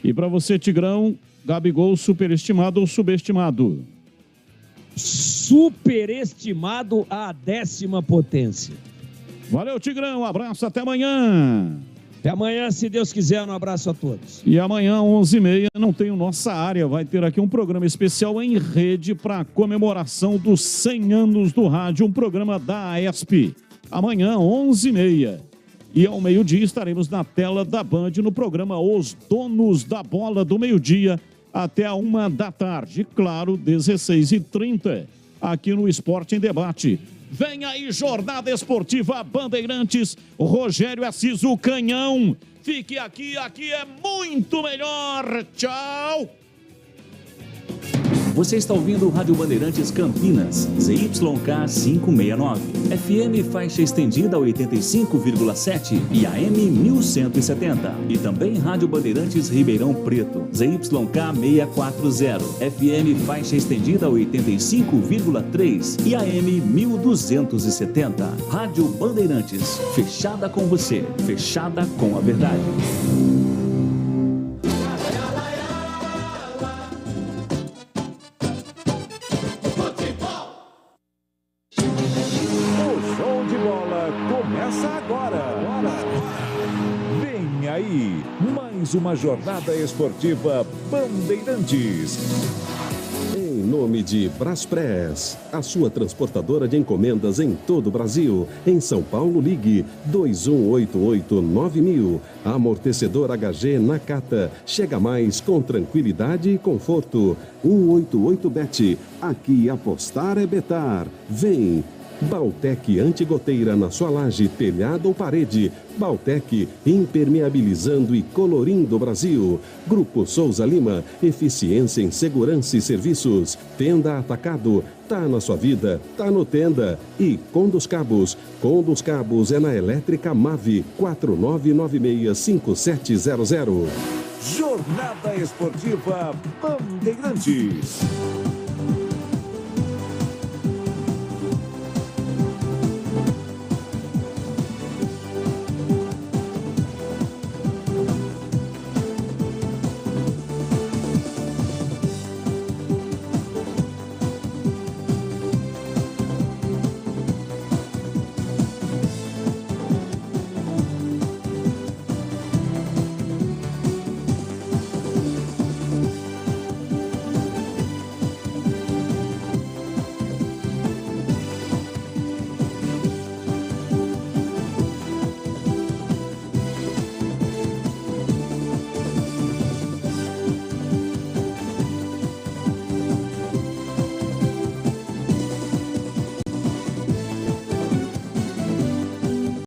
[SPEAKER 15] E para você, Tigrão, Gabigol, superestimado ou subestimado?
[SPEAKER 8] Superestimado à 10ª potência.
[SPEAKER 15] Valeu, Tigrão, um abraço, até amanhã.
[SPEAKER 8] Até amanhã, se Deus quiser, um abraço a todos.
[SPEAKER 15] E amanhã, 11h30, não tem o Nossa Área, vai ter aqui um programa especial em rede para comemoração dos 100 anos do rádio, um programa da AESP. Amanhã, 11h30. E ao meio-dia estaremos na tela da Band no programa Os Donos da Bola do meio-dia até a 13h. Claro, 16h30, aqui no Esporte em Debate. Vem aí, Jornada Esportiva Bandeirantes, Rogério Assis, o Canhão. Fique aqui é muito melhor. Tchau!
[SPEAKER 4] Você está ouvindo o Rádio Bandeirantes Campinas, ZYK 569, FM faixa estendida 85,7 e AM 1170. E também Rádio Bandeirantes Ribeirão Preto, ZYK 640, FM faixa estendida 85,3 e AM 1270. Rádio Bandeirantes, fechada com você, fechada com a verdade.
[SPEAKER 1] Mais uma jornada esportiva Bandeirantes.
[SPEAKER 5] Em nome de Braspress, a sua transportadora de encomendas em todo o Brasil. Em São Paulo, ligue 2188-9000. Amortecedor HG Nakata. Chega mais com tranquilidade e conforto. 188bet. Aqui apostar é betar. Vem! Baltec antigoteira na sua laje, telhado ou parede. Baltec impermeabilizando e colorindo o Brasil. Grupo Souza Lima, eficiência em segurança e serviços. Tenda Atacado, tá na sua vida, tá no Tenda. E Condus Cabos é na Elétrica Mave, 49965700.
[SPEAKER 1] Jornada Esportiva Bandeirantes.